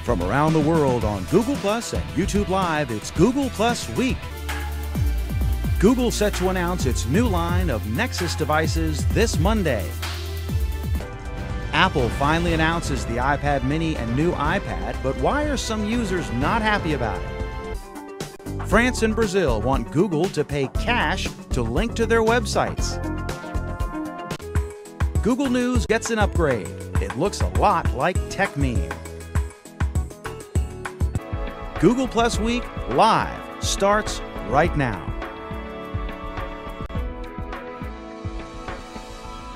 From around the world on Google Plus and YouTube Live, it's Google Plus Week. Google set to announce its new line of Nexus devices this Monday. Apple finally announces the iPad mini and new iPad, but why are some users not happy about it? France and Brazil want Google to pay cash to link to their websites. Google News gets an upgrade. It looks a lot like TechMeme. Google Plus Week Live starts right now.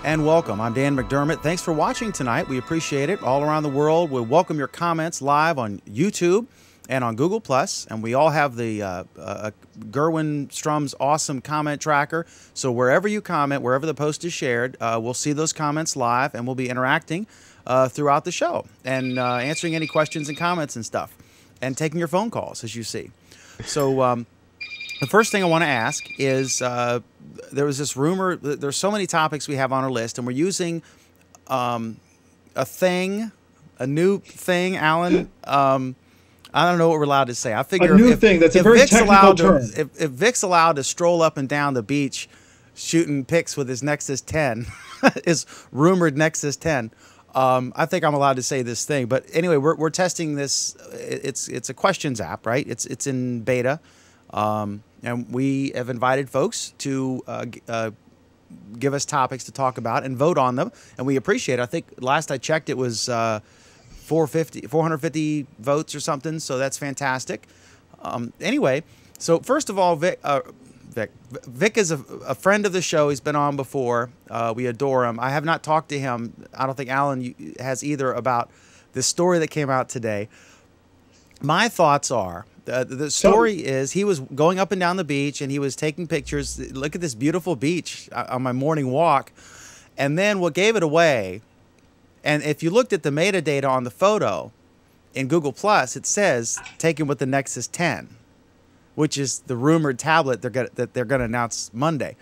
And welcome. I'm Dan McDermott. Thanks for watching tonight. We appreciate it. All around the world, we welcome your comments live on YouTube and on Google Plus. And we all have the Gerwin Strum's awesome comment tracker. So wherever you comment, wherever the post is shared, we'll see those comments live, and we'll be interacting throughout the show and answering any questions and comments and stuff, and taking your phone calls, as you see. So the first thing I want to ask is, there was this rumor, there's so many topics we have on our list, and we're using a new thing, Alan. I don't know what we're allowed to say. I figure a new thing, that's a very technical term. If Vic's allowed to stroll up and down the beach shooting pics with his Nexus 10, his rumored Nexus 10, I think I'm allowed to say this thing. But anyway, we're testing this. It's a questions app, right? It's in beta, and we have invited folks to give us topics to talk about and vote on them, and we appreciate it. I think last I checked, it was 450 votes or something. So that's fantastic. Anyway, so first of all, Vic is a friend of the show. He's been on before. We adore him. I have not talked to him. I don't think Alan has either, about this story that came out today. My thoughts are, the story is he was going up and down the beach and he was taking pictures. Look at this beautiful beach on my morning walk. And then what gave it away, and if you looked at the metadata on the photo in Google Plus, it says taken with the Nexus 10. Which is the rumored tablet that they're going to announce Monday.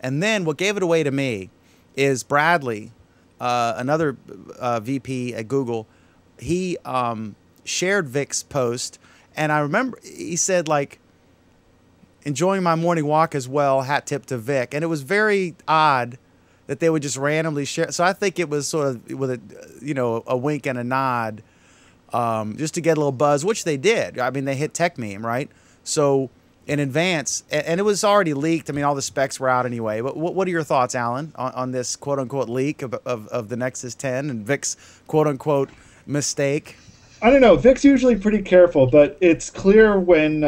And then what gave it away to me is Bradley, another VP at Google. He shared Vic's post, and I remember he said, like, enjoying my morning walk as well, hat tip to Vic. And it was very odd that they would just randomly share. So I think it was sort of with a wink and a nod, just to get a little buzz, which they did. I mean, they hit TechMeme, right? So in advance, and it was already leaked. I mean, all the specs were out anyway. But what are your thoughts, Alan, on this quote-unquote leak of the Nexus 10 and Vic's quote-unquote mistake? I don't know. Vic's usually pretty careful, but it's clear when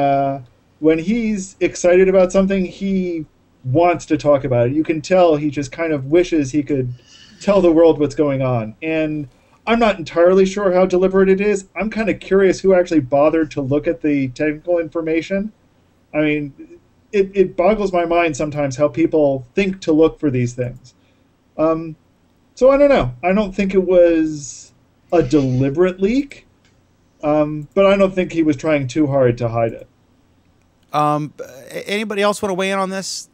he's excited about something, he wants to talk about it. You can tell he just kind of wishes he could tell the world what's going on. And I'm not entirely sure how deliberate it is. I'm kind of curious who actually bothered to look at the technical information. I mean, it boggles my mind sometimes how people think to look for these things. So I don't know. I don't think it was a deliberate leak, but I don't think he was trying too hard to hide it. Anybody else want to weigh in on this?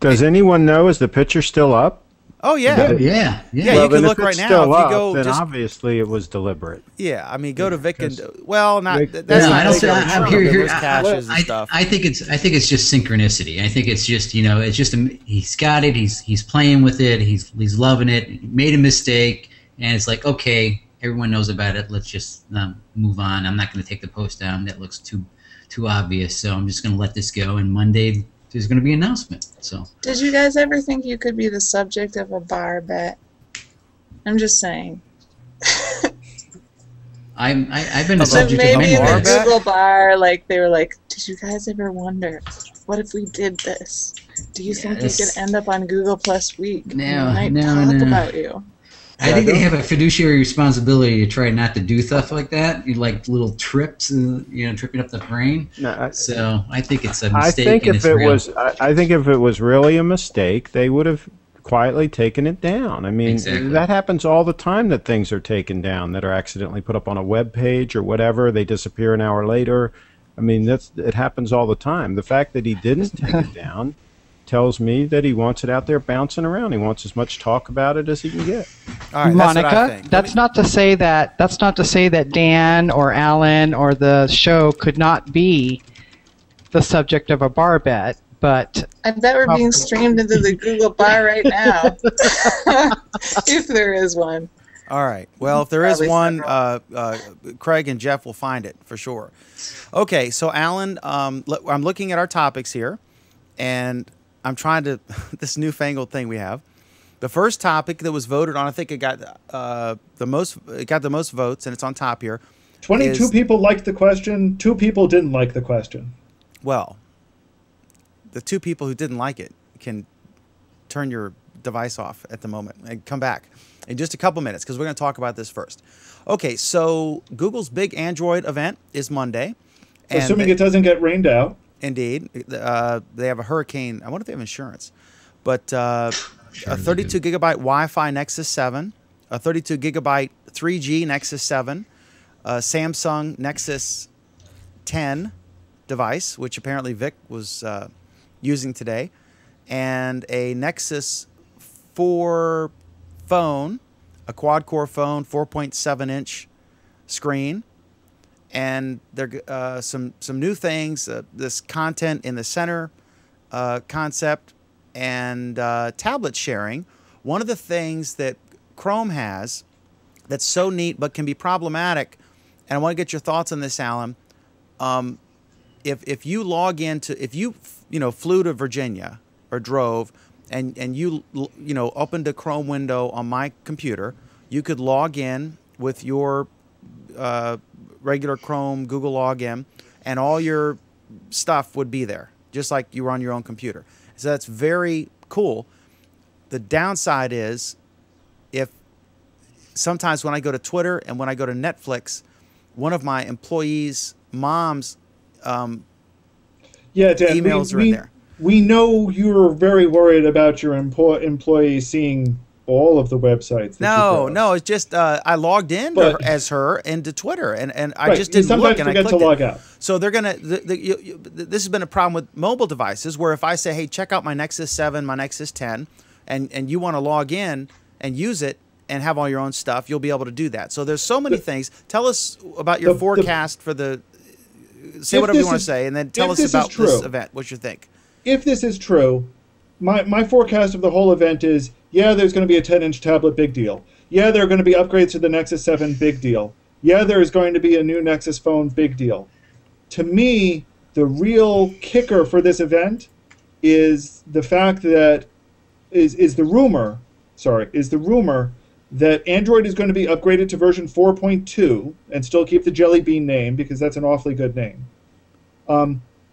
Does anyone know, is the picture still up? Oh yeah, yeah. Well, you can look right now. If you go, then obviously it was deliberate. Yeah, I mean, go to Vic and that's no, not. I don't say. I'm here. Caches and stuff. I think it's just synchronicity. I think it's just it's just he's got it. He's playing with it. He's loving it. He made a mistake, and it's like, okay, everyone knows about it. Let's just move on. I'm not going to take the post down. That looks too obvious. So I'm just going to let this go. And Monday, there's going to be an announcement. So, did you guys ever think you could be the subject of a bar bet? I'm just saying. I've been the subject of maybe many in the bets. Google bar, like they were like, did you guys ever wonder, what if we did this? Do you think you could end up on Google Plus Week? No, we might talk about you. I think they have a fiduciary responsibility to try not to do stuff like that. You like little trips, tripping up the brain. No, so I think it's a mistake. I think if it was really a mistake, they would have quietly taken it down. I mean, that happens all the time, that things are taken down that are accidentally put up on a web page or whatever. They disappear an hour later. I mean, it happens all the time. The fact that he didn't take it down tells me that he wants it out there bouncing around. He wants as much talk about it as he can get. All right, Monica, that's not to say that Dan or Alan or the show could not be the subject of a bar bet, but I bet we're being streamed into the Google bar right now. If there is one. All right. Well, if there is one, Craig and Jeff will find it for sure. Okay, so Alan, I'm looking at our topics here, and I'm trying to this newfangled thing we have. The first topic that was voted on, I think it got the most votes, and it's on top here. 22 people liked the question. 2 people didn't like the question. Well, the 2 people who didn't like it can turn your device off at the moment and come back in just a couple minutes because we're going to talk about this first. Okay, so Google's big Android event is Monday. Assuming it doesn't get rained out. Indeed. They have a hurricane. I wonder if they have insurance. But a 32 gigabyte Wi-Fi Nexus 7, a 32 gigabyte 3G Nexus 7, a Samsung Nexus 10 device, which apparently Vic was using today, and a Nexus 4 phone, a quad-core phone, 4.7-inch screen, and there some new things, this content in the center concept, and tablet sharing. One of the things that Chrome has that's so neat but can be problematic, and I want to get your thoughts on this, Alan. If you log into, if you flew to Virginia or drove, and you opened a Chrome window on my computer, you could log in with your regular Chrome Google login, and all your stuff would be there, just like you were on your own computer. So that's very cool. The downside is, if sometimes when I go to Twitter and when I go to Netflix, one of my employees' mom's Dan, emails are in there. We know you're very worried about your employees seeing all of the websites. No, it's just I logged in as her into Twitter, and I just didn't look, and I clicked to log out. So they're gonna. This has been a problem with mobile devices, where if I say, "Hey, check out my Nexus 7, my Nexus 10," and you want to log in and use it and have all your own stuff, you'll be able to do that. So there's so many things. Tell us about your forecast for the. Say whatever you want to say, and then tell us about this event. What you think? If this is true, my forecast of the whole event is, yeah, there's going to be a 10-inch tablet, big deal. Yeah, there are going to be upgrades to the Nexus 7, big deal. Yeah, there's going to be a new Nexus phone, big deal. To me, the real kicker for this event is the fact that is the rumor that Android is going to be upgraded to version 4.2 and still keep the Jelly Bean name, because that's an awfully good name.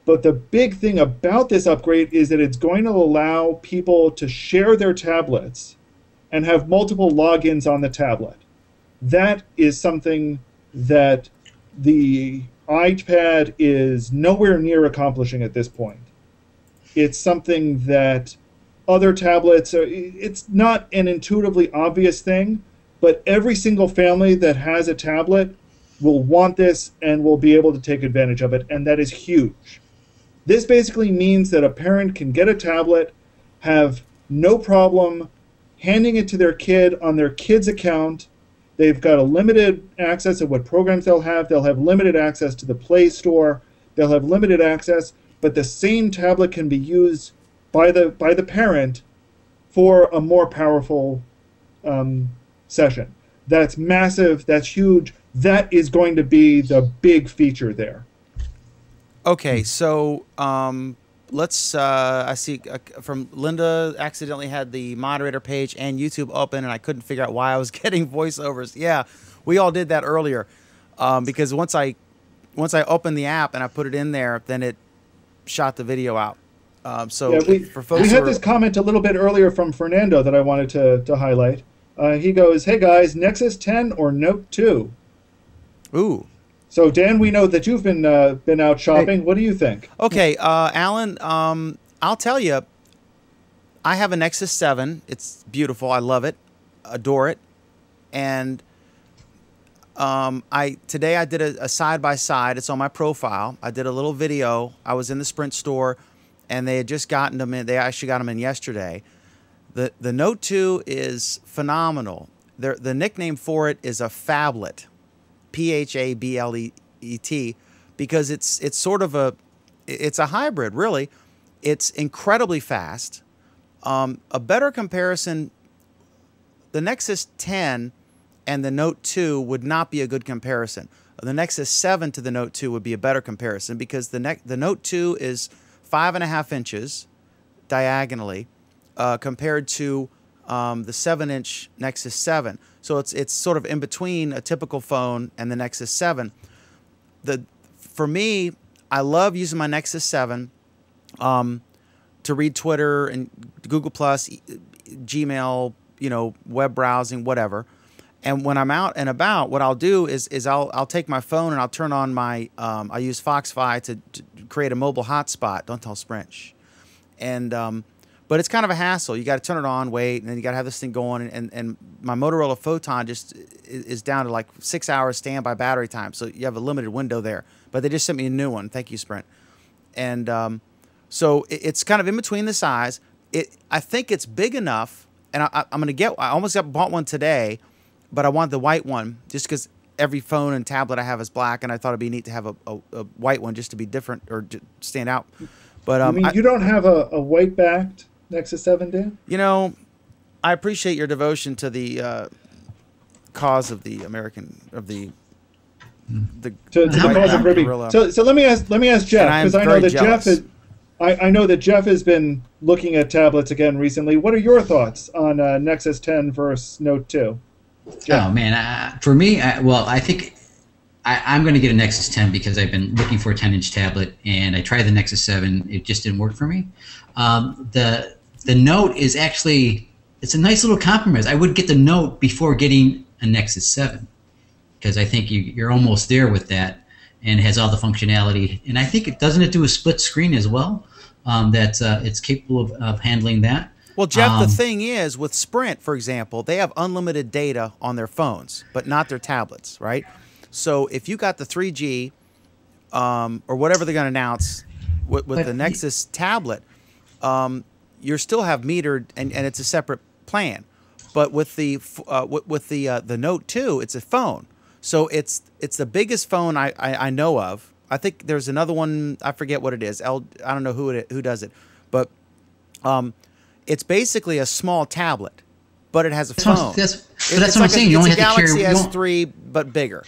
But the big thing about this upgrade is that it's going to allow people to share their tablets and have multiple logins on the tablet. That is something that the iPad is nowhere near accomplishing at this point. It's something that other tablets it's not an intuitively obvious thing, but every single family that has a tablet will want this and will be able to take advantage of it, and that is huge. This basically means that a parent can get a tablet, have no problem handing it to their kid on their kid's account. They've got a limited access of what programs they'll have. They'll have limited access to the Play Store. They'll have limited access, but the same tablet can be used by the parent for a more powerful session. That's massive. That's huge. That is going to be the big feature there. Okay, so let's. I see from Linda accidentally had the moderator page and YouTube open, and I couldn't figure out why I was getting voiceovers. Yeah, we all did that earlier because once I opened the app and I put it in there, then it shot the video out. For folks, we had this comment a little bit earlier from Fernando that I wanted to highlight. He goes, "Hey guys, Nexus 10 or Note 2?" Ooh. So Dan, we know that you've been out shopping. Hey. What do you think? Okay, Alan, I'll tell you, I have a Nexus 7. It's beautiful. I love it, adore it, and today I did a side by side. It's on my profile. I did a little video. I was in the Sprint store, and they had just gotten them in. They actually got them in yesterday. The Note 2 is phenomenal. The nickname for it is a phablet, Phablet, because it's sort of it's a hybrid, really. It's incredibly fast. A better comparison, the Nexus 10 and the Note 2 would not be a good comparison. The Nexus 7 to the Note 2 would be a better comparison because the Note 2 is 5.5 inches diagonally compared to the 7-inch Nexus 7. So it's sort of in between a typical phone and the Nexus 7. For me, I love using my Nexus 7 to read Twitter and Google Plus, Gmail, web browsing, whatever. And when I'm out and about, what I'll do is I'll take my phone and I'll turn on my I use Fox-Fi to create a mobile hotspot. Don't tell Sprint. Shh. And but it's kind of a hassle. You got to turn it on, wait, and then you got to have this thing going. And my Motorola Photon just is down to like 6 hours standby battery time, so you have a limited window there. But they just sent me a new one. Thank you, Sprint. And so it's kind of in between the size. I think it's big enough, and I'm gonna get. I almost bought one today. But I want the white one just because every phone and tablet I have is black, and I thought it'd be neat to have a white one just to be different or stand out. But I mean, you don't have a white-backed Nexus 7, Dan? I appreciate your devotion to the cause of the to the cause of ribbing. So let me ask Jeff, because I know that jealous. I know that Jeff has been looking at tablets again recently. What are your thoughts on Nexus 10 versus Note 2? Jeff? Oh man, for me, I think I'm going to get a Nexus 10 because I've been looking for a 10-inch tablet, and I tried the Nexus 7. It just didn't work for me. The Note is actually, it's a nice little compromise. I would get the Note before getting a Nexus 7 because I think you're almost there with that, and it has all the functionality. And I think doesn't it do a split screen as well? It's capable of handling that. Well, Jeff, the thing is, with Sprint, for example, they have unlimited data on their phones, but not their tablets, right? So if you got the 3G or whatever they're going to announce with the Nexus tablet, you still have metered, and it's a separate plan. But with the Note 2, it's a phone. So it's the biggest phone I know of. I think there's another one, I forget what it is. I don't know who does it. But it's basically a small tablet, but it has a phone. That's what I'm saying. You only have to carry Galaxy S3, but bigger.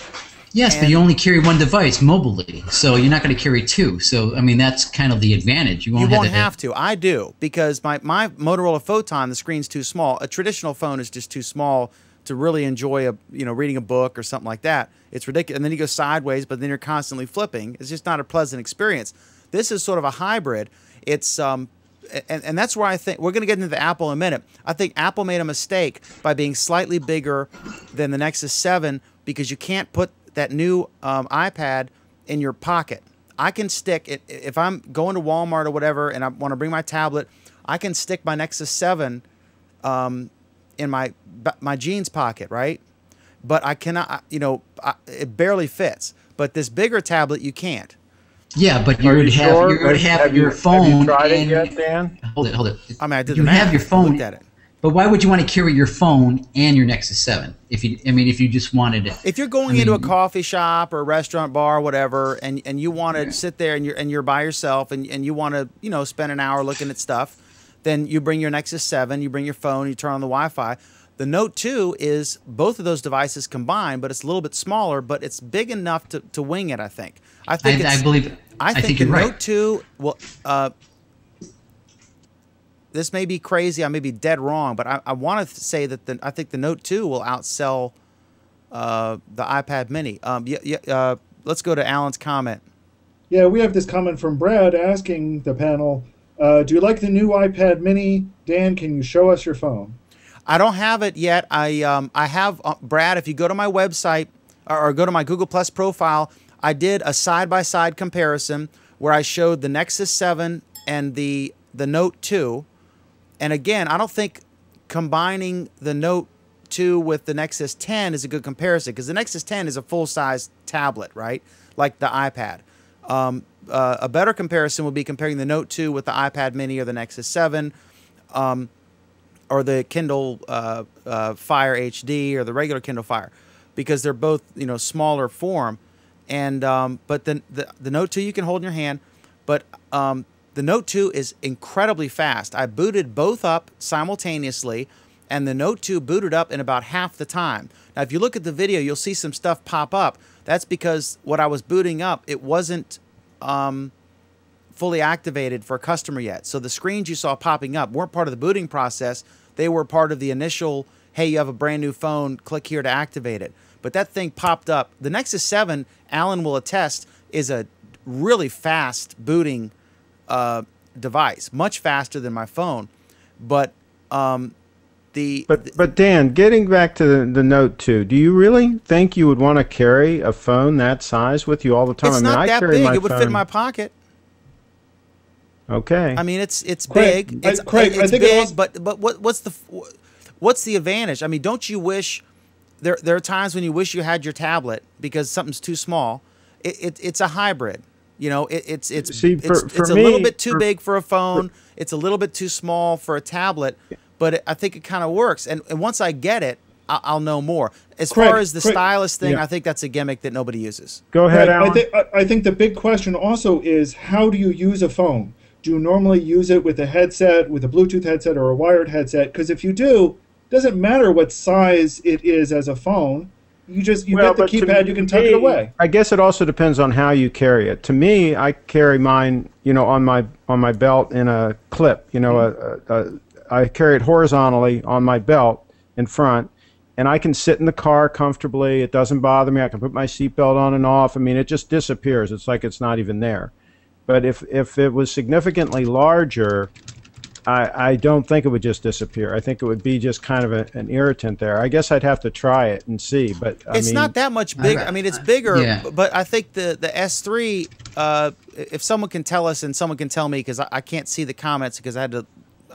Yes, but you only carry one device mobily, so you're not going to carry two. So, I mean, that's kind of the advantage. You won't have to. I do, because my Motorola Photon, the screen's too small. A traditional phone is just too small to really enjoy reading a book or something like that. It's ridiculous. And then you go sideways, but then you're constantly flipping. It's just not a pleasant experience. This is sort of a hybrid. It's and that's where I think we're going to get into the Apple in a minute. I think Apple made a mistake by being slightly bigger than the Nexus 7 because you can't put that new iPad in your pocket. I can stick it if I'm going to Walmart or whatever and I want to bring my tablet. I can stick my Nexus 7 in my jeans pocket, right? But I cannot. It barely fits. But this bigger tablet, you can't. Yeah, but you would have your phone. Have you tried it yet, Dan? Hold it. I mean, I did. You have your phone. Looked at it. But why would you want to carry your phone and your Nexus 7? If you just wanted it. If you're going into a coffee shop or a restaurant, bar, whatever, and you want to sit there and you're by yourself and you want to spend an hour looking at stuff, then you bring your Nexus 7, you bring your phone, you turn on the Wi-Fi. The Note 2 is both of those devices combined, but it's a little bit smaller, but it's big enough to wing it. I think I think the you're right. Note 2 will. This may be crazy. I may be dead wrong, but I want to say that I think the Note 2 will outsell the iPad Mini. Let's go to Alan's comment. Yeah, we have this comment from Brad asking the panel, do you like the new iPad Mini? Dan, can you show us your phone? I don't have it yet. I have, Brad, if you go to my website or go to my Google Plus profile, I did a side-by-side comparison where I showed the Nexus 7 and the Note 2. And again, I don't think combining the Note 2 with the Nexus 10 is a good comparison because the Nexus 10 is a full-size tablet, right? Like the iPad. A better comparison would be comparing the Note 2 with the iPad Mini or the Nexus 7, or the Kindle Fire HD or the regular Kindle Fire, because they're both smaller form. And but the Note 2 you can hold in your hand, but the Note 2 is incredibly fast. I booted both up simultaneously, and the Note 2 booted up in about half the time. Now, if you look at the video, you'll see some stuff pop up. That's because what I was booting up, it wasn't fully activated for a customer yet. So the screens you saw popping up weren't part of the booting process. They were part of the initial, hey, you have a brand new phone, click here to activate it. But that thing popped up. The Nexus 7, Alan will attest, is a really fast booting device, much faster than my phone. But But Dan, getting back to the Note 2, do you really think you would want to carry a phone that size with you all the time? It's not that big. It would fit in my pocket. Okay. I mean, it's Craig, big. It's Craig, I think big. But what's the advantage? I mean, don't you wish there are times when you wish you had your tablet because something's too small? It's a hybrid. It's a little bit too big for a phone. It's a little bit too small for a tablet. But I think it kind of works. And once I get it, I'll know more. As far as the stylus thing, I think that's a gimmick that nobody uses. Go ahead, Alan. I think the big question also is, how do you use a phone? Do you normally use it with a headset, with a Bluetooth headset or a wired headset? Because if you do, it doesn't matter what size it is as a phone. You get the keypad, you can tuck it away. I guess it also depends on how you carry it. To me, I carry mine, on my belt in a clip. I carry it horizontally on my belt in front, and I can sit in the car comfortably. It doesn't bother me. I can put my seatbelt on and off. I mean, it just disappears. It's like it's not even there. But if it was significantly larger, I don't think it would just disappear. I think it would be just kind of an irritant there. I guess I'd have to try it and see. But it's not that much bigger. I mean, it's bigger, but I think the S3, if someone can tell us and someone can tell me, because I can't see the comments because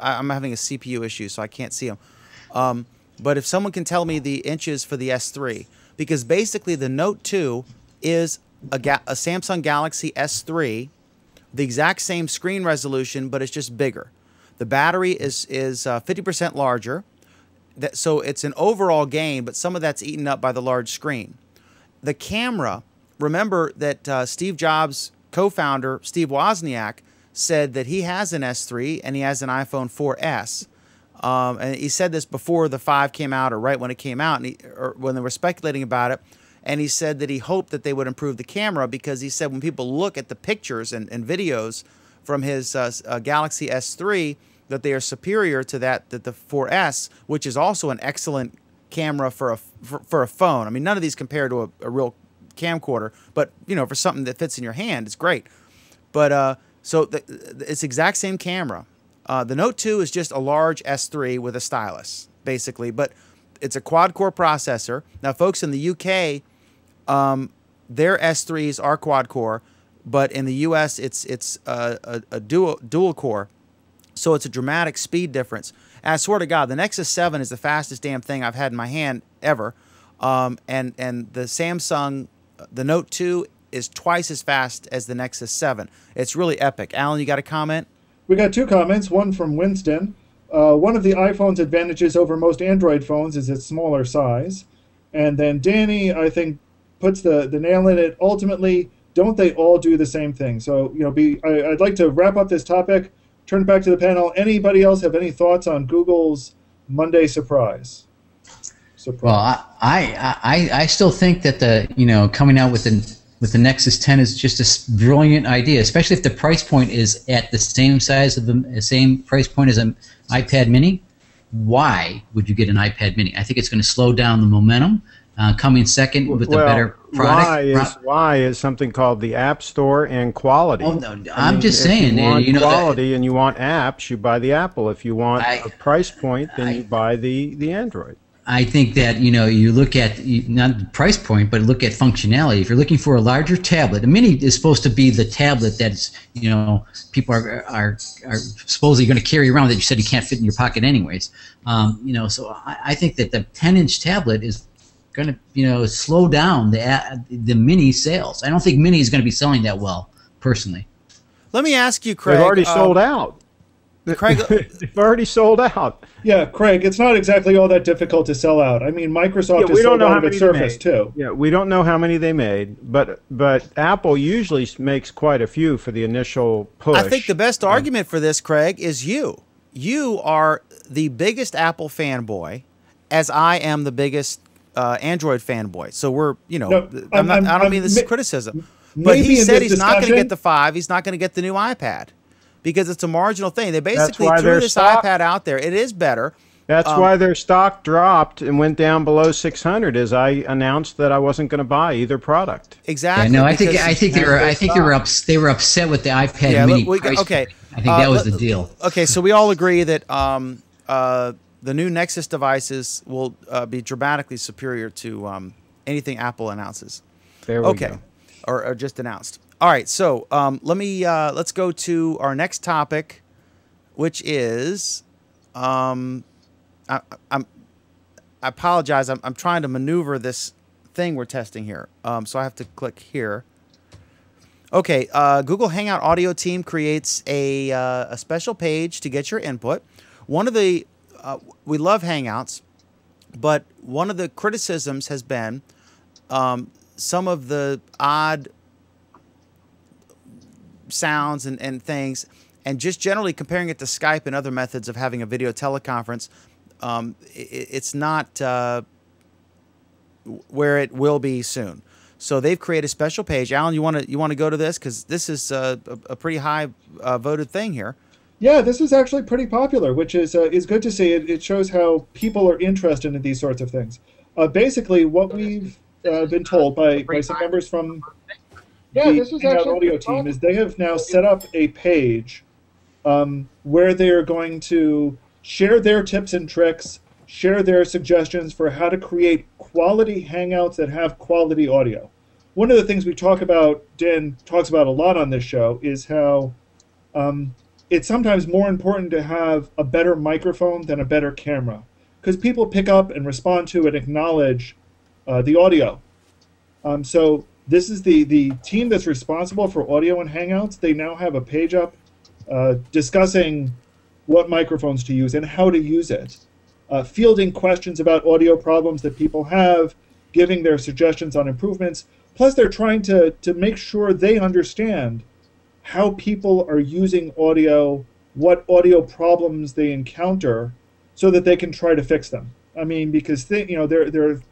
I'm having a CPU issue, so I can't see them. But if someone can tell me the inches for the S3, because basically the Note 2 is a Samsung Galaxy S3, the exact same screen resolution, but it's just bigger. The battery is 50% larger, so it's an overall gain, but some of that's eaten up by the large screen. The camera, remember that Steve Jobs' co-founder, Steve Wozniak, said that he has an S3 and he has an iPhone 4S. And he said this before the 5 came out or right when it came out, or when they were speculating about it. And he said that he hoped that they would improve the camera, because he said when people look at the pictures and videos from his Galaxy S3, that they are superior to that the 4S, which is also an excellent camera for a phone. I mean, none of these compare to a real camcorder, but for something that fits in your hand, it's great. But so it's the exact same camera. The Note 2 is just a large S3 with a stylus, basically, but it's a quad-core processor. Now, folks in the UK, their S3s are quad-core, but in the US, it's a dual-core, so it's a dramatic speed difference. And I swear to God, the Nexus 7 is the fastest damn thing I've had in my hand ever, and the Samsung, the Note 2 is twice as fast as the Nexus 7. It's really epic. Alan, you got a comment? We got 2 comments, one from Winston. One of the iPhone's advantages over most Android phones is its smaller size. And then Danny, I think, puts the nail in it. Ultimately, don't they all do the same thing? So, I'd like to wrap up this topic, turn it back to the panel. Anybody else have any thoughts on Google's Monday surprise? Well, I still think that coming out with the Nexus 10 is just a brilliant idea, especially if the price point is at the same size of the same price point as an iPad Mini. Why would you get an iPad Mini? I think it's going to slow down the momentum. Coming second with the better product. Why is something called the App Store and quality. Oh, no, I'm just saying. If you want quality and you want apps, you buy the Apple. If you want a price point, then you buy the Android. I think that you look at not the price point, but look at functionality. If you're looking for a larger tablet, a Mini is supposed to be the tablet that's people are supposedly going to carry around that you said you can't fit in your pocket anyways. So I think that the 10-inch tablet is going to slow down the Mini sales. I don't think Mini is going to be selling that well personally. Let me ask you, Craig. They've already sold out. Craig, they've already sold out. Yeah, Craig, it's not exactly all that difficult to sell out. I mean, Microsoft has sold out of its Surface too. Yeah, we don't know how many they made, but Apple usually makes quite a few for the initial push. I think the best argument for this, Craig, is you. You are the biggest Apple fanboy, as I am the biggest Android fanboy. So we're, you know, No, I don't mean this is criticism, but he said he's not going to get the 5. He's not going to get the new iPad because it's a marginal thing. They basically threw this iPad out there. It is better. That's why their stock dropped and went down below 600. As I announced that I wasn't going to buy either product. Exactly. Yeah, no, I think they were upset with the iPad Mini price. Okay. I think that was the deal. Okay, so we all agree that the new Nexus devices will be dramatically superior to anything Apple announces. There we go. Or just announced. All right, so let's go to our next topic, which is I apologize. I'm trying to maneuver this thing we're testing here, so I have to click here. Okay, Google Hangout audio team creates a special page to get your input. One of the we love Hangouts, but one of the criticisms has been some of the odd sounds and things, and just generally comparing it to Skype and other methods of having a video teleconference. It's not where it will be soon. So they've created a special page. Alan, you want to go to this because this is a pretty high voted thing here. Yeah, this is actually pretty popular, which is good to see. It shows how people are interested in these sorts of things. Basically, what we've been told by some members from the Hangout audio team is they have now set up a page where they are going to share their tips and tricks, share their suggestions for how to create quality Hangouts that have quality audio. One of the things we talk about, Dan talks about a lot on this show, is how it's sometimes more important to have a better microphone than a better camera, because people pick up and respond to and acknowledge the audio. So this is the team that's responsible for audio in Hangouts. They now have a page up discussing what microphones to use and how to use it, fielding questions about audio problems that people have, giving their suggestions on improvements. Plus, they're trying to make sure they understand how people are using audio, what audio problems they encounter, so that they can try to fix them. I mean, because there are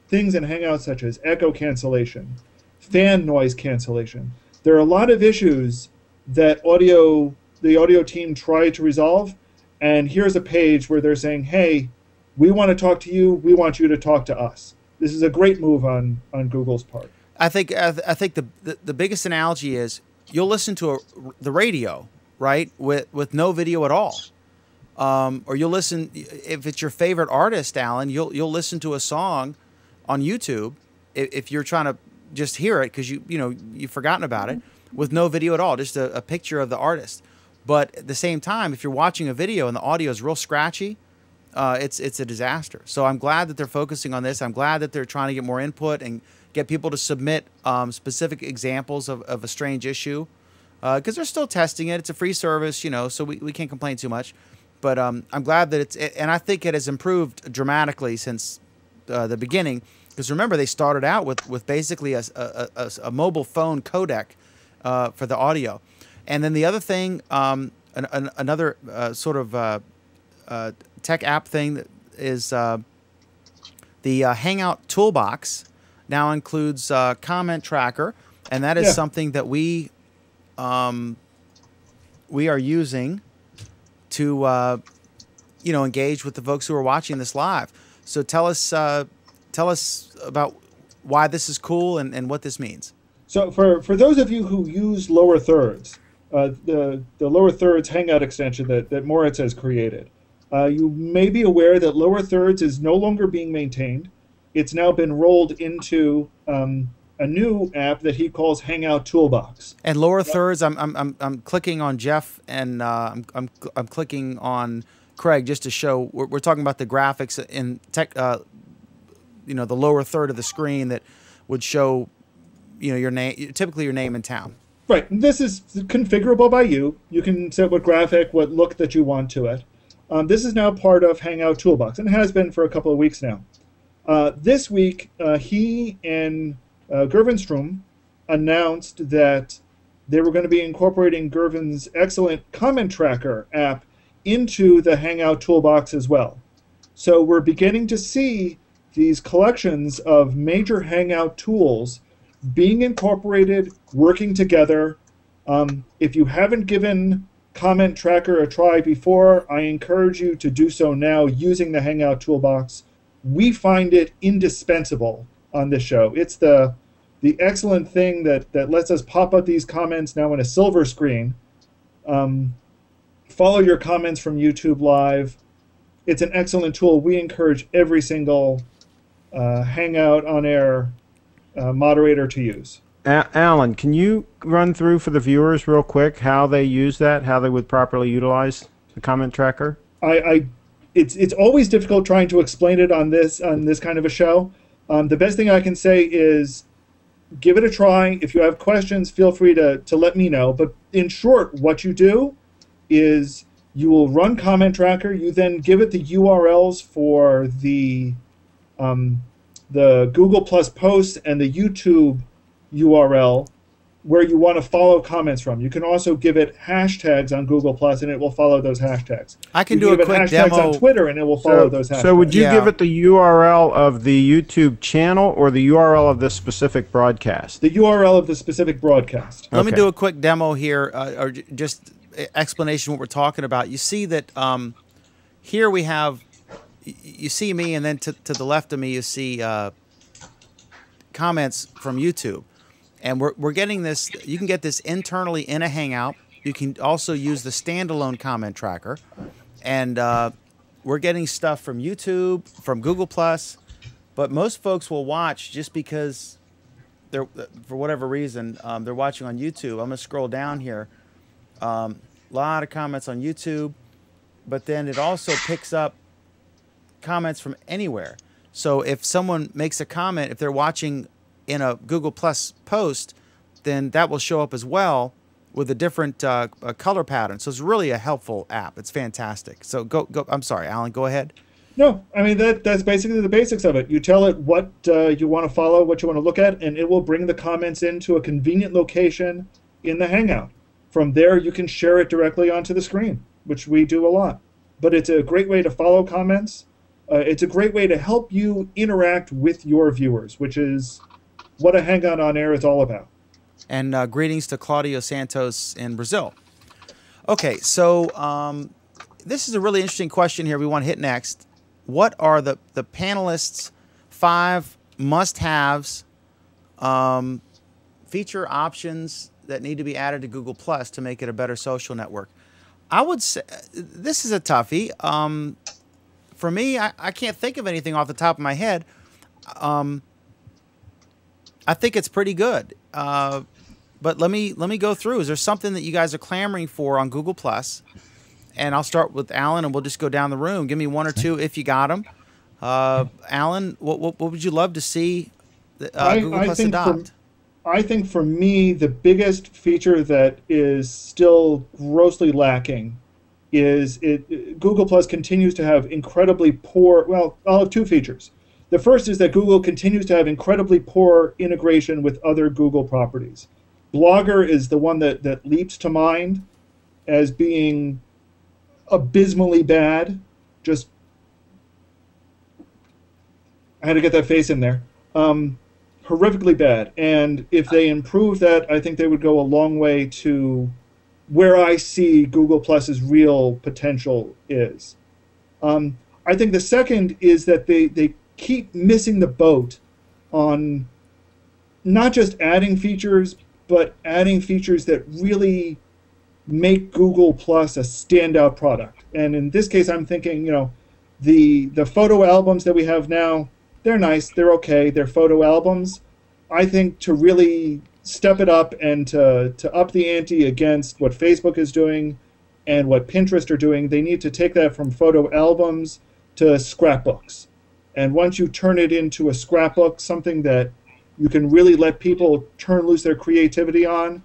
things in Hangouts such as echo cancellation, fan noise cancellation. There are a lot of issues that the audio team tried to resolve, and here's a page where they're saying, hey, we want to talk to you, we want you to talk to us. This is a great move on Google's part. I think the biggest analogy is you'll listen to the radio, right, with no video at all. Or you'll listen, if it's your favorite artist, Alan, you'll listen to a song on YouTube if you're trying to just hear it because you've forgotten about it, with no video at all, just a picture of the artist. But at the same time, if you're watching a video and the audio is real scratchy, it's a disaster. So I'm glad that they're focusing on this. I'm glad that they're trying to get more input and get people to submit specific examples of a strange issue, because they're still testing it. It's a free service, so we can't complain too much. But I'm glad that and I think it has improved dramatically since the beginning. Because remember, they started out with basically a mobile phone codec for the audio. And then the other thing, another sort of tech app thing that is the Hangout Toolbox now includes comment tracker, and that is something that we are using to engage with the folks who are watching this live. So tell us about why this is cool and what this means. So for those of you who use lower thirds, the lower thirds Hangout extension that Moritz has created, you may be aware that lower thirds is no longer being maintained. It's now been rolled into a new app that he calls Hangout Toolbox. And lower thirds, I'm clicking on Jeff and I'm clicking on Craig just to show we're talking about the graphics in tech, the lower third of the screen that would show your name, typically your name and town. Right. This is configurable by you. You can set what graphic, what look that you want to it. This is now part of Hangout Toolbox, and has been for a couple of weeks now. This week, he and Gervinstrom announced that they were going to be incorporating Gervin's excellent comment tracker app into the Hangout Toolbox as well. So we're beginning to see these collections of major Hangout tools being incorporated, working together. If you haven't given Comment Tracker a try before, I encourage you to do so now using the Hangout Toolbox. We find it indispensable on this show. It's the excellent thing that lets us pop up these comments now in a silver screen. Follow your comments from YouTube Live. It's an excellent tool. We encourage every single Hangout on-air moderator to use. Alan, can you run through for the viewers real quick how they use that, how they would properly utilize the comment tracker? It's always difficult trying to explain it on this kind of a show. The best thing I can say is give it a try. If you have questions, feel free to let me know. But in short, what you do is you will run Comment Tracker. You then give it the URLs for the Google Plus posts and the YouTube URL where you want to follow comments from. You can also give it hashtags on Google Plus, and it will follow those hashtags. I can do a quick demo on Twitter, and it will follow those hashtags. So would you give it the URL of the YouTube channel or the URL of the specific broadcast? The URL of the specific broadcast. Let me do a quick demo here, or just explanation of what we're talking about. You see that here we have, you see me, and then to the left of me you see comments from YouTube. And we're getting this, you can get this internally in a Hangout. You can also use the standalone comment tracker. And we're getting stuff from YouTube, from Google+, but most folks will watch just because they're, for whatever reason, they're watching on YouTube. I'm going to scroll down here. A lot of comments on YouTube, but then it also picks up comments from anywhere. So if someone makes a comment, if they're watching in a Google Plus post, then that will show up as well with a different color pattern. So it's really a helpful app. It's fantastic. So go. I'm sorry, Alan, go ahead. No, I mean, that's basically the basics of it. You tell it what you want to follow, what you want to look at, and it will bring the comments into a convenient location in the Hangout. From there, you can share it directly onto the screen, which we do a lot. But it's a great way to follow comments. It's a great way to help you interact with your viewers, which is what a Hangout on Air is all about. And greetings to Claudio Santos in Brazil. Okay, so this is a really interesting question here we want to hit next. What are the panelists' 5 must-haves, feature options that need to be added to Google Plus to make it a better social network? I would say this is a toughie. For me, I can't think of anything off the top of my head. I think it's pretty good. But let me go through. Is there something that you guys are clamoring for on Google Plus? And I'll start with Alan, and we'll just go down the room. Give me 1 or 2 if you got them. Alan, what would you love to see Google Plus adopt? I think for me, the biggest feature that is still grossly lacking is Google Plus continues to have incredibly poor, well, I'll have 2 features. The first is that Google continues to have incredibly poor integration with other Google properties. Blogger is the one that leaps to mind as being abysmally bad. Just, I had to get that face in there. Horrifically bad. And if they improve that, I think they would go a long way to where I see Google Plus's real potential is. I think the second is that they keep missing the boat on not just adding features, but adding features that really make Google Plus a standout product. And in this case, I'm thinking, the photo albums that we have now, they're nice, they're okay, they're photo albums. I think to really step it up and to up the ante against what Facebook is doing and what Pinterest are doing, they need to take that from photo albums to scrapbooks. And once you turn it into a scrapbook, something that you can really let people turn loose their creativity on,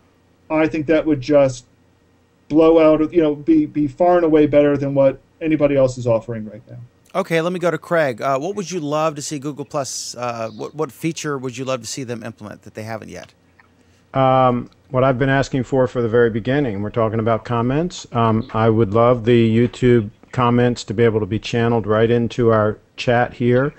I think that would just blow out, be far and away better than what anybody else is offering right now. Okay, let me go to Craig. What would you love to see Google Plus? What feature would you love to see them implement that they haven't yet? What I've been asking for the very beginning. We're talking about comments. I would love the YouTube comments to be able to be channeled right into our chat here,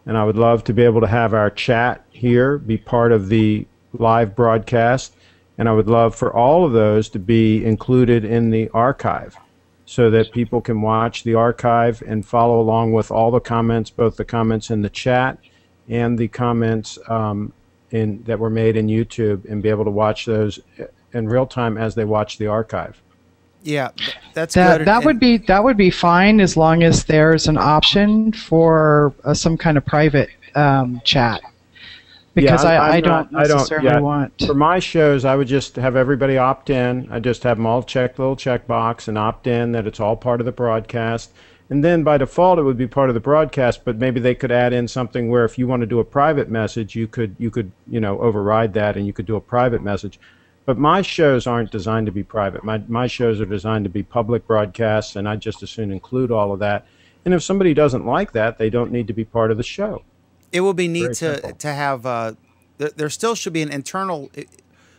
and I would love to be able to have our chat here be part of the live broadcast, and I would love for all of those to be included in the archive, so that people can watch the archive and follow along with all the comments, both the comments in the chat and the comments that were made in YouTube, and be able to watch those in real time as they watch the archive. Yeah, that's good. That would be fine, as long as there's an option for some kind of private chat. Because I don't necessarily want. For my shows, I would just have everybody opt in. I just have them all check the little checkbox and opt in that it's all part of the broadcast. And then by default, it would be part of the broadcast. But maybe they could add in something where if you want to do a private message, you could override that and you could do a private message. But my shows aren't designed to be private. My shows are designed to be public broadcasts, and I'd just as soon include all of that. And if somebody doesn't like that, they don't need to be part of the show. It will be neat to have, there still should be an internal,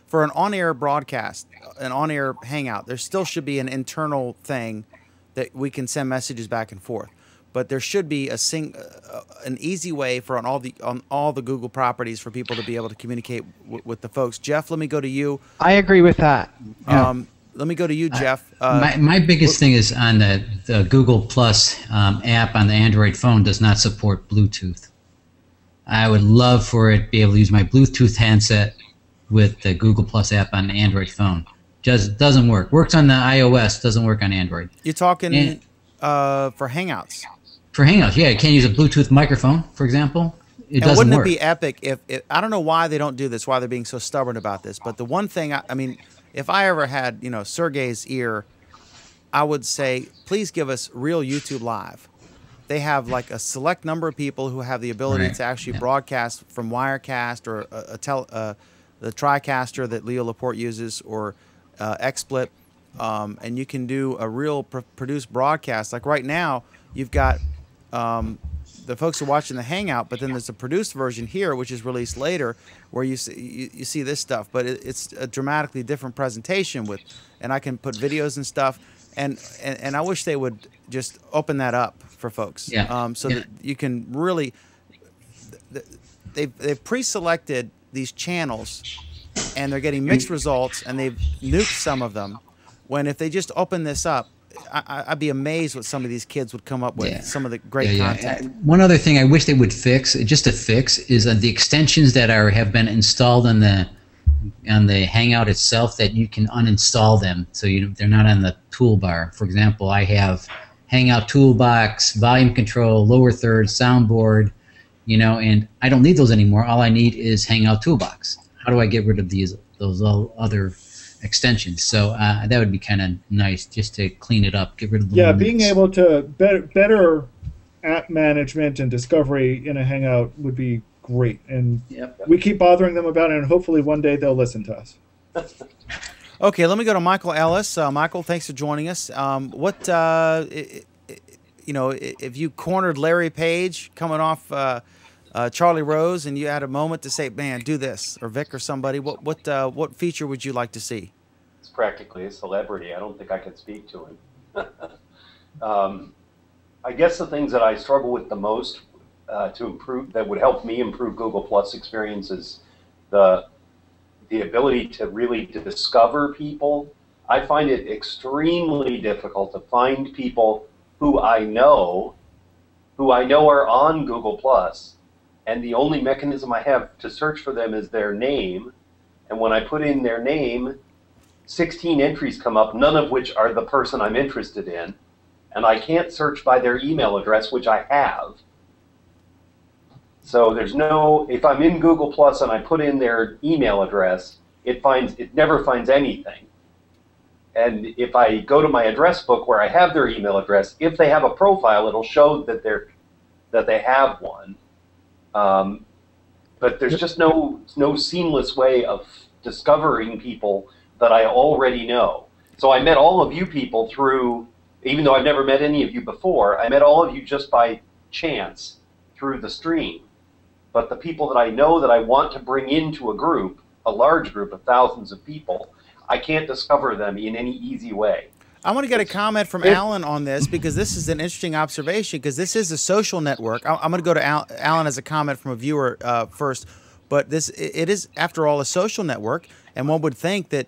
for an on-air broadcast, an on-air hangout, there still should be an internal thing that we can send messages back and forth. But there should be an easy way for on all the Google properties for people to be able to communicate with the folks. Jeff, let me go to you. I agree with that. Yeah. Let me go to you, Jeff. My biggest thing is on the Google Plus app on the Android phone does not support Bluetooth. I would love for it to be able to use my Bluetooth handset with the Google Plus app on the Android phone. Just doesn't work. Works on the iOS, doesn't work on Android. You're talking for Hangouts. For Hangouts, yeah. You can't use a Bluetooth microphone, for example. It doesn't wouldn't work. it be epic if I don't know why they don't do this, why they're being so stubborn about this, but the one thing, I mean, if I ever had, Sergey's ear, I would say, please give us real YouTube Live. They have like a select number of people who have the ability to actually broadcast from Wirecast or the TriCaster that Leo Laporte uses, or XSplit, and you can do a real produced broadcast. Like right now, you've got the folks who are watching the Hangout, but then there's a produced version here, which is released later, where you see this stuff. But it's a dramatically different presentation and I can put videos and stuff. And I wish they would just open that up for folks. That you can really. They've pre-selected these channels, and they're getting mixed results, and they've nuked some of them. When if they just open this up, I'd be amazed what some of these kids would come up with. Some of the great content. One other thing I wish they would fix, just to fix, is the extensions that have been installed on the Hangout itself, that you can uninstall them, so they're not on the toolbar. For example, I have Hangout Toolbox, Volume Control, Lower Third, Soundboard, and I don't need those anymore. All I need is Hangout Toolbox. How do I get rid of those other extensions? So that would be kind of nice, just to clean it up, get rid of the limits. Being able to better app management and discovery in a Hangout would be great, and we keep bothering them about it, and hopefully one day they'll listen to us. Okay, let me go to Michael Ellis. Michael, thanks for joining us. If you cornered Larry Page coming off Charlie Rose, and you had a moment to say, "Man, do this," or Vic or somebody, what feature would you like to see? It's practically a celebrity. I don't think I could speak to him. I guess the things that I struggle with the most to improve, that would help me improve Google Plus experiences, the ability to really discover people. I find it extremely difficult to find people who I know are on Google Plus, and the only mechanism I have to search for them is their name. And when I put in their name, 16 entries come up, none of which are the person I'm interested in, and I can't search by their email address, which I have. So if I'm in Google Plus and I put in their email address, it never finds anything. And if I go to my address book where I have their email address, if they have a profile, it'll show that they have one. But there's just no seamless way of discovering people that I already know. So I met all of you people through, even though I've never met any of you before, I met all of you just by chance through the stream. But the people that I know that I want to bring into a group, a large group of thousands of people, I can't discover them in any easy way. I want to get a comment from Alan on this, because this is an interesting observation, because this is a social network. I'm going to go to Alan as a comment from a viewer first, but it is, after all, a social network, and one would think that,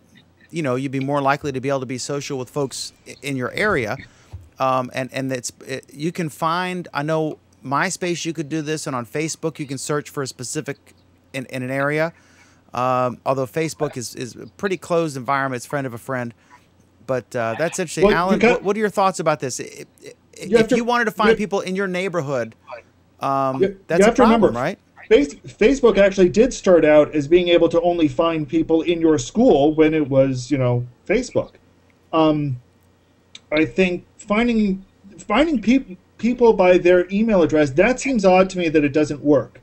you know, you'd be more likely to be able to be social with folks in your area, and you can find, I know MySpace you could do this, and on Facebook you can search for a specific in an area, although Facebook is a pretty closed environment. It's friend of a friend. But that's interesting. Well, Alan, what are your thoughts about this? If you wanted to find people in your neighborhood, that's a problem, right? Facebook actually did start out as being able to only find people in your school when it was, you know, Facebook. I think finding people by their email address, that seems odd to me that it doesn't work.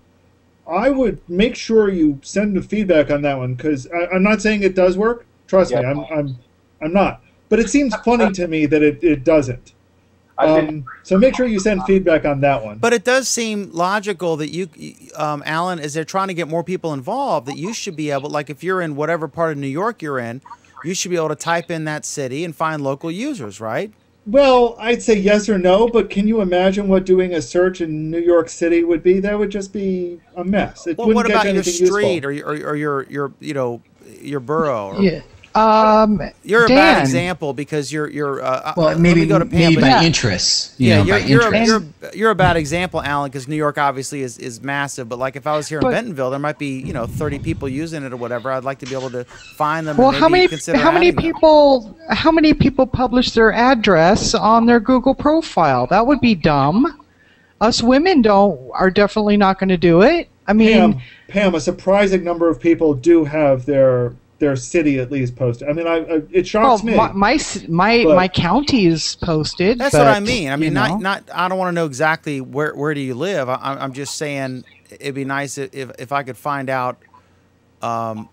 I would make sure you send the feedback on that one, because I'm not saying it does work. Trust me, I'm not. But it seems funny to me that it doesn't. So make sure you send feedback on that one. But it does seem logical that you, Alan, as they're trying to get more people involved, that you should be able, like if you're in whatever part of New York you're in, you should be able to type in that city and find local users, right? Well, I'd say yes or no, but can you imagine what doing a search in New York City would be? That would just be a mess. It wouldn't what get about you your anything street useful. or your you know, your borough? Or, Yeah. You're a Dan. bad example, because you're Well, maybe go to Pam, maybe but- by interests. You're a bad example, Alan, because New York obviously is massive. But like if I was here in Bentonville, there might be 30 people using it or whatever. I'd like to be able to find them. Well, and how maybe many consider how many adding them. people publish their address on their Google profile? That would be dumb. Us women are definitely not going to do it. I mean, Pam, a surprising number of people do have their city at least posted. I mean, it shocks me. My county is posted. That's what I mean. I mean, not. I don't want to know exactly where do you live. I'm just saying it'd be nice if I could find out. I'm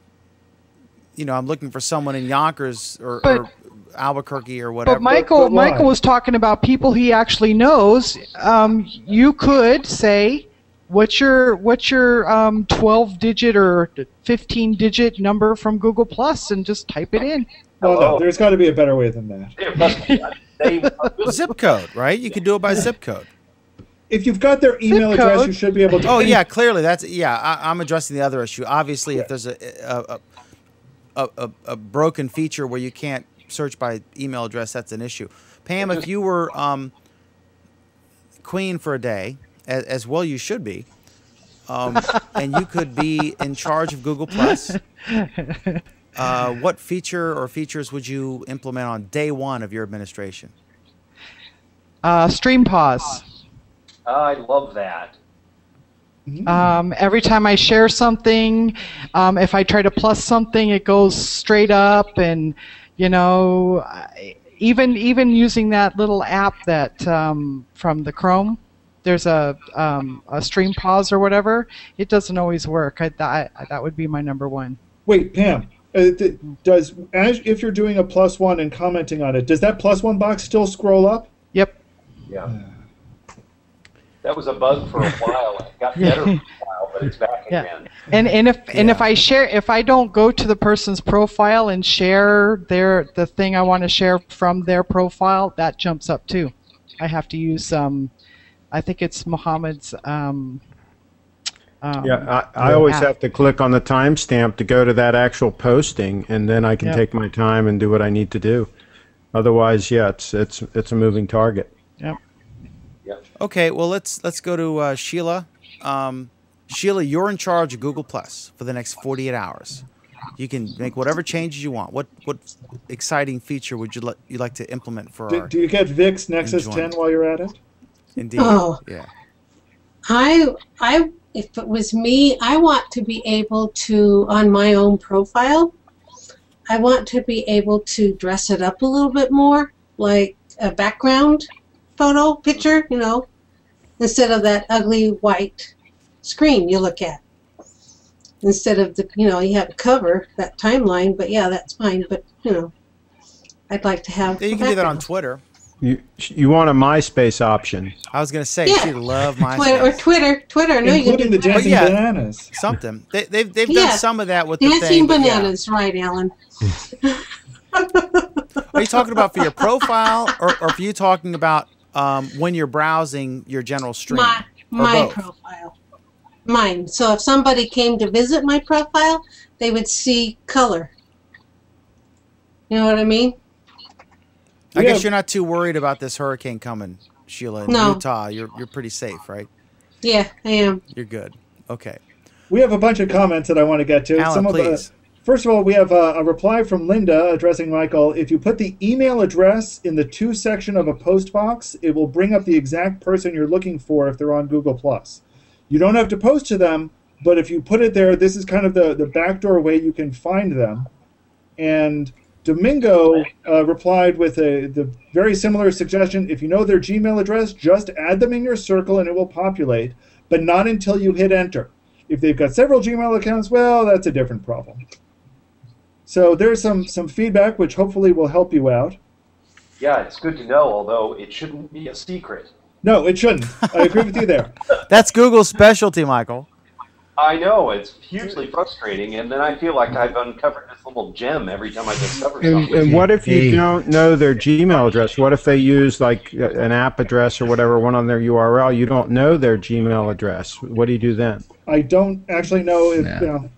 looking for someone in Yonkers or Albuquerque or whatever. But Michael was talking about people he actually knows. You could say, what's your 12-digit or 15-digit number from Google Plus, and just type it in. Well, no, there's got to be a better way than that. Zip code, right? You could do it by zip code. If you've got their email address, you should be able to. Oh yeah, clearly I'm addressing the other issue. Obviously, if there's a broken feature where you can't search by email address, that's an issue. Pam, if you were queen for a day, as well you should be, and you could be in charge of Google Plus, what feature or features would you implement on day one of your administration? Stream pause. I love that. Every time I share something, if I try to plus something, it goes straight up, and even using that little app that from the Chrome, there's a stream pause or whatever. It doesn't always work. That would be my number one. Wait, Pam, if you're doing a +1 and commenting on it, does that +1 box still scroll up? Yep. Yeah. That was a bug for a while. It got better for a while, but it's back again. And if I don't go to the person's profile and share the thing I want to share from their profile, that jumps up too. I have to use I think it's Mohammed's. I always have to click on the timestamp to go to that actual posting, and then I can take my time and do what I need to do. Otherwise, it's a moving target. Yep. Okay, well let's go to Sheila. Sheila, you're in charge of Google Plus for the next 48 hours. You can make whatever changes you want. What exciting feature would you like to implement for our Do you get VIX Nexus 10 while you're at it? Indeed. Oh. Yeah. If it was me, I want to be able to, on my own profile, I want to be able to dress it up a little bit more, like a background picture, instead of that ugly white screen you look at. instead of the, you had to cover that timeline. But yeah, that's fine. But I'd like to have. You can do that on Twitter. You want a MySpace option? I was gonna say Yeah. she'd love MySpace or Twitter. No, you including the dancing bananas. something. They've done Yeah. some of that with the dancing thing. but bananas, right, Alan? Are you talking about for your profile, or for you talking about when you're browsing your general stream? My profile. Mine. So if somebody came to visit my profile, they would see color. You know what I mean? I guess you're not too worried about this hurricane coming, Sheila. In No. Utah, you're pretty safe, right? Yeah, I am. You're good. Okay. We have a bunch of comments that I want to get to. Alan, please. First of all, we have a reply from Linda addressing Michael. If you put the email address in the to section of a post box, it will bring up the exact person you're looking for if they're on Google+. You don't have to post to them, but if you put it there, this is kind of the backdoor way you can find them. And Domingo replied with the very similar suggestion. If you know their Gmail address, just add them in your circle and it will populate, but not until you hit enter. If they've got several Gmail accounts, well, that's a different problem. So there's some feedback which hopefully will help you out. Yeah, it's good to know, although it shouldn't be a secret. No, it shouldn't. I agree with you there. That's Google's specialty, Michael. I know, it's hugely frustrating, and then I feel like I've uncovered this little gem every time I discover something. And what if you don't know their Gmail address? What if they use like an app address or whatever, one on their URL? You don't know their Gmail address. What do you do then? I don't actually know if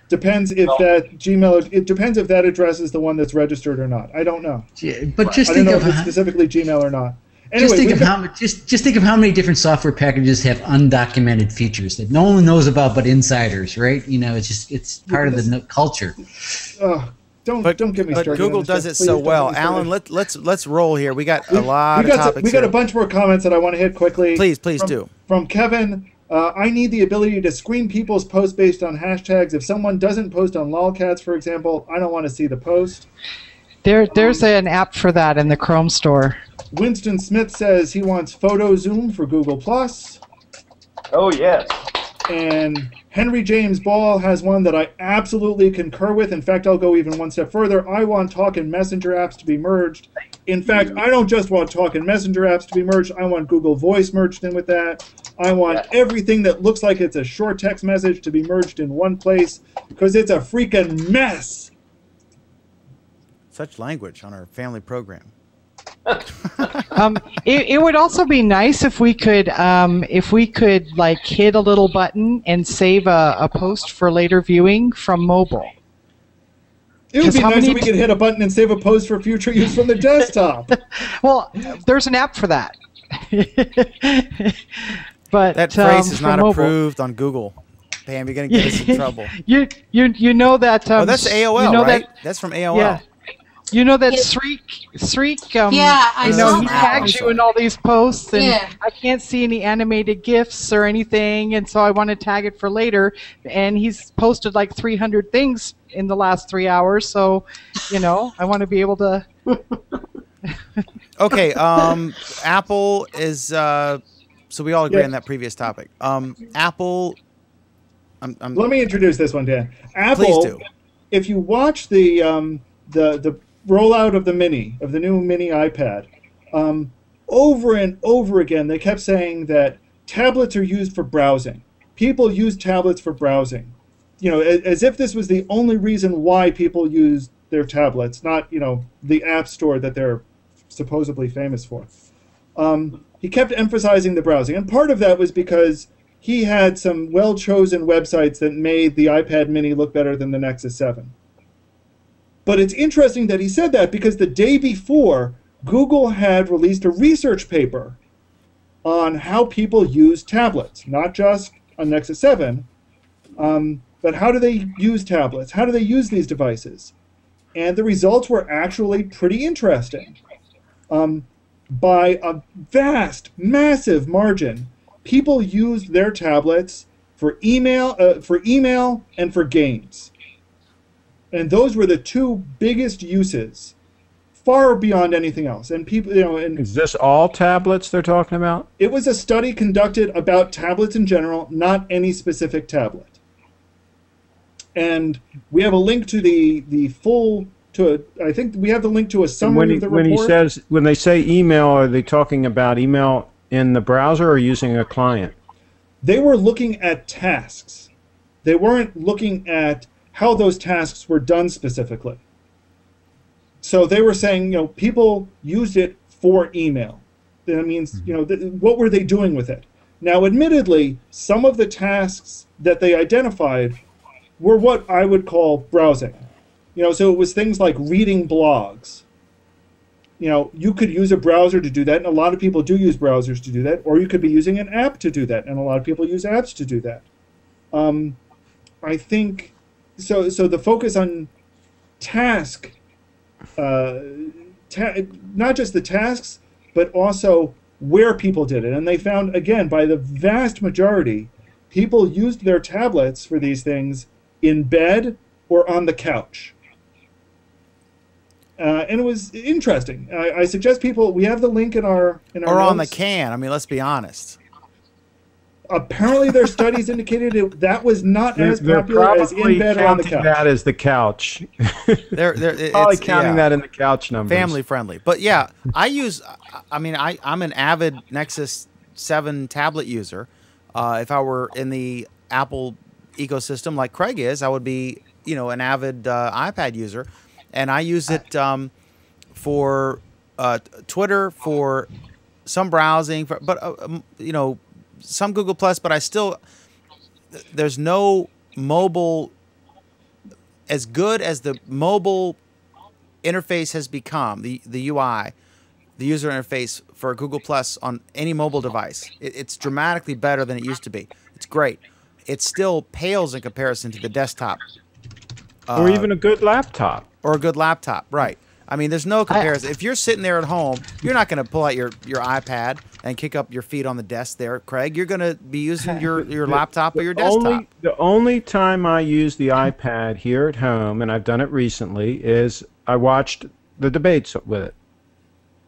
depends if that Gmail. It depends if that address is the one that's registered or not. I don't know. Yeah, but just I don't think know of if it's specifically Gmail or not. Anyway, just think of how many different software packages have undocumented features that no one knows about but insiders, right? It's part of the culture. Don't get me started. But Google does it so well. Alan, let's roll here. We got a lot of topics. We got a bunch more comments that I want to hit quickly. Please do. From Kevin, I need the ability to screen people's posts based on hashtags. If someone doesn't post on lolcats, for example, I don't want to see the post. There's an app for that in the Chrome store. Winston Smith says he wants photo zoom for Google+. Oh, yes. And Henry James Ball has one that I absolutely concur with. In fact, I'll go even one step further. I want Talk and Messenger apps to be merged. In fact, I don't just want Talk and Messenger apps to be merged. I want Google Voice merged in with that. I want everything that looks like it's a short text message to be merged in one place because it's a freaking mess. Such language on our family program. It would also be nice if we could like hit a little button and save a post for later viewing from mobile. It would be nice if we could hit a button and save a post for future use from the desktop. Well, there's an app for that. But that phrase is not approved on Google. Pam, you're going to get us in trouble. You know that. That's AOL, right? That's from AOL. Yeah. You know that Sreek, I know he tags you in all these posts, and Yeah. I can't see any animated GIFs or anything, and so I want to tag it for later. And he's posted like 300 things in the last 3 hours, so I want to be able to. Okay, Apple is. So we all agree on that previous topic. Apple. Let me introduce this one, Dan. Apple. Please do. If you watch the rollout of the new mini iPad, over and over again, they kept saying that tablets are used for browsing. People use tablets for browsing. As if this was the only reason why people use their tablets, not, the App Store that they're supposedly famous for. He kept emphasizing the browsing, and part of that was because he had some well-chosen websites that made the iPad mini look better than the Nexus 7. But it's interesting that he said that because the day before, Google had released a research paper on how people use tablets, not just on Nexus 7, but how do they use tablets? How do they use these devices? And the results were actually pretty interesting. By a vast, massive margin, people used their tablets for email and for games. And those were the two biggest uses, far beyond anything else. And people, is this all tablets they're talking about? It was a study conducted about tablets in general, not any specific tablet. and we have a link to the full. I think we have the link to a summary of the report. When they say email, are they talking about email in the browser or using a client? They were looking at tasks. They weren't looking at how those tasks were done specifically. So they were saying, people used it for email. That means, what were they doing with it? Now, admittedly, some of the tasks that they identified were what I would call browsing. So it was things like reading blogs. You could use a browser to do that, and a lot of people do use browsers to do that, or you could be using an app to do that, and a lot of people use apps to do that. I think, so the focus on task, not just the tasks, but also where people did it. And they found, again, by the vast majority, people used their tablets for these things in bed or on the couch. And it was interesting. I suggest people, we have the link in our or notes. On the can. I mean, let's be honest. Apparently, their studies indicated that was not as popular as in bed or on the couch. That is the couch. They're probably counting that in the couch numbers. Family friendly, but yeah, I'm an avid Nexus 7 tablet user. If I were in the Apple ecosystem like Craig is, I would be an avid iPad user. And I use it for Twitter, for some browsing, but some Google Plus. But there's no mobile as good as the mobile interface has become. The UI, the user interface for Google Plus on any mobile device, it's dramatically better than it used to be. It's great. It still pales in comparison to the desktop, or even a good laptop. Or a good laptop, right. I mean, there's no comparison. If you're sitting there at home, you're not going to pull out your iPad and kick up your feet on the desk there, Craig. You're going to be using your laptop or your desktop. The only time I use the iPad here at home, and I've done it recently, is I watched the debates with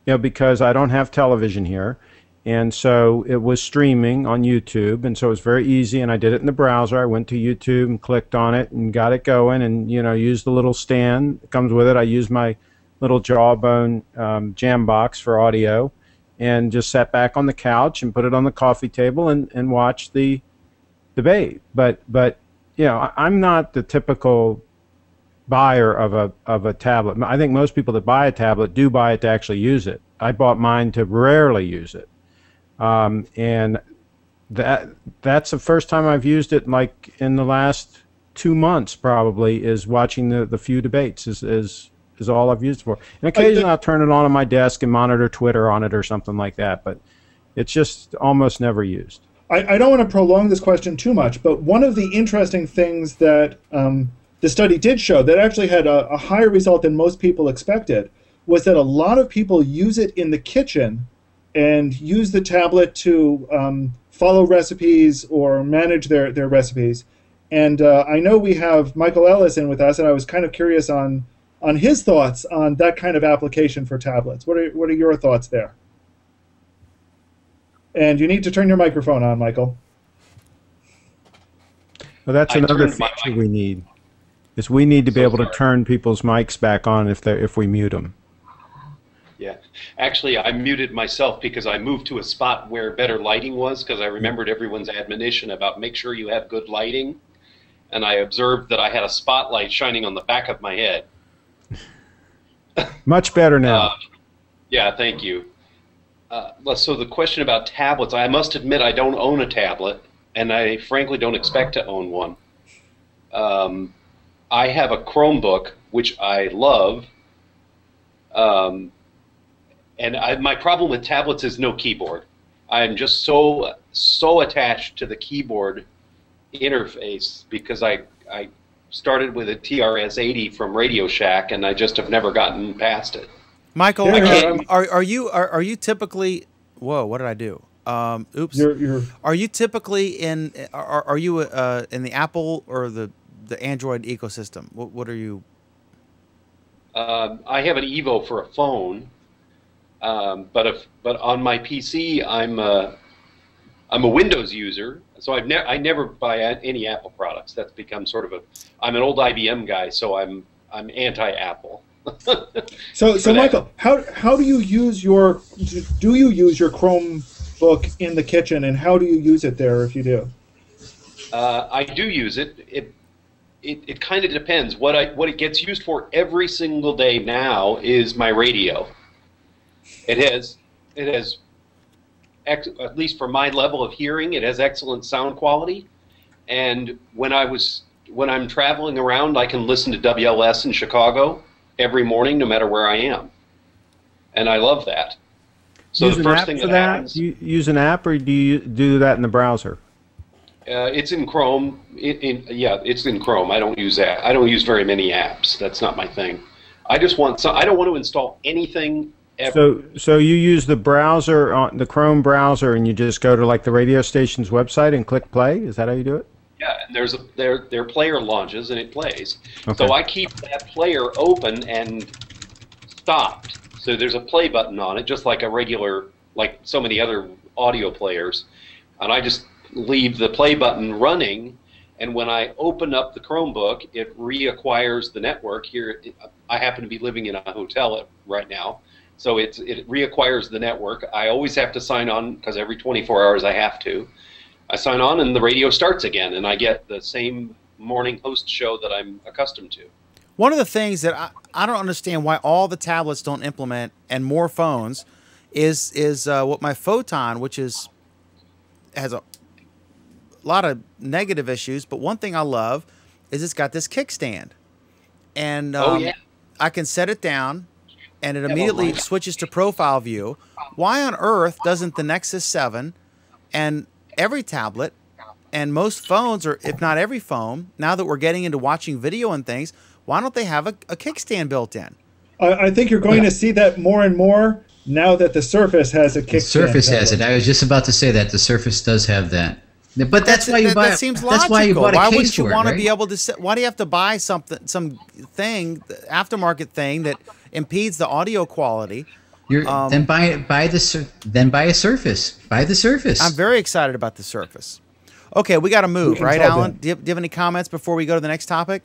it. Because I don't have television here. And so it was streaming on YouTube, and so it was very easy, and I did it in the browser. I went to YouTube and clicked on it and got it going, and used the little stand that comes with it. I used my little Jawbone jam box for audio, and just sat back on the couch and put it on the coffee table and watched the debate. But I'm not the typical buyer of a tablet. I think most people that buy a tablet do buy it to actually use it. I bought mine to rarely use it. And that's the first time I've used it, like in the last 2 months probably, is watching the few debates is all I've used it for. And occasionally I'll turn it on my desk and monitor Twitter on it or something like that, but it's just almost never used. I don't want to prolong this question too much, but one of the interesting things that the study did show that actually had a higher result than most people expected was that a lot of people use it in the kitchen and use the tablet to follow recipes or manage their recipes. And I know we have Michael Ellis in with us, and I was kind of curious on his thoughts on that kind of application for tablets. What are your thoughts there? And you need to turn your microphone on, Michael. Well, that's another feature we need. Is we need to be able to turn people's mics back on if we mute them. Yeah, actually, I muted myself because I moved to a spot where better lighting was, because I remembered everyone's admonition about make sure you have good lighting, and I observed that I had a spotlight shining on the back of my head. Much better now. Yeah, thank you. So the question about tablets, I must admit I don't own a tablet, and I frankly don't expect to own one. I have a Chromebook, which I love. And my problem with tablets is no keyboard. I'm just so attached to the keyboard interface because I started with a TRS-80 from Radio Shack, and I just have never gotten past it. Michael, are you typically? Whoa, what did I do? Oops. Are you typically in? Are you in the Apple or the Android ecosystem? What are you? I have an Evo for a phone. But on my PC, I'm I'm a Windows user, so I never buy any Apple products. That's become sort of I'm an old IBM guy, so I'm anti-Apple. So Michael, how do you use your Chromebook in the kitchen, and how do you use it there if you do? I do use it. It kind of depends. What it gets used for every single day now is my radio. It has at least for my level of hearing, it has excellent sound quality. And when I'm traveling around, I can listen to WLS in Chicago every morning, no matter where I am, and I love that. So use the first thing that happens, you use an app, or do you do that in the browser? It's in Chrome. Yeah, it's in Chrome. I don't use that. I don't use very many apps. That's not my thing. I just want I don't want to install anything ever. So you use the browser, on the Chrome browser, and you just go to like the radio station's website and click play? Is that how you do it? Yeah, and their player launches and it plays. Okay. So I keep that player open and stopped. So there's a play button on it, just like a regular, like so many other audio players. And I just leave the play button running, and when I open up the Chromebook, it reacquires the network. Here, I happen to be living in a hotel right now, so it reacquires the network. I always have to sign on, because every 24 hours I have to. I sign on and the radio starts again, and I get the same morning host show that I'm accustomed to. One of the things that I don't understand why all the tablets don't implement, and more phones, is what my Photon, which has a lot of negative issues, but one thing I love is it's got this kickstand. And I can set it down, and it immediately switches to profile view. Why on earth doesn't the Nexus 7 and every tablet and most phones, or if not every phone, now that we're getting into watching video and things, why don't they have a kickstand built in? I think you're going to see that more and more now that the Surface has a kickstand. The Surface has it. I was just about to say that the Surface does have that. But that's why you buy. That seems that's logical. why you bought a why case wouldn't you for it, want to right? be able to? Why do you have to buy some aftermarket thing that impedes the audio quality? Then buy a Surface. Buy the Surface. I'm very excited about the Surface. Okay, we got to move, right, Alan? Do you have any comments before we go to the next topic?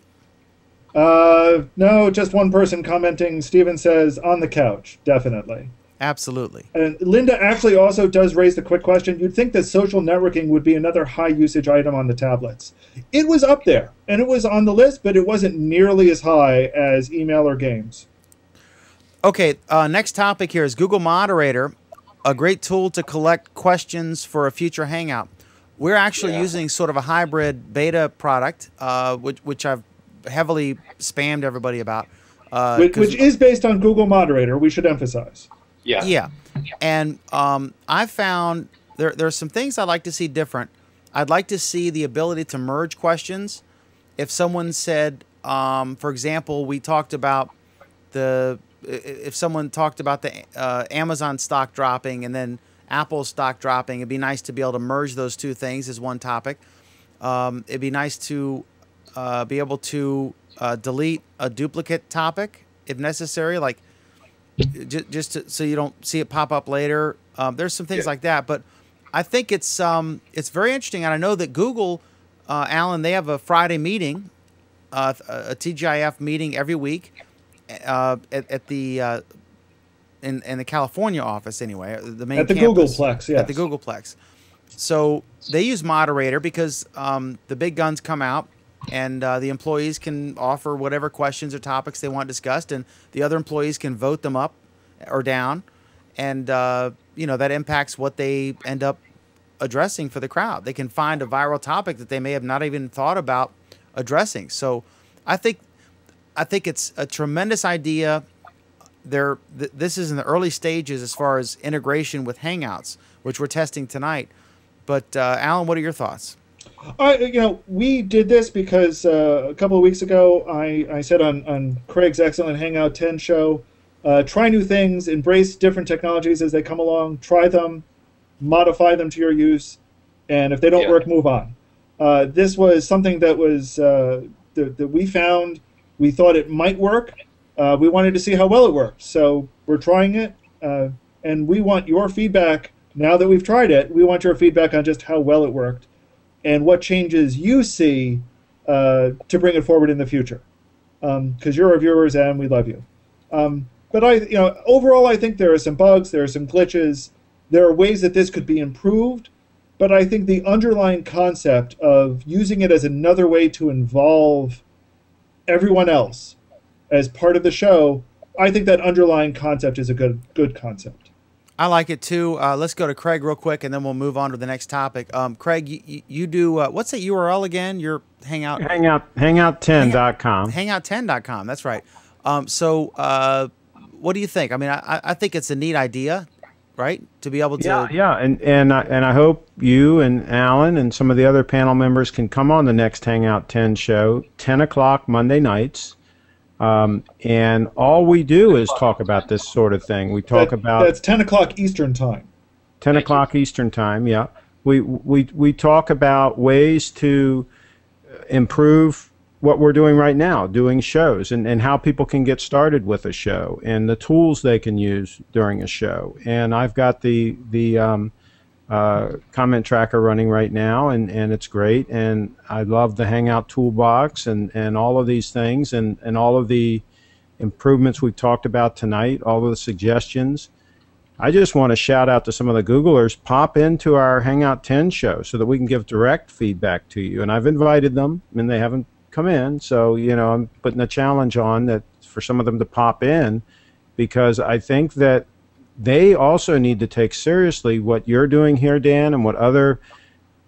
No, just one person commenting. Steven says, on the couch, definitely. Absolutely. And Linda actually also does raise the quick question. You'd think that social networking would be another high-usage item on the tablets. It was up there, and it was on the list, but it wasn't nearly as high as email or games. Okay, next topic here is Google Moderator, a great tool to collect questions for a future Hangout. We're actually using sort of a hybrid beta product, which I've heavily spammed everybody about. Which is based on Google Moderator, we should emphasize. Yeah. Yeah. And I found there's some things I'd like to see different. I'd like to see the ability to merge questions. If someone said, for example, we talked about if someone talked about the Amazon stock dropping and then Apple stock dropping, it'd be nice to be able to merge those two things as one topic. It'd be nice to be able to delete a duplicate topic if necessary, like so you don't see it pop up later. There's some things like that, but I think it's very interesting, and I know that Google, Alan, they have a Friday meeting, a TGIF meeting every week at the in the California office anyway, the main at the campus, Googleplex, yes. At the Googleplex. So they use Moderator because the big guns come out, and the employees can offer whatever questions or topics they want discussed, and the other employees can vote them up or down, and that impacts what they end up addressing for the crowd. They can find a viral topic that they may have not even thought about addressing. So I think it's a tremendous idea. This is in the early stages as far as integration with Hangouts, which we're testing tonight. But Alan, what are your thoughts? We did this because a couple of weeks ago I said on Craig's excellent Hangout 10 show, try new things, embrace different technologies as they come along, try them, modify them to your use, and if they don't work, move on. This was something that was that we found. We thought it might work. We wanted to see how well it worked, so we're trying it, and we want your feedback Now that we've tried it, we want your feedback on just how well it worked and what changes you see to bring it forward in the future. Because you're our viewers and we love you. But overall, I think there are some bugs, there are some glitches, there are ways that this could be improved. But I think the underlying concept of using it as another way to involve everyone else as part of the show, I think that underlying concept is a good concept. I like it too. Let's go to Craig real quick, and then we'll move on to the next topic. Craig, you do what's that URL again? Your Hangout. Hangout10.com. Hangout10.com. That's right. So what do you think? I mean, I think it's a neat idea, right? To be able to. Yeah, and I hope you and Alan and some of the other panel members can come on the next Hangout 10 show, 10 o'clock Monday nights. And all we do is talk about this sort of thing. We talk about... That's 10 o'clock Eastern Time. 10 o'clock Eastern Time, yeah. We talk about ways to improve what we're doing right now, doing shows, and how people can get started with a show, and the tools they can use during a show. And I've got the comment tracker running right now, and it's great, and I love the Hangout toolbox and all of these things and all of the improvements we've talked about tonight, all of the suggestions. I just want to shout out to some of the Googlers. Pop into our Hangout 10 show so that we can give direct feedback to you, and I've invited them, and they haven't come in, so I'm putting a challenge on that for some of them to pop in, because I think that they also need to take seriously what you're doing here, Dan, and what other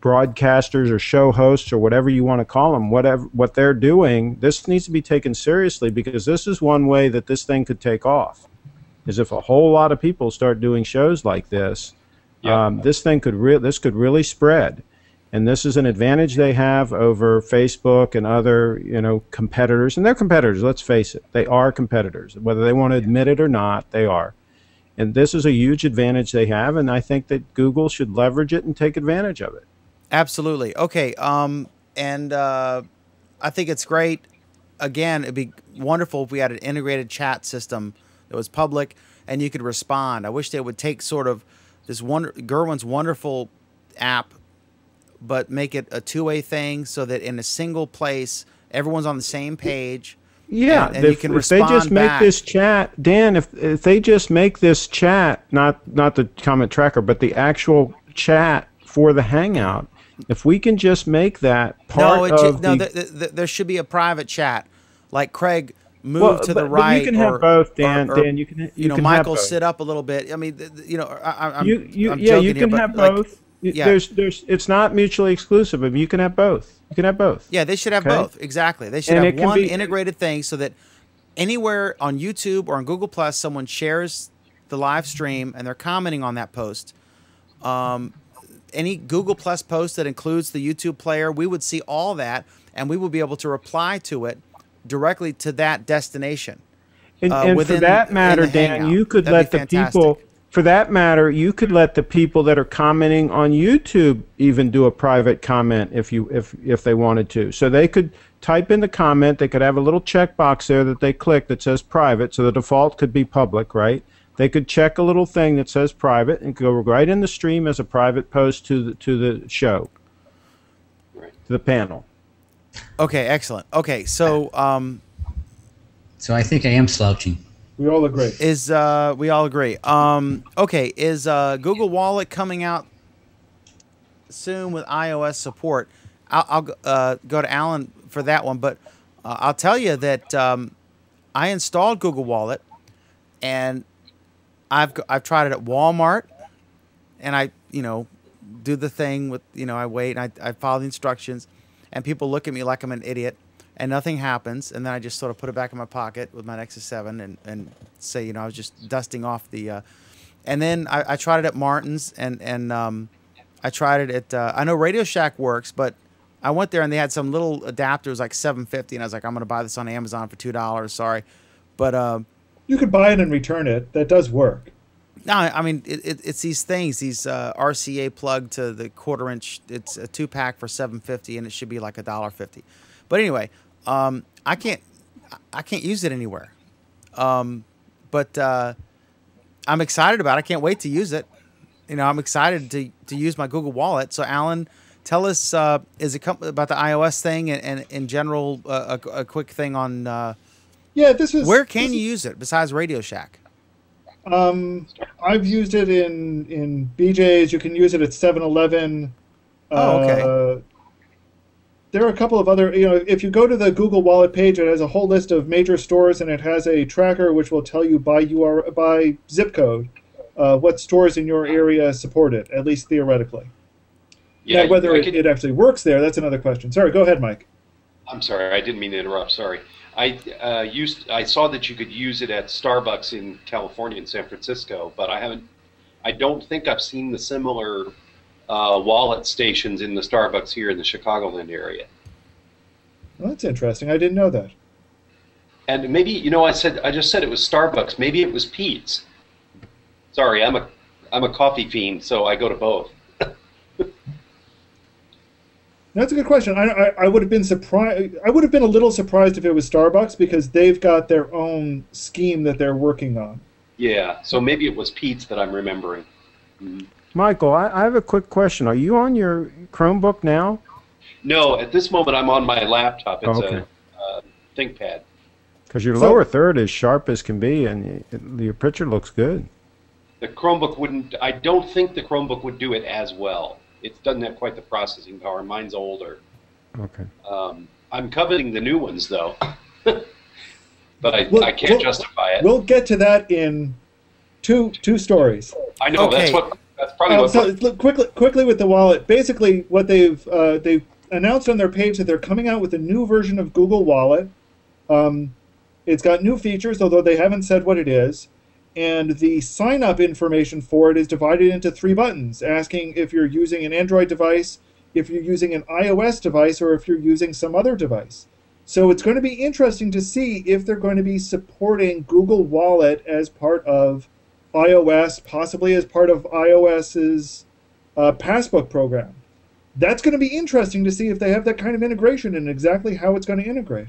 broadcasters or show hosts or whatever you want to call them, what they're doing. This needs to be taken seriously, because this is one way that this thing could take off, is if a whole lot of people start doing shows like this. This thing could really spread, and this is an advantage they have over Facebook and other competitors, and they're competitors. Let's face it, they are competitors, whether they want to admit it or not. They are. And this is a huge advantage they have, and I think that Google should leverage it and take advantage of it. Absolutely. Okay. And I think it's great. Again, it'd be wonderful if we had an integrated chat system that was public and you could respond. I wish they would take sort of this Gerwin's wonderful app, but make it a two-way thing so that in a single place, everyone's on the same page. Yeah, and you can respond if they just make back. this chat, Dan, if they just make this chat, not the comment tracker, but the actual chat for the Hangout, if we can just make that part there should be a private chat, like Craig move to the right. But you can have both, Dan. Dan, you can Michael sit up a little bit. I mean, I'm you joking can here, have but both. It's not mutually exclusive. I mean, you can have both. You can have both. Yeah, they should have both. Exactly. They should have one integrated thing so that anywhere on YouTube or on Google Plus, someone shares the live stream and they're commenting on that post. Any Google Plus post that includes the YouTube player, we would see all that, and we would be able to reply to it directly to that destination. And for that matter, Dan, you could let the people. For that matter, you could let the people that are commenting on YouTube even do a private comment if they wanted to. So they could type in the comment. They could have a little checkbox there that they click that says private. So the default could be public, right? They could check a little thing that says private and go right in the stream as a private post to the show, to the panel. Okay, excellent. Okay, so so I think I am slouching. We all agree. We all agree. Okay, is Google Wallet coming out soon with iOS support? I'll go to Alan for that one, but I'll tell you that I installed Google Wallet, and I've tried it at Walmart, and I do the thing with I wait and I follow the instructions, and people look at me like I'm an idiot. And nothing happens, and then I just sort of put it back in my pocket with my Nexus 7 and say, I was just dusting off the... and then I tried it at Martin's, and I tried it at... I know Radio Shack works, but I went there, and they had some little adapters, like $7.50, and I was like, I'm going to buy this on Amazon for $2, sorry. But... you could buy it and return it. That does work. No, I mean, it's these things, these RCA plug to the quarter-inch. It's a 2-pack for $7.50, and it should be like $1.50. But anyway... I can't use it anywhere. But I'm excited about it. I can't wait to use it. I'm excited to use my Google Wallet. So, Alan, tell us, is it about the iOS thing and in general, a quick thing on where can you use it besides Radio Shack? I've used it in BJ's. You can use it at 7-Eleven. Okay. There are a couple of other, if you go to the Google Wallet page, it has a whole list of major stores, and it has a tracker which will tell you by zip code what stores in your area support it, at least theoretically. Yeah, now, whether it actually works there, that's another question. Sorry, go ahead, Mike. I'm sorry, I didn't mean to interrupt. Sorry. I saw that you could use it at Starbucks in California and San Francisco, but I don't think I've seen the similar wallet stations in the Starbucks here in the Chicagoland area. Well, that's interesting. I didn't know that. And maybe I just said it was Starbucks. Maybe it was Pete's. Sorry, I'm a coffee fiend, so I go to both. That's a good question. I would have been surprised. I would have been a little surprised if it was Starbucks because they've got their own scheme that they're working on. Yeah, so maybe it was Pete's that I'm remembering. Mm-hmm. Michael, I have a quick question. Are you on your Chromebook now? No, at this moment I'm on my laptop. It's a ThinkPad. Because your lower third is sharp as can be, and your picture looks good. The Chromebook wouldn't. I don't think the Chromebook would do it as well. It doesn't have quite the processing power. Mine's older. Okay. I'm coveting the new ones though, but I can't justify it. We'll get to that in two stories. I know. Okay. That's probably what. So look, quickly with the wallet. Basically, what they've announced on their page that they're coming out with a new version of Google Wallet. It's got new features, although they haven't said what it is. And the sign-up information for it is divided into 3 buttons, asking if you're using an Android device, if you're using an iOS device, or if you're using some other device. So it's going to be interesting to see if they're going to be supporting Google Wallet as part of iOS, possibly as part of iOS's Passbook program. That's going to be interesting to see if they have that kind of integration and exactly how it's going to integrate.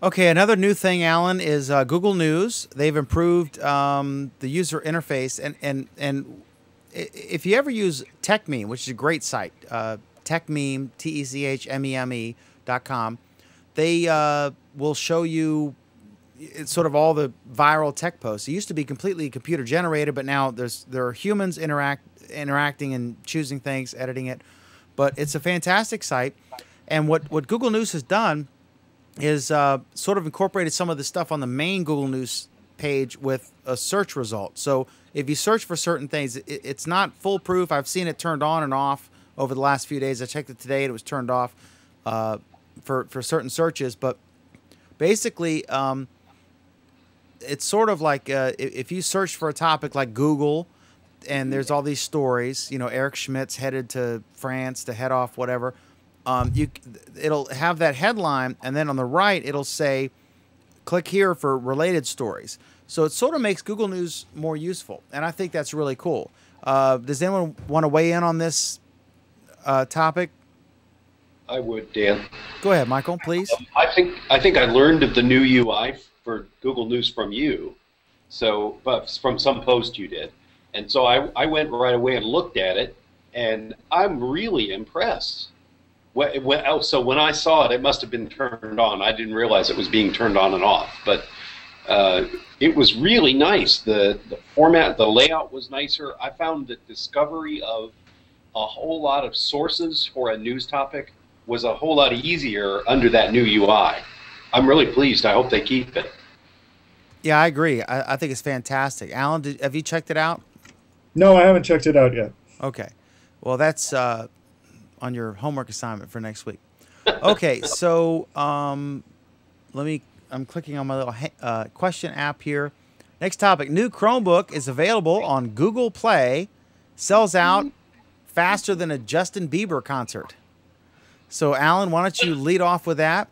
Okay, another new thing, Alan, is Google News. They've improved the user interface, and if you ever use TechMeme, which is a great site, TechMeme, TechMeme.com, they will show you sort of all the viral tech posts. It used to be completely computer generated, but now there are humans interacting and choosing things, editing it. But it's a fantastic site, and what Google News has done is sort of incorporated some of the stuff on the main Google News page with a search result. So if you search for certain things, it's not foolproof. I've seen it turned on and off over the last few days. I checked it today, and it was turned off for certain searches. But basically, it's sort of like if you search for a topic like Google, and there's all these stories, Eric Schmidt's headed to France to head off whatever, it'll have that headline, and then on the right it'll say click here for related stories. So it sort of makes Google News more useful, and I think that's really cool. Does anyone want to weigh in on this topic? I would, Dan. Go ahead, Michael, please. I think I learned of the new UI for Google News from you, but from some post you did, and so I went right away and looked at it, and I'm really impressed. So when I saw it, it must have been turned on. I didn't realize it was being turned on and off, but it was really nice. The format, the layout was nicer. I found the discovery of a whole lot of sources for a news topic was a whole lot easier under that new UI. I'm really pleased. I hope they keep it. Yeah, I agree. I think it's fantastic. Alan, have you checked it out? No, I haven't checked it out yet. Okay. Well, that's on your homework assignment for next week. Okay, so I'm clicking on my little question app here. Next topic, new Chromebook is available on Google Play, sells out faster than a Justin Bieber concert. So, Alan, why don't you lead off with that?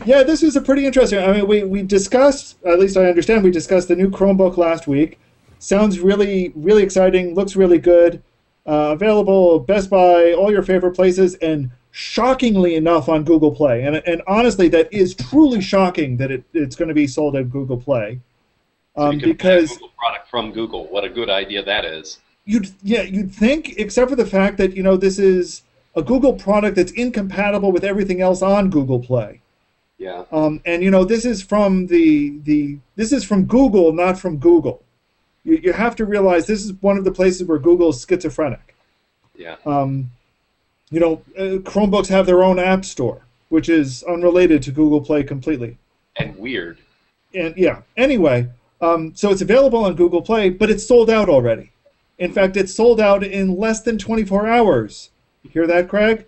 Yeah, this is a pretty interesting. I mean, we discussed, at least I understand, we discussed the new Chromebook last week. Sounds really, really exciting, looks really good. Available Best Buy, all your favorite places, and shockingly enough on Google Play. And honestly, that is truly shocking that it's going to be sold at Google Play. So you can buy a Google product from Google. What a good idea that is. you'd think, except for the fact that this is a Google product that's incompatible with everything else on Google Play. Yeah. And this is from this is from Google, not from Google. You have to realize this is one of the places where Google is schizophrenic. Yeah. Chromebooks have their own app store, which is unrelated to Google Play completely. And weird. And yeah. Anyway, so it's available on Google Play, but it's sold out already. In fact, it's sold out in less than 24 hours. You hear that, Craig?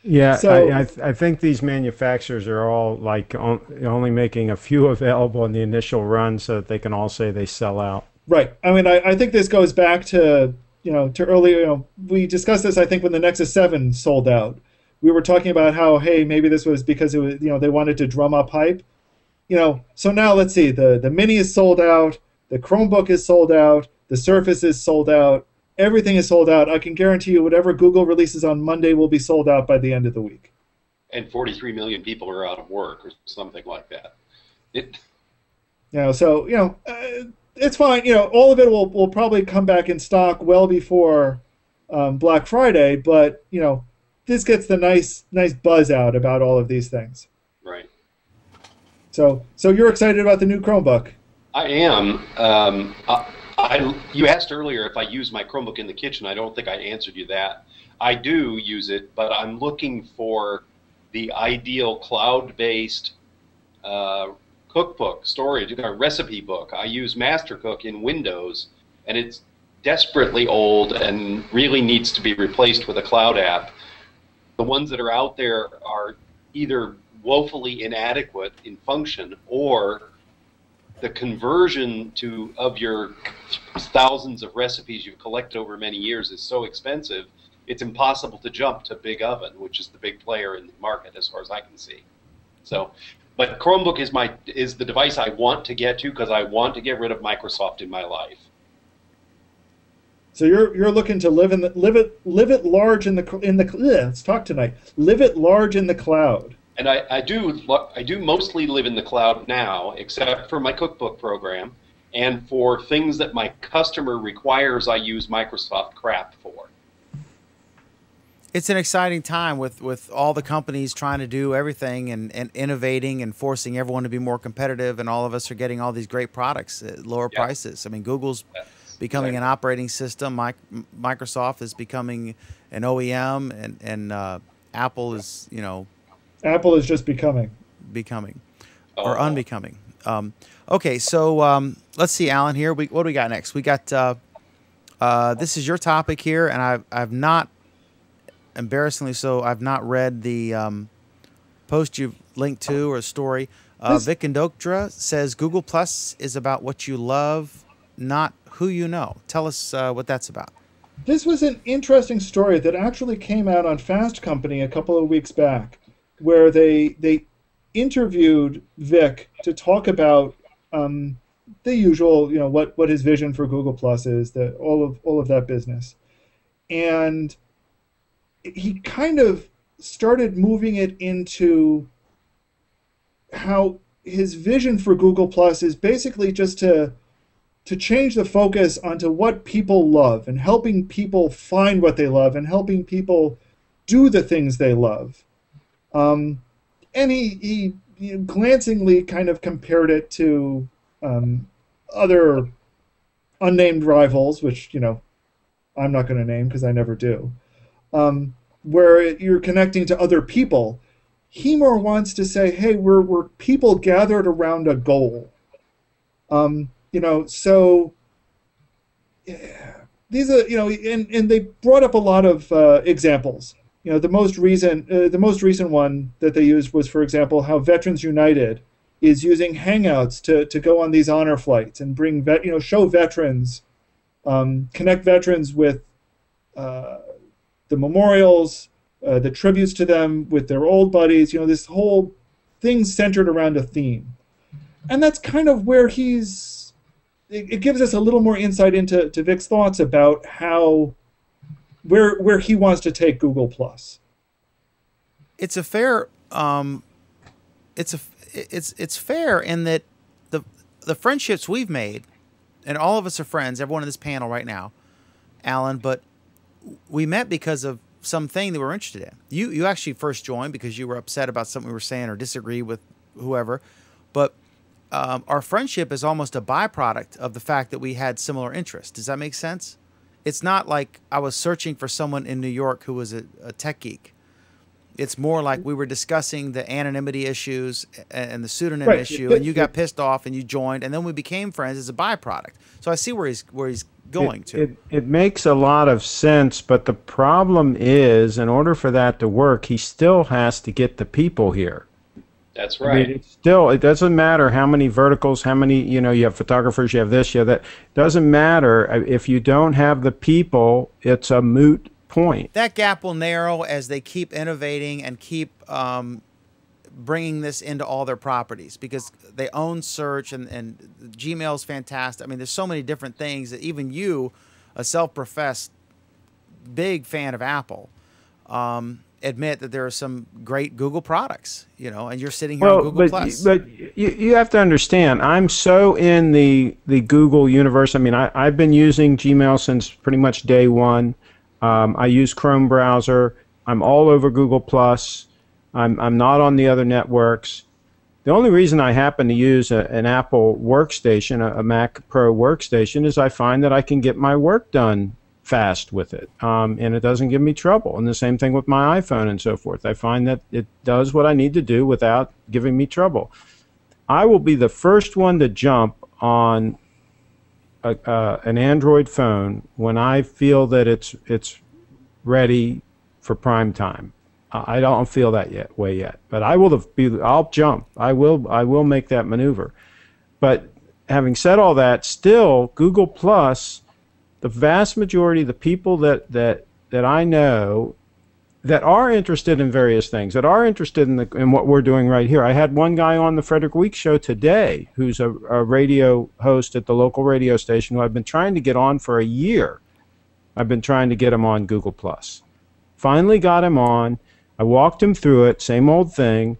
Yeah, So, I think these manufacturers are all like only making a few available in the initial run so that they can all say they sell out. right. I mean, I think this goes back to to earlier. We discussed this, I think, when the Nexus 7 sold out. We were talking about how, hey, maybe this was because it was they wanted to drum up hype. So now let's see. The Mini is sold out. The Chromebook is sold out. The Surface is sold out. Everything is sold out. I can guarantee you whatever Google releases on Monday will be sold out by the end of the week. And 43 million people are out of work or something like that. It's fine. All of it will probably come back in stock well before Black Friday, but this gets the nice buzz out about all of these things. Right. So you're excited about the new Chromebook? I am. You asked earlier if I use my Chromebook in the kitchen. I don't think I answered you that. I do use it, but I'm looking for the ideal cloud-based cookbook, storage, recipe book. I use MasterCook in Windows, and it's desperately old and really needs to be replaced with a cloud app. The ones that are out there are either woefully inadequate in function, or the conversion of your thousands of recipes you've collected over many years is so expensive, it's impossible to jump to Big Oven, which is the big player in the market as far as I can see. So, but Chromebook is the device I want to get to because I want to get rid of Microsoft in my life. So you're looking to live it large in the let's talk tonight. Live it large in the cloud. And I do mostly live in the cloud now, except for my cookbook program, and for things that my customer requires I use Microsoft crap for. It's an exciting time with all the companies trying to do everything and innovating and forcing everyone to be more competitive, and all of us are getting all these great products at lower prices. I mean, Google's becoming an operating system. Microsoft is becoming an OEM, and Apple is, Apple is just becoming or unbecoming. Okay, so let's see, Alan. Here, what do we got next? We got this is your topic here, and I've not, embarrassingly so, I've not read the post you've linked to or story. Vic Indoktra says Google Plus is about what you love, not who you know. Tell us what that's about. This was an interesting story that actually came out on Fast Company a couple of weeks back, where they interviewed Vic to talk about the usual, what his vision for Google Plus is, all of that business, and he kind of started moving it into how his vision for Google Plus is basically just to change the focus onto what people love and helping people find what they love and helping people do the things they love. And he glancingly kind of compared it to other unnamed rivals, which, I'm not going to name because I never do, where you're connecting to other people. He more wants to say, hey, we're people gathered around a goal. So these are, and they brought up a lot of examples. The most recent one that they used was, for example, how Veterans United is using Hangouts to go on these honor flights and bring show veterans, connect veterans with the memorials, the tributes to them with their old buddies. This whole thing centered around a theme, and that's kind of where it gives us a little more insight into Vic's thoughts about where he wants to take Google Plus. It's a fair it's fair in that the friendships we've made and all of us are friends, everyone in this panel right now, Alan, but we met because of something that we're interested in. You actually first joined because you were upset about something we were saying or disagreed with whoever, but our friendship is almost a byproduct of the fact that we had similar interests. Does that make sense? It's not like I was searching for someone in New York who was a tech geek. It's more like we were discussing the anonymity issues and the pseudonym issue, and you got pissed off and you joined, and then we became friends as a byproduct. So I see where he's going to. It makes a lot of sense, but the problem is, in order for that to work, he still has to get the people here. That's right. I mean, it doesn't matter how many verticals, how many, you have photographers, you have this, you have that. Doesn't matter. If you don't have the people, it's a moot point. That gap will narrow as they keep innovating and keep bringing this into all their properties, because they own search and Gmail's fantastic. I mean, there's so many different things that even you, a self-professed big fan of Apple, admit that there are some great Google products, and you're sitting here on Google Plus. But you have to understand, I'm so in the Google universe. I mean, I've been using Gmail since pretty much day one. I use Chrome browser. I'm all over Google Plus. I'm not on the other networks. The only reason I happen to use an Apple workstation, a Mac Pro workstation, is I find that I can get my work done fast with it, and it doesn't give me trouble. And the same thing with my iPhone and so forth. I find that it does what I need to do without giving me trouble. I will be the first one to jump on an Android phone when I feel that it's ready for prime time. I don't feel that yet, but I'll jump. I will make that maneuver. But having said all that, still Google Plus, the vast majority of the people that I know that are interested in various things, that are interested in what we're doing right here. I had one guy on the Frederick Weeks show today who's a radio host at the local radio station who I've been trying to get on for a year. I've been trying to get him on Google Plus. Finally got him on. I walked him through it, same old thing.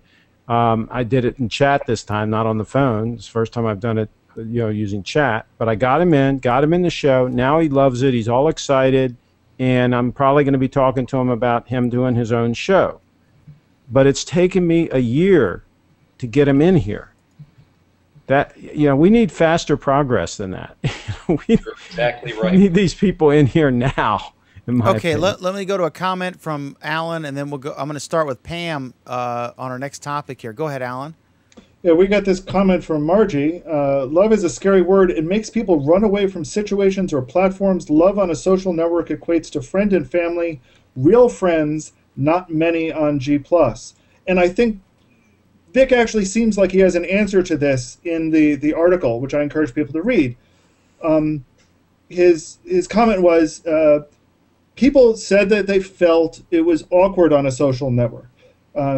I did it in chat this time, not on the phone. It's the first time I've done it using chat. But I got him in the show. Now he loves it. He's all excited. And I'm probably going to be talking to him about him doing his own show. But it's taken me a year to get him in here. That we need faster progress than that. You're exactly right. We need these people in here now. Okay, let me go to a comment from Alan, and then I'm going to start with Pam on our next topic here. Go ahead, Alan. Yeah, we got this comment from Margie. Love is a scary word. It makes people run away from situations or platforms. Love on a social network equates to friend and family, real friends, not many on G+. And I think Vic actually seems like he has an answer to this in the article, which I encourage people to read. His comment was, people said that they felt it was awkward on a social network.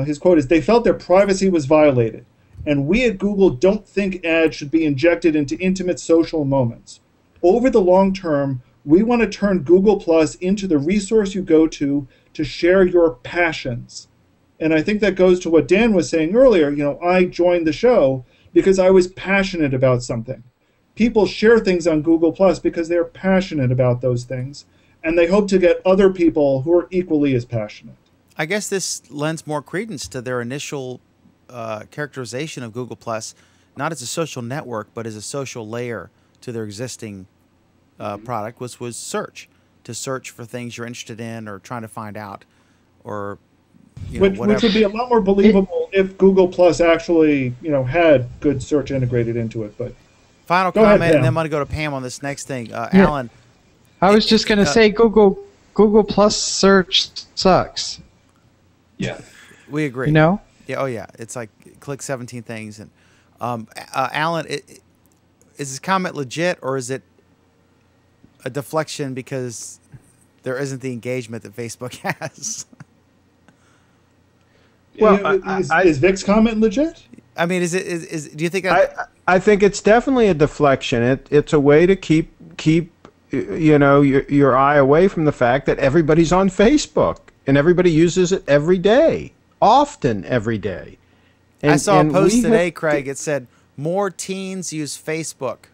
His quote is, they felt their privacy was violated. And we at Google don't think ads should be injected into intimate social moments. Over the long term, we want to turn Google Plus into the resource you go to share your passions. And I think that goes to what Dan was saying earlier. I joined the show because I was passionate about something. People share things on Google Plus because they're passionate about those things. And they hope to get other people who are equally as passionate. I guess this lends more credence to their initial characterization of Google Plus, not as a social network, but as a social layer to their existing product, which was search, to search for things you're interested in or trying to find out, or which would be a lot more believable if Google Plus actually had good search integrated into it. But final comment, and then I'm going to go to Pam on this next thing. Alan, I was just going to say Google Plus search sucks. Yeah, we agree. Yeah. Oh yeah. It's like click 17 things. And Alan, is this comment legit, or is it a deflection because there isn't the engagement that Facebook has? Well, is Vic's comment legit? I mean, do you think? I think it's definitely a deflection. It's a way to keep your eye away from the fact that everybody's on Facebook and everybody uses it every day. Often every day. I saw a post today, Craig. It said more teens use Facebook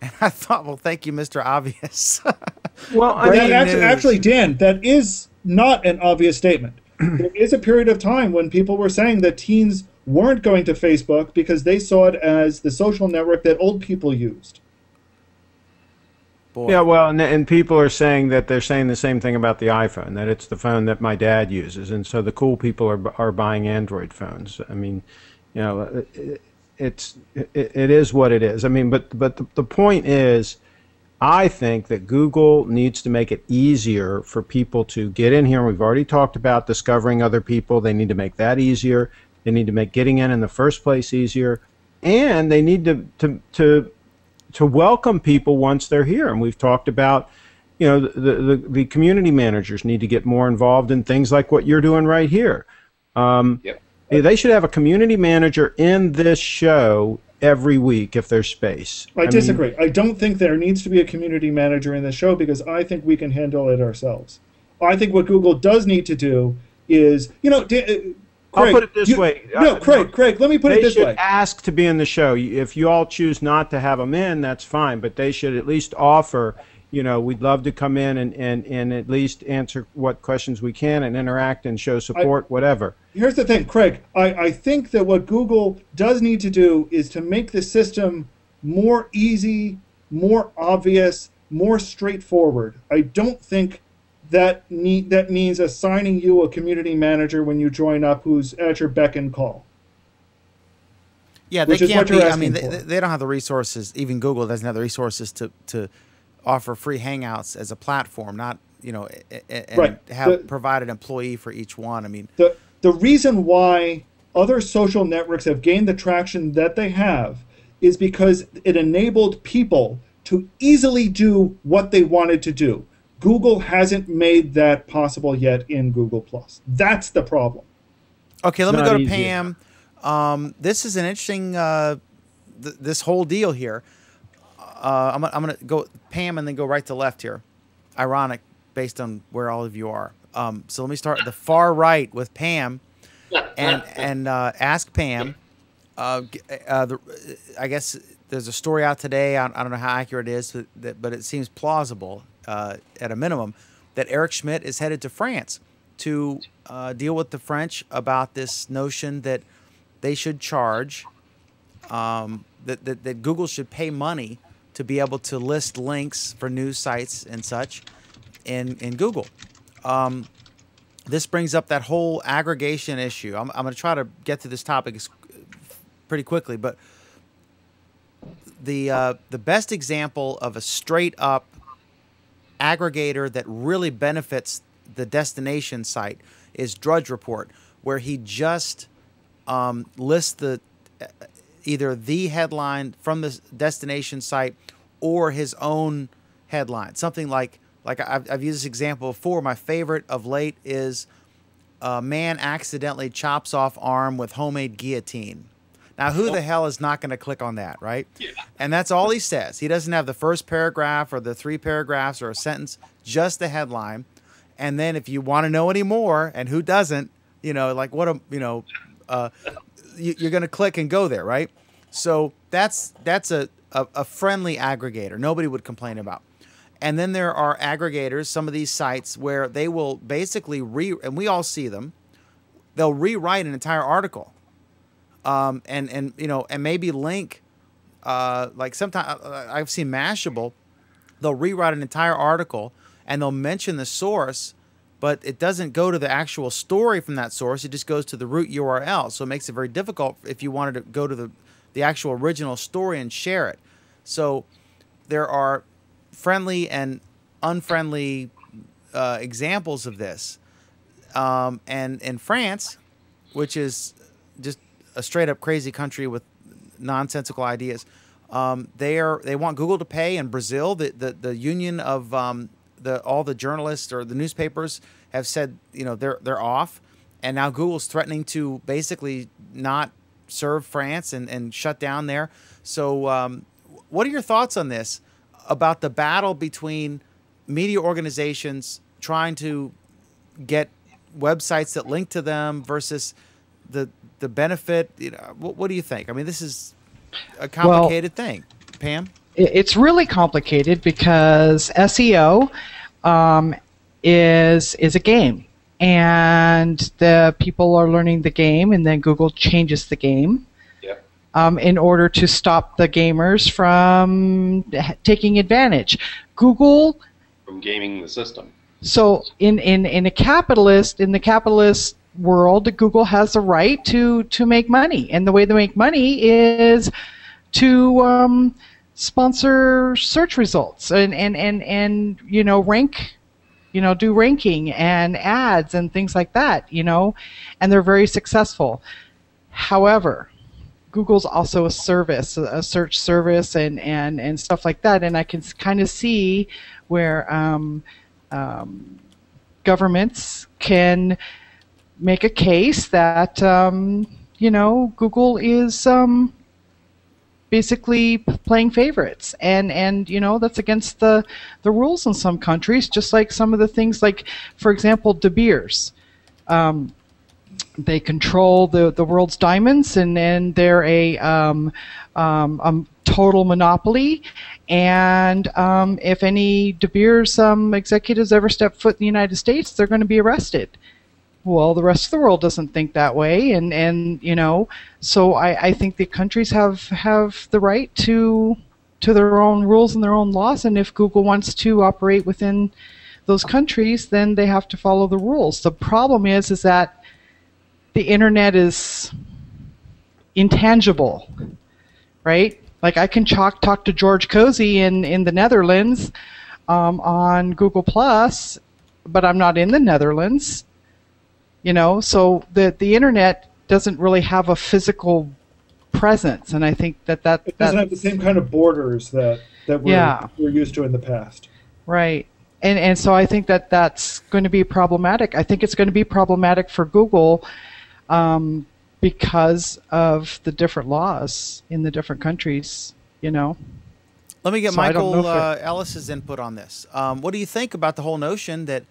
And I thought, well, thank you, Mr. Obvious. Well, I mean, actually, Dan, that is not an obvious statement. There is a period of time when people were saying that teens weren't going to Facebook because they saw it as the social network that old people used. Boy. Yeah, well, and people are saying that they're saying the same thing about the iPhone, that it's the phone that my dad uses, and so the cool people are buying Android phones. I mean, you know, it is what it is. I mean, but the point is, I think that Google needs to make it easier for people to get in here. We've already talked about discovering other people. They need to make that easier. They need to make getting in the first place easier, and they need to welcome people once they're here. And we've talked about, you know, the community managers need to get more involved in things like what you're doing right here. Yep. They should have a community manager in this show every week if there's space. I disagree. I don't think there needs to be a community manager in the show because I think we can handle it ourselves. I think what Google does need to do is, you know, Craig, I'll put it this way. No, Craig, let me put it this way. They should ask to be in the show. If you all choose not to have them in, that's fine, but they should at least offer, you know, we'd love to come in and at least answer what questions we can and interact and show support, whatever. Here's the thing, Craig. I think that what Google does need to do is to make the system more easy, more obvious, more straightforward. I don't think that means assigning you a community manager when you join up who's at your beck and call. Yeah, they can't be. I mean, they don't have the resources. Even Google doesn't have the resources to offer free Hangouts as a platform, not, you know, and have provide an employee for each one. I mean, the reason why other social networks have gained the traction that they have is because it enabled people to easily do what they wanted to do. Google hasn't made that possible yet in Google+. That's the problem. Okay, let me go to Pam. This is an interesting, this whole deal here. I'm going to go Pam and then go right to left here. Ironic, based on where all of you are. So let me start at the far right with Pam and ask Pam. I guess there's a story out today. I don't know how accurate it is, but it seems plausible at a minimum that Eric Schmidt is headed to France to deal with the French about this notion that they should charge, that Google should pay money to be able to list links for news sites and such in Google. This brings up that whole aggregation issue. I'm going to try to get to this topic pretty quickly, but the best example of a straight up aggregator that really benefits the destination site is Drudge Report, where he just lists either the headline from the destination site or his own headline. Something like I've used this example before. My favorite of late is man accidentally chops off arm with homemade guillotine. Now, who the hell is not going to click on that, right? Yeah. And that's all he says. He doesn't have the first paragraph or the 3 paragraphs or a sentence, just the headline. And then if you want to know any more, and who doesn't, you know, like what a, you know, you're going to click and go there, right? So that's a friendly aggregator. Nobody would complain about. And then there are aggregators, some of these sites where they will basically and we all see them, they'll rewrite an entire article. And you know, and maybe link, like sometimes I've seen Mashable, they'll rewrite an entire article and they'll mention the source, but it doesn't go to the actual story from that source. It just goes to the root URL. So it makes it very difficult if you wanted to go to the actual original story and share it. So there are friendly and unfriendly examples of this. And in France, which is just a straight up crazy country with nonsensical ideas, they want Google to pay. In Brazil, the union of all the journalists or the newspapers have said, you know, they're off, and now Google's threatening to basically not serve France and shut down there. So what are your thoughts on this, about the battle between media organizations trying to get websites that link to them versus the benefit? You know, what do you think? I mean, this is a complicated thing. Pam? it's really complicated because SEO is a game, and the people are learning the game, and then Google changes the game in order to stop the gamers from taking advantage. Google from gaming the system. So in the capitalist world, Google has the right to make money, and the way they make money is to sponsor search results and rank, do ranking and ads and things like that, and they're very successful. However, Google's also a service, a search service and stuff like that, and I can kind of see where governments can make a case that Google is basically playing favorites, and that's against the rules in some countries, just like some of the things, like for example DuBois. They control the world's diamonds, and they're a total monopoly. And if any DuBois executives ever step foot in the United States, they're going to be arrested. Well, the rest of the world doesn't think that way, and so I think the countries have the right to their own rules and their own laws, and if Google wants to operate within those countries, then they have to follow the rules. The problem is that the internet is intangible, right? Like I can talk to George Cozy in the Netherlands on Google Plus, but I'm not in the Netherlands. So the internet doesn't really have a physical presence, and I think that it doesn't have the same kind of borders that we're used to in the past. Right, and so I think that's going to be problematic. I think it's going to be problematic for Google because of the different laws in the different countries. Let me get Michael Ellis's input on this. What do you think about the whole notion that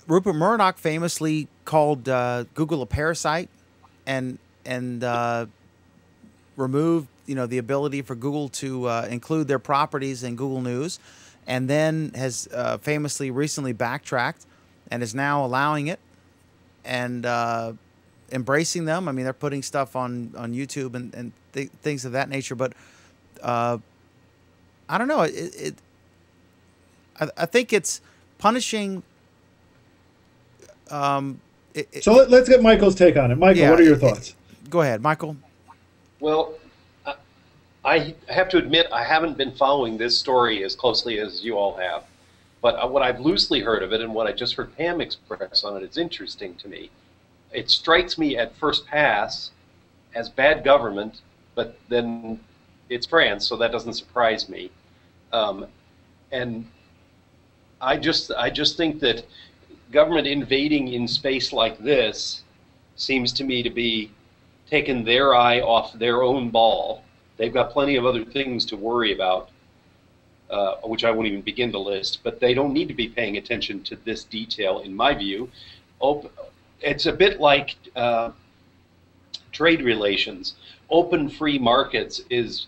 Rupert Murdoch famously called Google a parasite and removed the ability for Google to include their properties in Google News, and then has famously recently backtracked and is now allowing it and embracing them. I mean, they're putting stuff on YouTube and things of that nature, but I don't know. I think it's punishing. So let's get Michael's take on it. Michael, what are your thoughts? Go ahead, Michael. Well, I have to admit I haven't been following this story as closely as you all have. But what I've loosely heard of it and what I just heard Pam express on it is interesting to me. It strikes me at first pass as bad government, but then it's France, so that doesn't surprise me. And I just think that government invading in space like this seems to me to be taking their eye off their own ball. They've got plenty of other things to worry about, which I won't even begin to list, but they don't need to be paying attention to this detail, in my view. It's a bit like trade relations. Open free markets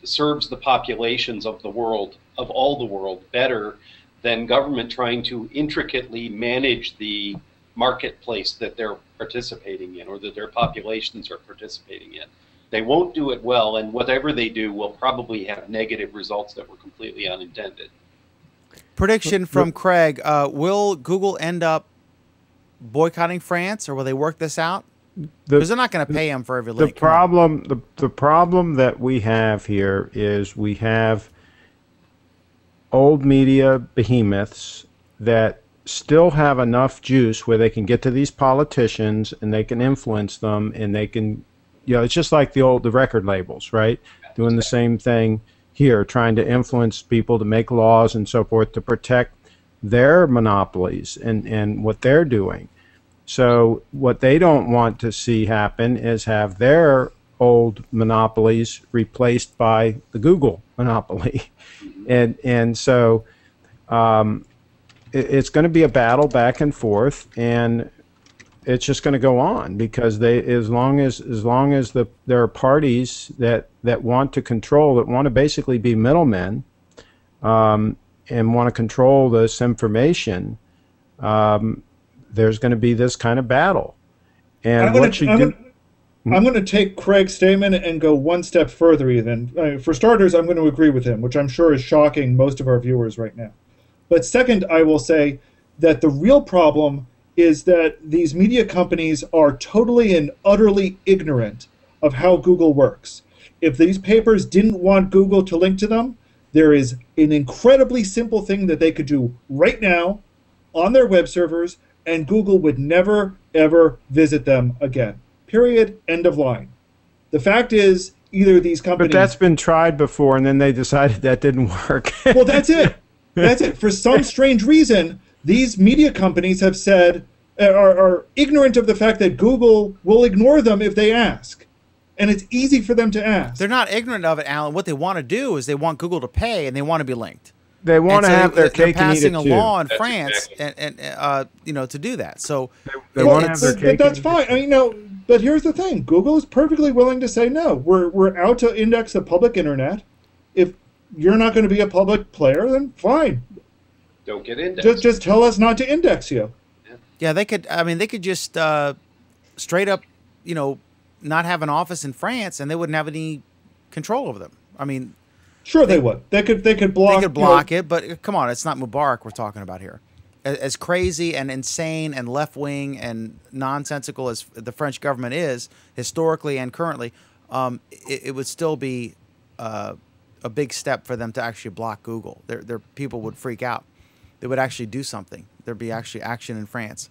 serves the populations of the world, of all the world, better than government trying to intricately manage the marketplace that they're participating in or that their populations are participating in. They won't do it well, and whatever they do will probably have negative results that were completely unintended. Prediction from Craig, will Google end up boycotting France, or will they work this out? Because they're not going to pay them for every link. The problem that we have here is we have old media behemoths that still have enough juice where they can get to these politicians and they can influence them, and they can, it's just like the record labels, right? Doing the same thing here, trying to influence people to make laws and so forth to protect their monopolies and what they're doing. So what they don't want to see happen is have their old monopolies replaced by the Google monopoly. And so it's going to be a battle back and forth, and it's just going to go on because as long as there are parties that want to control, that want to basically be middlemen, and want to control this information, there's going to be this kind of battle. And I'm going to take Craig's statement and go one step further even. For starters, I'm going to agree with him, which I'm sure is shocking most of our viewers right now. But second, I will say that the real problem is that these media companies are totally and utterly ignorant of how Google works. If these papers didn't want Google to link to them, there is an incredibly simple thing that they could do right now on their web servers, and Google would never, ever visit them again. Period. End of line. The fact is, either these companies... But that's been tried before, and then they decided that didn't work. Well, that's it. That's it. For some strange reason, these media companies have said, are ignorant of the fact that Google will ignore them if they ask. And it's easy for them to ask. They're not ignorant of it, Alan. What they want to do is they want Google to pay, and they want to be linked. They want to have their cake and eat it too. They're passing a law in France, and you know, to do that. So they want to have their cake. But that's fine. I mean, but here's the thing: Google is perfectly willing to say no. We're out to index the public internet. If you're not going to be a public player, then fine. Don't get indexed. Just tell us not to index you. Yeah, they could. I mean, they could just straight up, you know, not have an office in France, and they wouldn't have any control over them. I mean, sure they would. They could block. They could block it, but come on, it's not Mubarak we're talking about here. As crazy and insane and left wing and nonsensical as the French government is historically and currently, it would still be a big step for them to actually block Google. Their people would freak out. They would actually do something. There'd be actually action in France.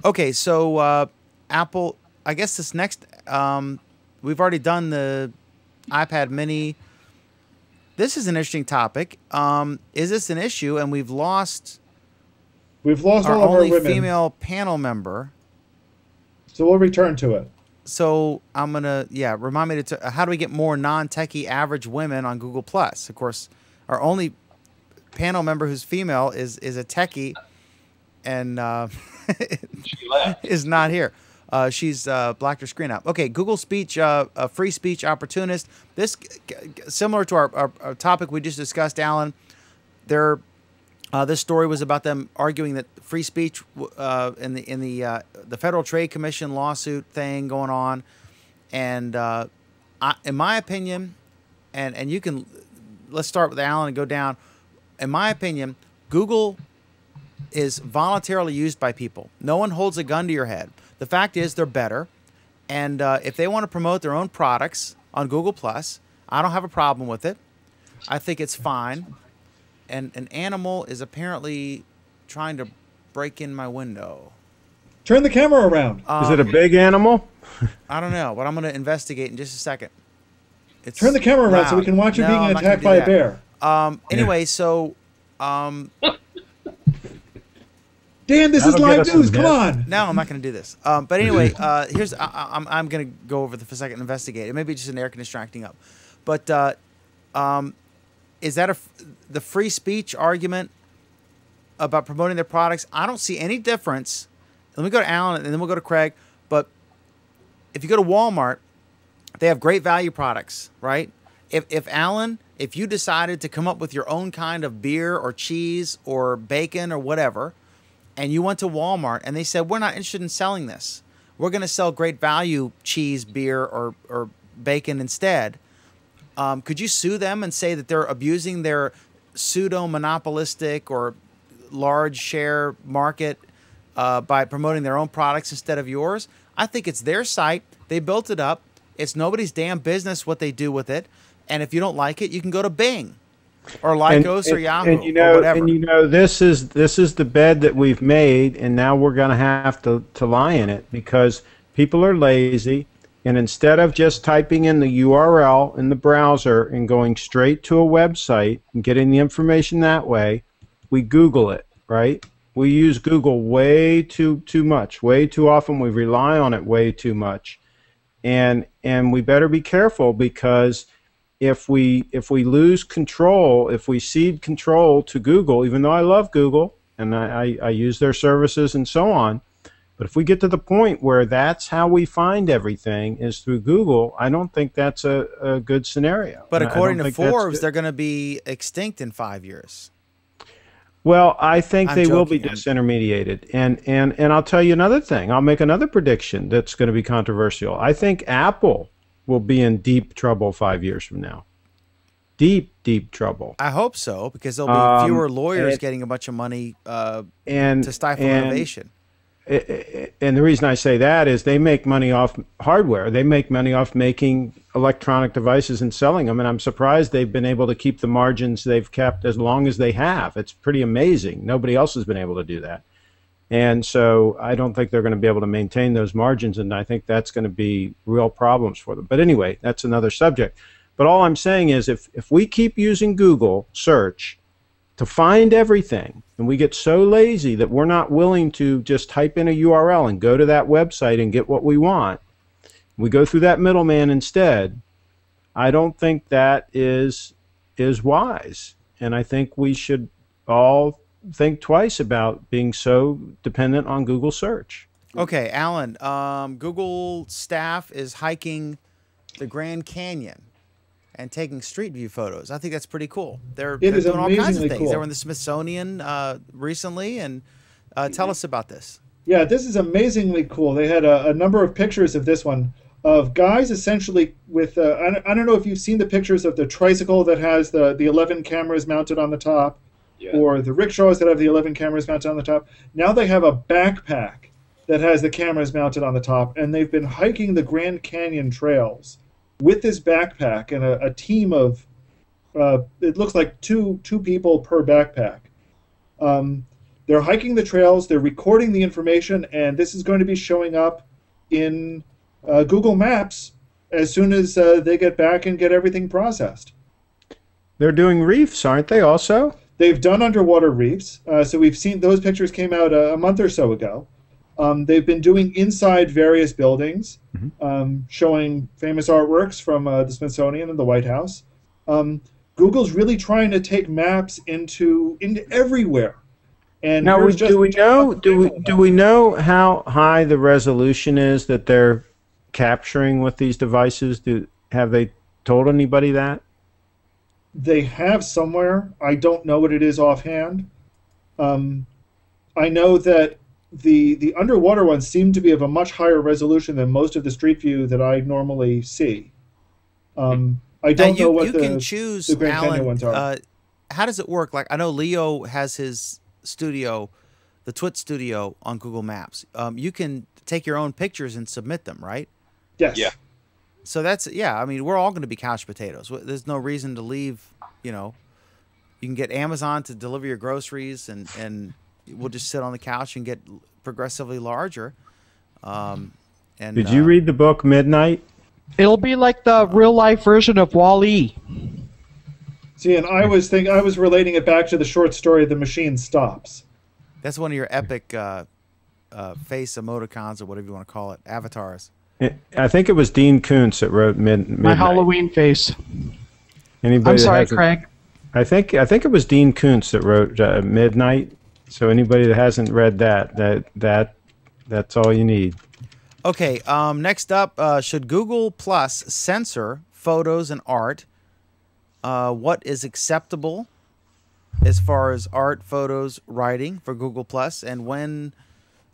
Okay, so Apple. I guess this next, we've already done the iPad Mini. This is an interesting topic. Is this an issue? And we've lost all of our only women. Female panel member. So we'll return to it. So I'm gonna, remind me to. How do we get more non-techie average women on Google Plus? Of course, our only panel member who's female is a techie, and is not here. She's blacked her screen out. Okay, Google Speech, a free speech opportunist. This, similar to our topic we just discussed, Alan. This story was about them arguing that free speech in the Federal Trade Commission lawsuit thing going on, and in my opinion, and you can, let's start with Alan and go down. In my opinion, Google is voluntarily used by people. No one holds a gun to your head. The fact is they're better, and if they want to promote their own products on Google+, I don't have a problem with it. I think it's fine. And an animal is apparently trying to break in my window. Turn the camera around. Is it a big animal? I don't know, but I'm going to investigate in just a second. Turn the camera around so we can watch you being attacked by a bear. Anyway, so... Dan, this is live news. Come on. No, I'm not going to do this. But anyway, here's I'm going to go over for a second and investigate. It may be just an air conditioner acting up. But is that the free speech argument about promoting their products? I don't see any difference. Let me go to Alan, and then we'll go to Craig. But if you go to Walmart, they have great value products, right? If Alan, if you decided to come up with your own kind of beer or cheese or bacon or whatever, and you went to Walmart and they said, we're not interested in selling this. We're going to sell great value cheese, beer, or bacon instead. Could you sue them and say that they're abusing their pseudo-monopolistic or large share market by promoting their own products instead of yours? I think it's their site. They built it up. It's nobody's damn business what they do with it. And if you don't like it, you can go to Bing or Lycos or Yahoo or whatever. And you know, this is the bed that we've made, and now we're going to have to lie in it because people are lazy. And instead of just typing in the URL in the browser and going straight to a website and getting the information that way, we Google it, right? We use Google way too much, way too often. We rely on it way too much. And we better be careful because if we lose control, if we cede control to Google, even though I love Google and I use their services and so on, But if we get to the point where that's how we find everything is through Google, I don't think that's a good scenario. But according to Forbes, they're going to be extinct in 5 years. Well, I think they will be disintermediated. And I'll tell you another thing. I'll make another prediction that's going to be controversial. I think Apple will be in deep trouble 5 years from now. Deep, deep trouble. I hope so, because there'll be fewer lawyers getting a bunch of money to stifle innovation. And the reason I say that is they make money off hardware. They make money off making electronic devices and selling them. And I'm surprised they've been able to keep the margins they've kept as long as they have. It's pretty amazing. Nobody else has been able to do that. And so I don't think they're going to be able to maintain those margins. And I think that's going to be real problems for them. But anyway, that's another subject. But all I'm saying is if we keep using Google search to find everything, and we get so lazy that we're not willing to just type in a URL and go to that website and get what we want, we go through that middleman instead, I don't think that is wise. And I think we should all think twice about being so dependent on Google search. Okay, Alan, Google staff is hiking the Grand Canyon and taking street view photos. I think that's pretty cool. They're doing all kinds of things. Cool. They were in the Smithsonian recently, and tell us about this. Yeah, this is amazingly cool. They had a number of pictures of this one, of guys essentially with, I don't know if you've seen the pictures of the tricycle that has the 11 cameras mounted on the top, or the rickshaws that have the 11 cameras mounted on the top. Now they have a backpack that has the cameras mounted on the top, and they've been hiking the Grand Canyon trails with this backpack and a team of, it looks like two people per backpack. They're hiking the trails, they're recording the information, and this is going to be showing up in Google Maps as soon as they get back and get everything processed. They're doing reefs, aren't they, also? They've done underwater reefs. So we've seen, those pictures came out a month or so ago. They've been doing inside various buildings, showing famous artworks from the Smithsonian and the White House. Google's really trying to take maps into everywhere. And now, do we know how high the resolution is that they're capturing with these devices? Have they told anybody that? They have somewhere. I don't know what it is offhand. I know that the underwater ones seem to be of a much higher resolution than most of the Street View that I normally see. I don't know what the Grand Canyon ones are. How does it work? Like, I know Leo has his studio, the Twit studio, on Google Maps. You can take your own pictures and submit them, right? Yes. Yeah. So that's, I mean, we're all going to be couch potatoes. There's no reason to leave, you can get Amazon to deliver your groceries, and we'll just sit on the couch and get progressively larger. Did you read the book Midnight? It'll be like the real-life version of Wall-E. See, and I was relating it back to the short story "The Machine Stops." That's one of your epic face emoticons, or whatever you want to call it, avatars. I think it was Dean Koontz that wrote Midnight. My Halloween face. Anybody I'm sorry, Craig. I think it was Dean Koontz that wrote Midnight. So anybody that hasn't read that's all you need. Okay. Next up, should Google Plus censor photos and art? What is acceptable as far as art, photos, writing for Google Plus, and when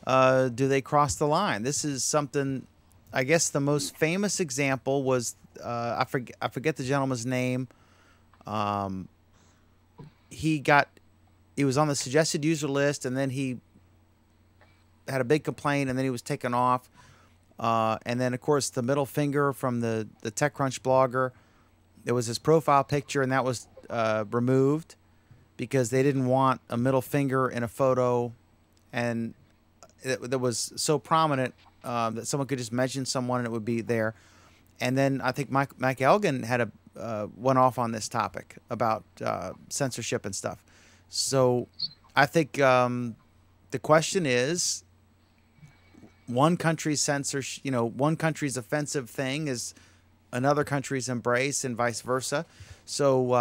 do they cross the line? This is something. I guess the most famous example was I forget the gentleman's name. He was on the suggested user list, and then he had a big complaint, and then he was taken off. And then, of course, the middle finger from the TechCrunch blogger. There was his profile picture, and that was removed because they didn't want a middle finger in a photo, and that was so prominent that someone could just mention someone and it would be there. And then I think Mike Elgin had went off on this topic about censorship and stuff. So I think the question is, one country's one country's offensive thing is another country's embrace, and vice versa. So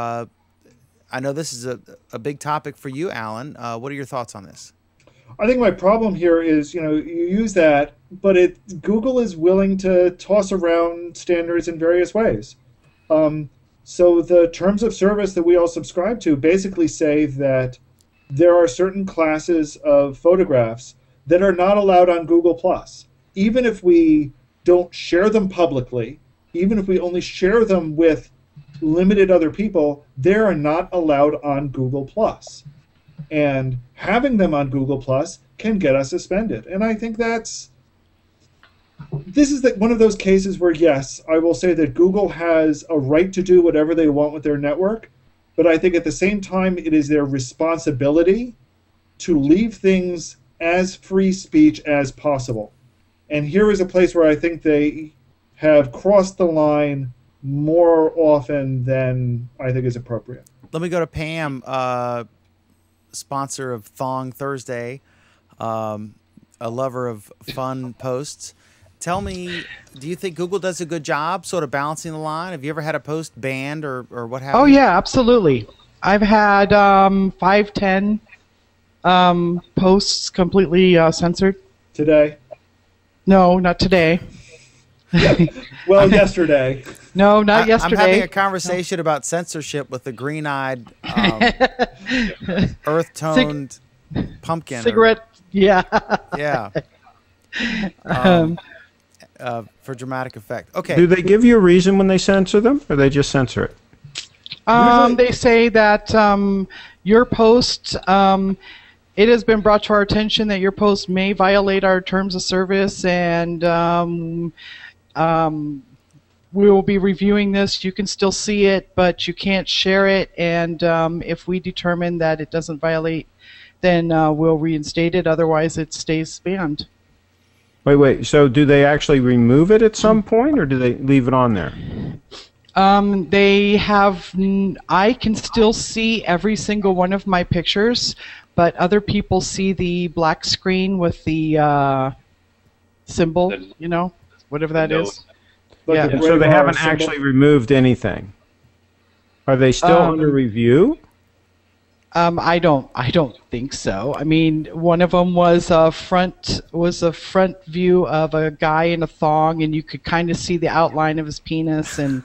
I know this is a big topic for you, Alan. What are your thoughts on this? I think my problem here is, you use that, but Google is willing to toss around standards in various ways. So the terms of service that we all subscribe to basically say that there are certain classes of photographs that are not allowed on Google+. Even if we don't share them publicly, even if we only share them with limited other people, they are not allowed on Google+. And having them on Google+ can get us suspended. And I think this is one of those cases where, yes, I will say that Google has a right to do whatever they want with their network, but I think at the same time it is their responsibility to leave things as free speech as possible. And here is a place where I think they have crossed the line more often than I think is appropriate. Let me go to Pam, sponsor of Thong Thursday, a lover of fun posts. Tell me, do you think Google does a good job sort of balancing the line? Have you ever had a post banned or what have you? Oh, yeah, absolutely. I've had 5, 10 posts completely censored. Today? No, not today. Well, yesterday. No, not yesterday. I'm having a conversation about censorship with the green-eyed, earth-toned pumpkin. Cigarette, yeah. Yeah. For dramatic effect. Okay. Do they give you a reason when they censor them, or they just censor it? They say that your post, it has been brought to our attention that your post may violate our terms of service, and we will be reviewing this. You can still see it, but you can't share it, and if we determine that it doesn't violate, then we'll reinstate it. Otherwise, it stays banned. Wait. So do they actually remove it at some point, or do they leave it on there? They have. I can still see every single one of my pictures, but other people see the black screen with the symbol. Whatever that is. Like yeah. So they haven't actually removed anything. Are they still under review? I don't think so. I mean, one of them was a front view of a guy in a thong, and you could kind of see the outline of his penis, and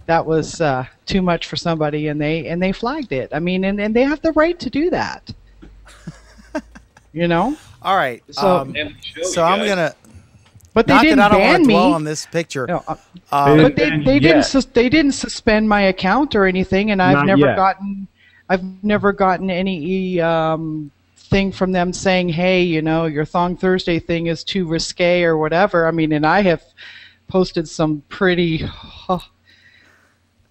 that was too much for somebody, and they flagged it. I mean, and they have the right to do that. All right. So I'm gonna. But they didn't ban me on this picture. No, but they didn't suspend my account or anything, and I've never gotten any thing from them saying, hey, your Thong Thursday thing is too risque or whatever. I mean, and I have posted some pretty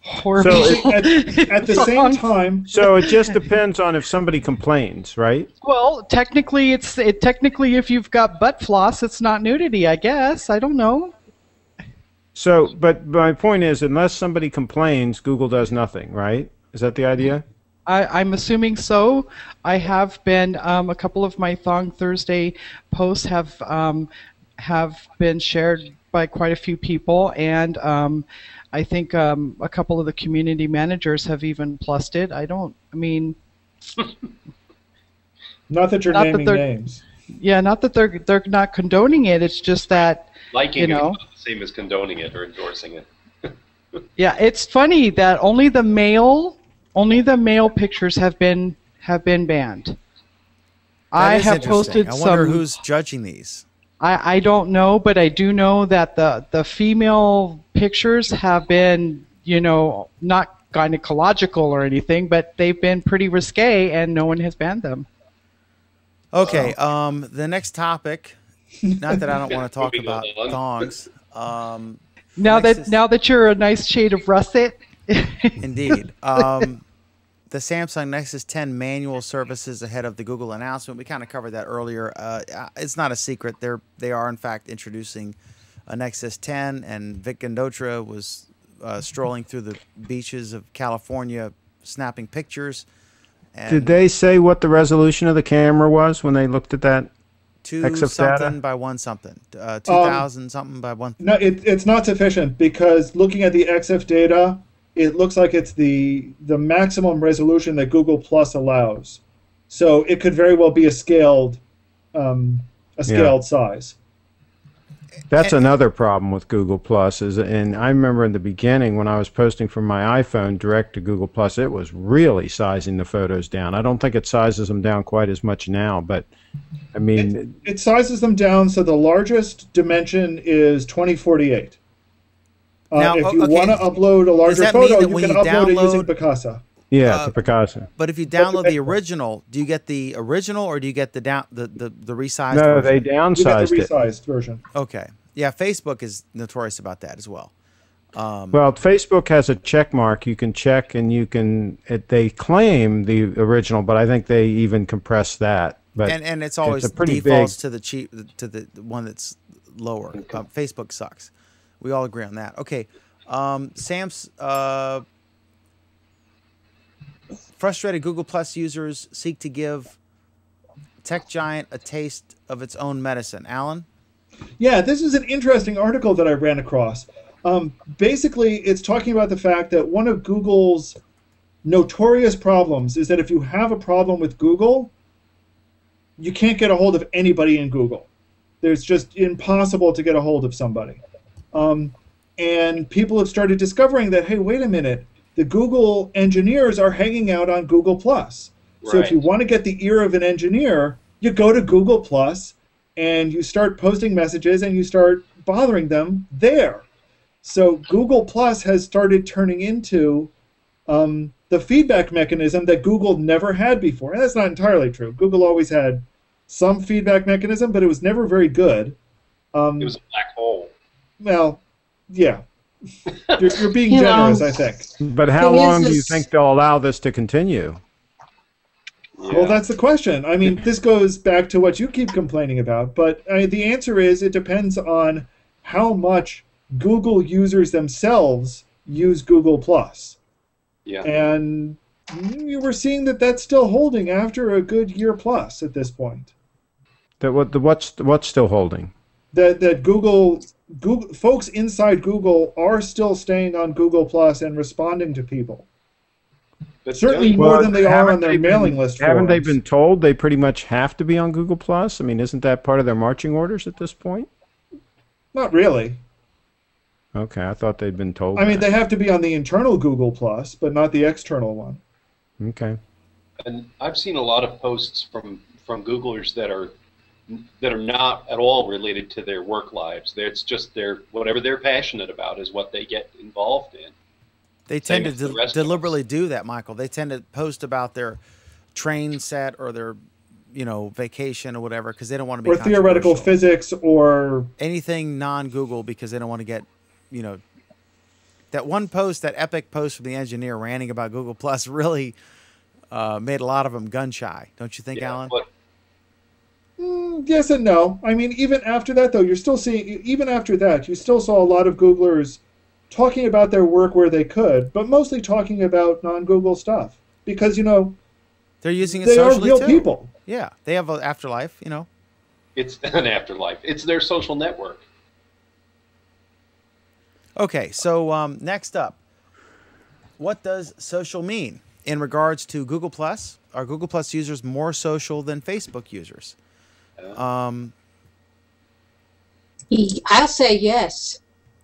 horrible. So at the same time. So it just depends on if somebody complains, right? Well, technically, if you've got butt floss, it's not nudity, I guess. I don't know. So, but my point is, unless somebody complains, Google does nothing, right? Is that the idea? I'm assuming so. I have been a couple of my Thong Thursday posts have been shared by quite a few people, and I think a couple of the community managers have even plussed it. Not that you're naming names. Yeah, not that they're not condoning it. It's just that liking it is not the same as condoning it or endorsing it. Yeah, it's funny that only the male pictures have been banned. I have posted some. I wonder who's judging these. I don't know, but I do know that the female pictures have been, not gynecological or anything, but they've been pretty risque, and no one has banned them. Okay, the next topic. Not that I don't want to talk about thongs. Now that you're a nice shade of russet. Indeed. The Samsung Nexus 10 manual services ahead of the Google announcement. We kind of covered that earlier. It's not a secret. They are, in fact, introducing a Nexus 10, and Vic Gandotra was strolling through the beaches of California snapping pictures. And did they say what the resolution of the camera was when they looked at that? 2 something by 1 something. 2,000 something by 1. No, it's not sufficient, because looking at the EXIF data, it looks like it's the maximum resolution that Google Plus allows. So it could very well be a scaled a scaled size. That's another problem with Google Plus and I remember in the beginning when I was posting from my iPhone direct to Google Plus, it was really sizing the photos down. I don't think it sizes them down quite as much now, but I mean... It sizes them down so the largest dimension is 2048. Now, if you want to upload a larger photo, you can upload it using Picasa. Yeah, to Picasa. But if you download the original, do you get the original or do you get the resized version? No, they downsized you get the resized version. Okay. Yeah, Facebook is notorious about that as well. Well, Facebook has a check mark. You can check and you can. They claim the original, but I think they even compress that. But and it's always defaults to the one that's lower. Facebook sucks. We all agree on that. Okay. Sam's frustrated Google Plus users seek to give tech giant a taste of its own medicine. Alan? Yeah, this is an interesting article that I ran across. Basically, it's talking about the fact that one of Google's notorious problems is that if you have a problem with Google, you can't get a hold of anybody in Google. There's just impossible to get a hold of somebody. And people have started discovering that, hey, wait a minute, the Google engineers are hanging out on Google+. So if you want to get the ear of an engineer, you go to Google+, and you start posting messages, and you start bothering them there. So Google+ has started turning into the feedback mechanism that Google never had before. And that's not entirely true. Google always had some feedback mechanism, but it was never very good. It was a black hole. Well, yeah. You're being generous, I think. But how long do you think they'll allow this to continue? Yeah. Well, that's the question. I mean, this goes back to what you keep complaining about, but the answer is it depends on how much Google users themselves use Google+. Yeah. And you were seeing that that's still holding after a good year plus at this point. What's still holding? That Google folks inside Google are still staying on Google+ and responding to people. But certainly more than they are on their mailing list. Haven't they been told they pretty much have to be on Google+? I mean, isn't that part of their marching orders at this point? Not really. Okay, I thought they'd been told. I mean, they have to be on the internal Google+, but not the external one. Okay. And I've seen a lot of posts from Googlers that are not at all related to their work lives. It's just whatever they're passionate about is what they get involved in. They tend to deliberately do that, Michael. They tend to post about their train set or their, vacation or whatever because they don't want to be or theoretical physics or anything non-Google because they don't want to get, that one post, that epic post from the engineer ranting about Google Plus really made a lot of them gun shy. Don't you think, Alan? Yes and no. I mean, even after that, though, you're still seeing, even after that, you still saw a lot of Googlers talking about their work where they could, but mostly talking about non-Google stuff because, they're using it they socially are real too. people. Yeah, they have an afterlife, It's an afterlife. It's their social network. Okay, so next up, what does social mean in regards to Google Plus? Are Google Plus users more social than Facebook users? I'll say yes.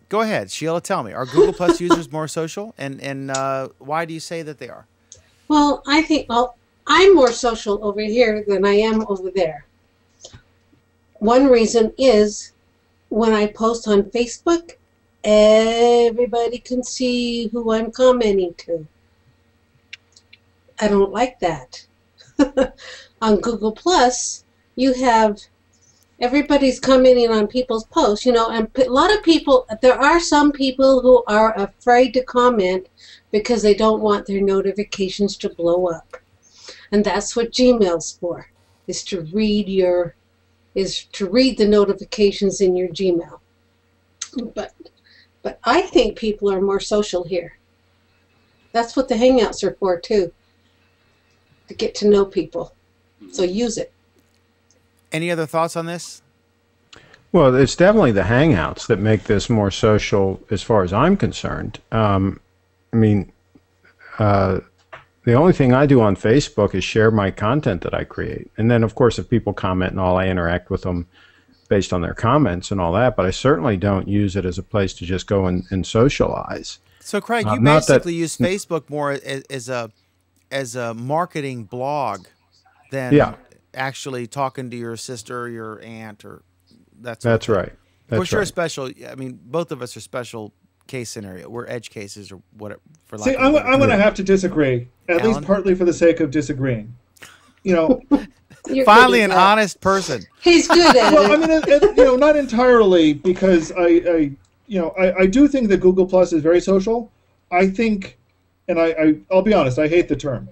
Go ahead, Sheila. Tell me, are Google Plus users more social, and why do you say that they are? Well, I think I'm more social over here than I am over there. One reason is when I post on Facebook, everybody can see who I'm commenting to. I don't like that. On Google Plus, you have everybody's commenting on people's posts, and a lot of people, there are some people who are afraid to comment because they don't want their notifications to blow up. And that's what Gmail's for, is to read the notifications in your Gmail. But I think people are more social here. That's what the Hangouts are for too, to get to know people. So use it. Any other thoughts on this? Well, it's definitely the Hangouts that make this more social as far as I'm concerned. The only thing I do on Facebook is share my content that I create. And then, of course, if people comment and all, I interact with them based on their comments and all that. But I certainly don't use it as a place to just go and socialize. So, Craig, you basically use Facebook more as a marketing blog than actually talking to your sister or your aunt or that sort of thing. Right. Of course, you're a special. I mean, both of us are special case scenario. We're edge cases or whatever. For See, I'm going to have to disagree, at least partly for the sake of disagreeing. You know, finally an honest person. He's good at it. Well, I mean, not entirely, because I do think that Google Plus is very social. I think, and I'll be honest, I hate the term.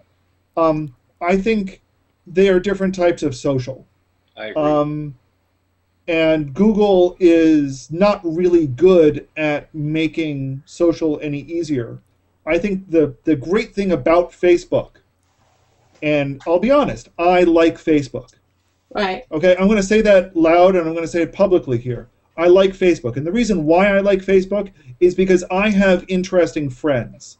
I think they are different types of social. I agree. And Google is not really good at making social any easier. I think the great thing about Facebook, and I'll be honest, I like Facebook. Right. Okay, I'm going to say that loud and I'm going to say it publicly here. I like Facebook. And the reason why I like Facebook is because I have interesting friends.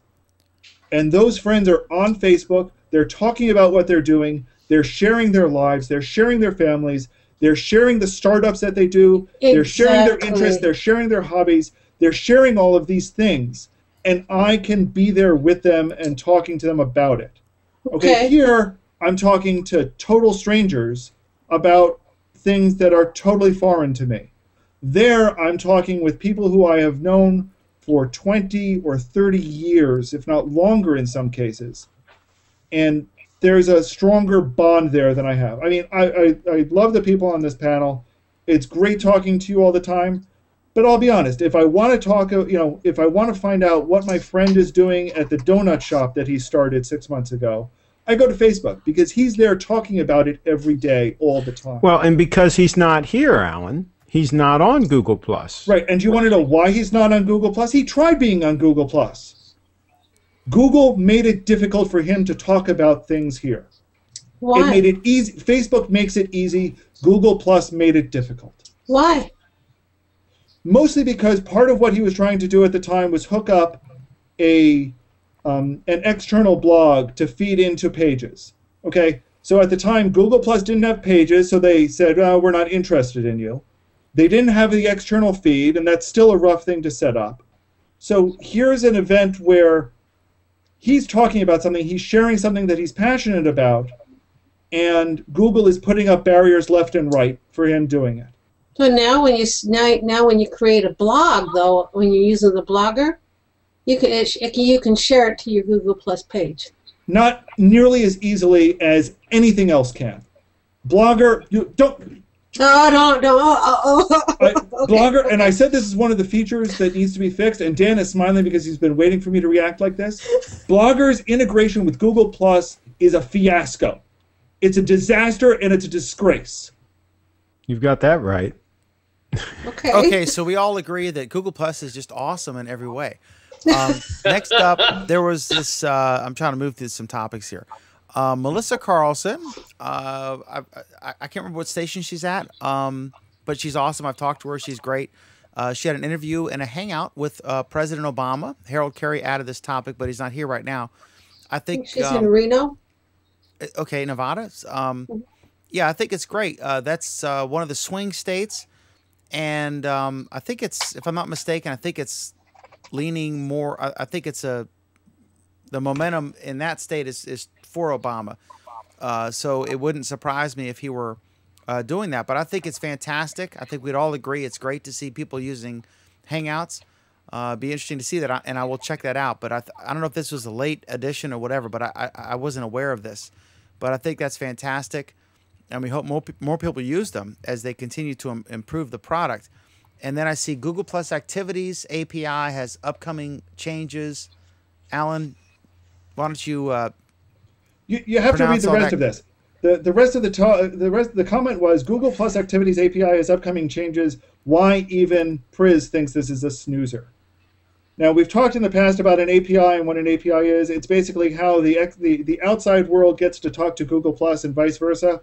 And those friends are on Facebook. They're talking about what they're doing. They're sharing their lives. They're sharing their families. They're sharing the startups that they do. Exactly. They're sharing their interests. They're sharing their hobbies. They're sharing all of these things. And I can be there with them and talking to them about it. Okay, here I'm talking to total strangers about things that are totally foreign to me. There I'm talking with people who I have known for 20 or 30 years, if not longer in some cases. And there's a stronger bond there than I have. I mean, I love the people on this panel. It's great talking to you all the time. But I'll be honest, if I want to talk, if I want to find out what my friend is doing at the donut shop that he started 6 months ago, I go to Facebook because he's there talking about it every day, all the time. Well, and because he's not here, Alan, he's not on Google+. Right, and do you want to know why he's not on Google+? He tried being on Google+. Google made it difficult for him to talk about things here. Why? It made it easy. Facebook makes it easy. Google Plus made it difficult. Why? Mostly because part of what he was trying to do at the time was hook up an external blog to feed into Pages. Okay, so at the time Google Plus didn't have Pages, so they said, "Oh, we're not interested in you." They didn't have the external feed, and that's still a rough thing to set up. So here's an event where he's talking about something, he's sharing something that he's passionate about, and Google is putting up barriers left and right for him doing it. So now when you create a blog, though, when you're using the Blogger, you can share it to your Google Plus page. Not nearly as easily as anything else can. Blogger, you don't. No. Okay. Blogger, and I said this is one of the features that needs to be fixed, and Dan is smiling because he's been waiting for me to react like this. Blogger's integration with Google Plus is a fiasco. It's a disaster and it's a disgrace. You've got that right. Okay, so we all agree that Google Plus is just awesome in every way. Next up, there was this, I'm trying to move through some topics here. Melissa Carlson, I can't remember what station she's at, but she's awesome. I've talked to her. She's great. She had an interview and a hangout with President Obama. Harold Carey added this topic, but he's not here right now. I think she's in Reno. Okay, Nevada. Yeah, I think it's great. That's one of the swing states, and I think it's, if I'm not mistaken, I think it's leaning more. I think it's the momentum in that state is for Obama. So it wouldn't surprise me if he were doing that. But I think it's fantastic. I think we'd all agree it's great to see people using Hangouts. Be interesting to see that, and I will check that out. But I don't know if this was a late addition or whatever, but I wasn't aware of this. But I think that's fantastic, and we hope more people use them as they continue to improve the product. And then I see Google Plus Activities API has upcoming changes. Alan, why don't you? You have to read the rest of this. The rest of the comment was Google Plus Activities API has upcoming changes. Why even Priz thinks this is a snoozer. Now, we've talked in the past about an API and what an API is. It's basically how the outside world gets to talk to Google Plus and vice versa.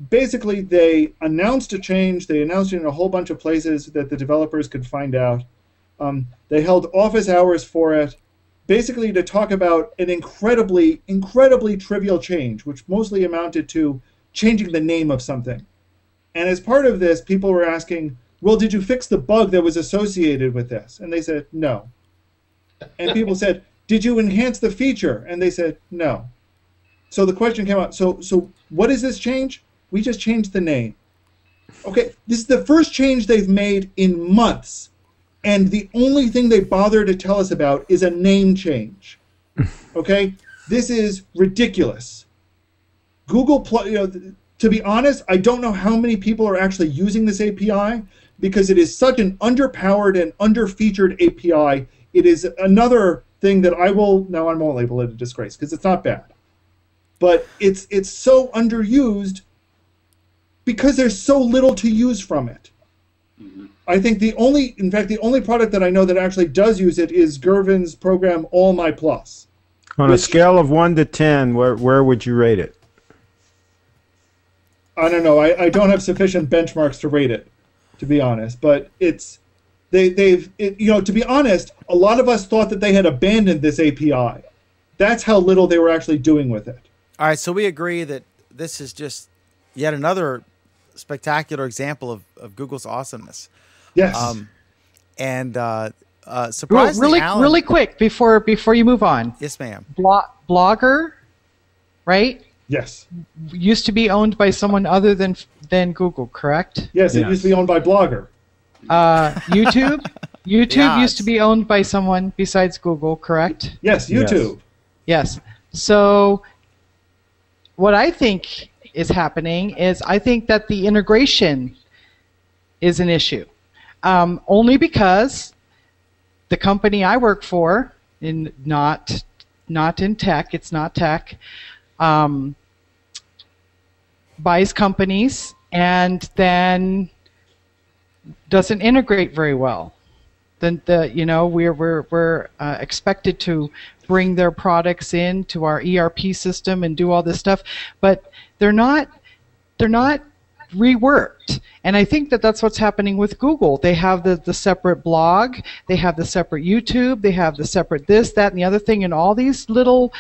Basically, they announced a change. They announced it in a whole bunch of places that the developers could find out. They held office hours for it. basically to talk about an incredibly trivial change, which mostly amounted to changing the name of something. And as part of this, people were asking, well, did you fix the bug that was associated with this? And they said, no. And people said, did you enhance the feature? And they said, no. So the question came out, so what is this change? We just changed the name. Okay, this is the first change they've made in months. And the only thing they bother to tell us about is a name change. Okay? This is ridiculous. Google, to be honest, I don't know how many people are actually using this API because it is such an underpowered and underfeatured API. It is another thing that I won't label it a disgrace because it's not bad. But it's so underused because there's so little to use from it. Mm-hmm. I think the only product that I know that actually does use it is Gervin's program All My Plus. On a scale of 1 to 10, where would you rate it? I don't know. I don't have sufficient benchmarks to rate it, to be honest. But to be honest, a lot of us thought that they had abandoned this API. That's how little they were actually doing with it. All right, so we agree that this is just yet another spectacular example of Google's awesomeness. Yes. Surprisingly, Alan, really quick before you move on. Yes, ma'am. Blogger, right? Yes. Used to be owned by someone other than Google, correct? Yes, it used to be owned by Blogger. YouTube used to be owned by someone besides Google, correct? Yes, YouTube. Yes. So what I think is happening is I think that the integration is an issue. Only because the company I work for, not in tech, it's not tech, buys companies and then doesn't integrate very well. Then we're expected to bring their products into our ERP system and do all this stuff, but they're not reworked. And I think that that's what's happening with Google. They have the separate blog, they have the separate YouTube, they have the separate this, that, and the other thing, and all these little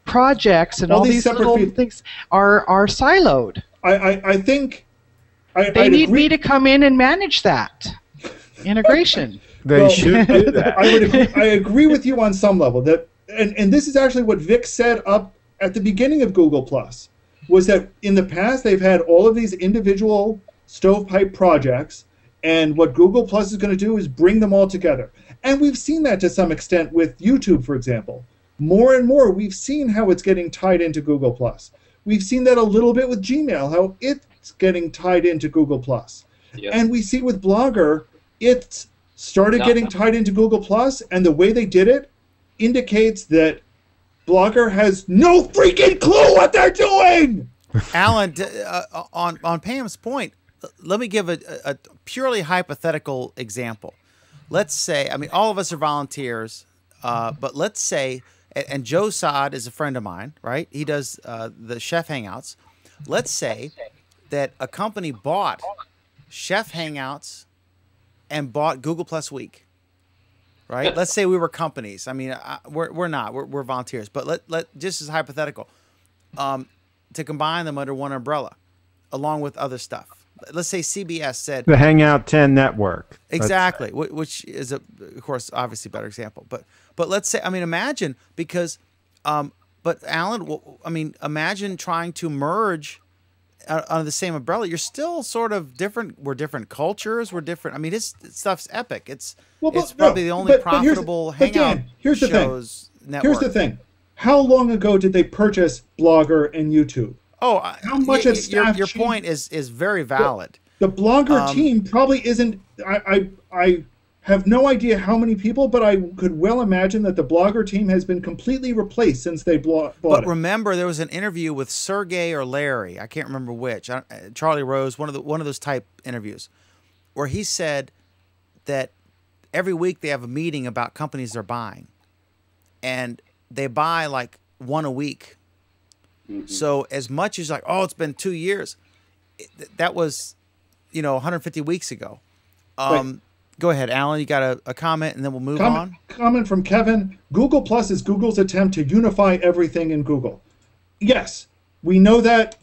projects and all these little things are siloed. I think they need me to come in and manage that integration. They should do that. I agree with you on some level that, and this is actually what Vic said up at the beginning of Google Plus, was that in the past they've had all of these individual stovepipe projects, and what Google Plus is going to do is bring them all together. And we've seen that to some extent with YouTube, for example. More and more, we've seen how it's getting tied into Google Plus. We've seen that a little bit with Gmail, how it's getting tied into Google Plus. Yep. And we see with Blogger, it's started getting tied into Google Plus, and the way they did it indicates that Blogger has no freaking clue what they're doing. Alan, on Pam's point, let me give a purely hypothetical example. Let's say, I mean, all of us are volunteers, but let's say, and Joe Sod is a friend of mine, right? He does the Chef Hangouts. Let's say that a company bought Chef Hangouts and bought Google Plus Week, right? Let's say we were companies. I mean, we're not. We're volunteers. But let just as hypothetical, to combine them under one umbrella, along with other stuff. Let's say CBS said the Hangout 10 network. Exactly, which is of course obviously a better example. But let's say, I mean, imagine because, but Alan, I mean, imagine trying to merge under the same umbrella. You're still sort of different. We're different cultures. We're different. I mean, this stuff's epic. It's probably the only profitable Hangout shows network. Here's the thing. How long ago did they purchase Blogger and YouTube? Oh, how much has staff your point is very valid. The Blogger team probably isn't. I have no idea how many people, but I could well imagine that the Blogger team has been completely replaced since they bought it. But remember, there was an interview with Sergey or Larry. I can't remember which. Charlie Rose, one of those type interviews, where he said that every week they have a meeting about companies they're buying, and they buy like one a week. Mm-hmm. So as much as like, oh, it's been 2 years, that was, 150 weeks ago. Right. Go ahead, Alan. You got a comment, and then we'll move on. Comment from Kevin. Google Plus is Google's attempt to unify everything in Google. Yes, we know that.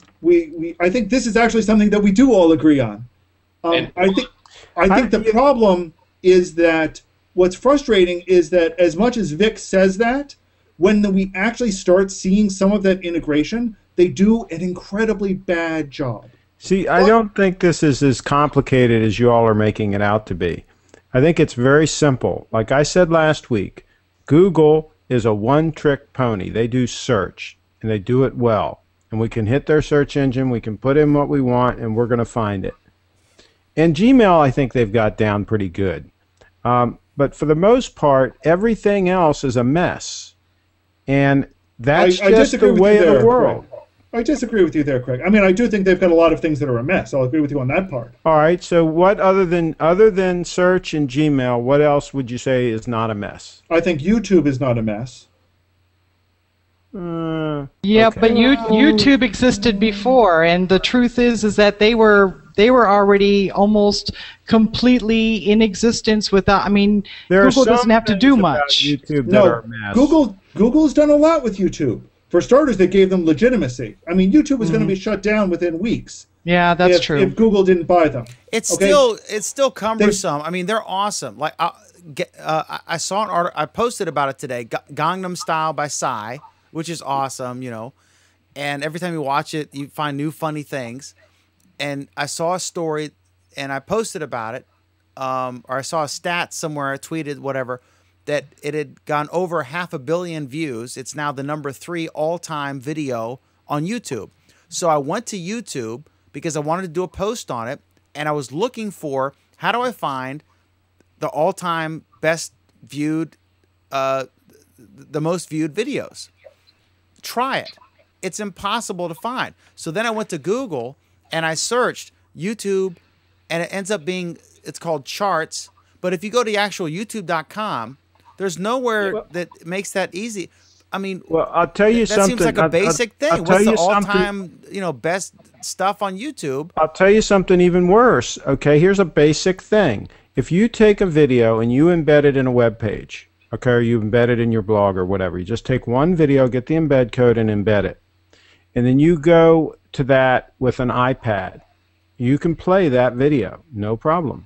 I think this is actually something that we do all agree on. I think the problem is that what's frustrating is that as much as Vic says that, when we actually start seeing some of that integration, they do an incredibly bad job. See, I don't think this is as complicated as you all are making it out to be. I think it's very simple. Like I said last week, Google is a one-trick pony. They do search, and they do it well. And we can hit their search engine, we can put in what we want, and we're going to find it. And Gmail, I think they've got down pretty good. But for the most part, everything else is a mess. And that's just the way of the world. Craig. I disagree with you there, Craig. I mean, I do think they've got a lot of things that are a mess. I'll agree with you on that part. All right. So what other than search and Gmail, what else would you say is not a mess? I think YouTube is not a mess. Yeah, okay. But YouTube existed before, and the truth is that they were already almost completely in existence without. I mean, Google doesn't have to do much. YouTube that are a mess. Google's done a lot with YouTube. For starters, they gave them legitimacy. I mean, YouTube was going to be shut down within weeks. Yeah, that's true. If Google didn't buy them, it's still cumbersome. I mean, they're awesome. Like I saw an article. I posted about it today. Gangnam Style by Psy, which is awesome, you know. And every time you watch it, you find new funny things. And I saw a story, and I posted about it, or I saw a stat somewhere. I tweeted whatever. That it had gone over 500 million views. It's now the #3 all-time video on YouTube. So I went to YouTube because I wanted to do a post on it, and I was looking for how do I find the all-time best viewed, the most viewed videos. Try it. It's impossible to find. So then I went to Google and I searched YouTube, and it ends up being, it's called charts. But if you go to actual YouTube.com, there's nowhere that makes that easy. I mean, well, I'll tell you something. That seems like a basic thing. What's the all-time, best stuff on YouTube? I'll tell you something even worse. Okay, here's a basic thing. If you take a video and you embed it in a web page, okay, or you embed it in your blog or whatever, you just take one video, get the embed code, and embed it, and then you go to that with an iPad, you can play that video, no problem.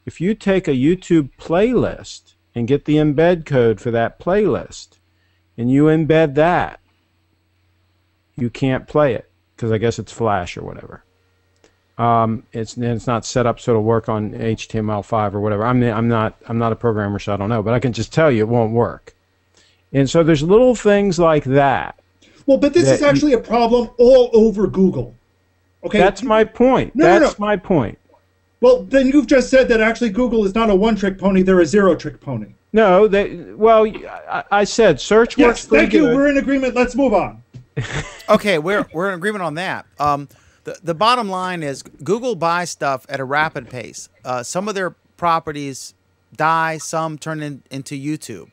If you take a YouTube playlist and get the embed code for that playlist, and you embed that, you can't play it because I guess it's Flash or whatever. It's not set up so it'll work on HTML5 or whatever. I'm not a programmer, so I don't know, but I can just tell you it won't work. And so there's little things like that. Well, but this is actually a problem all over Google. Okay, that's my point. That's my point. Well, then you've just said that actually Google is not a one-trick pony; they're a zero-trick pony. No, I said search works. Yes, thank you. We're in agreement. Let's move on. Okay, we're in agreement on that. The bottom line is Google buys stuff at a rapid pace. Some of their properties die, some turn into YouTube,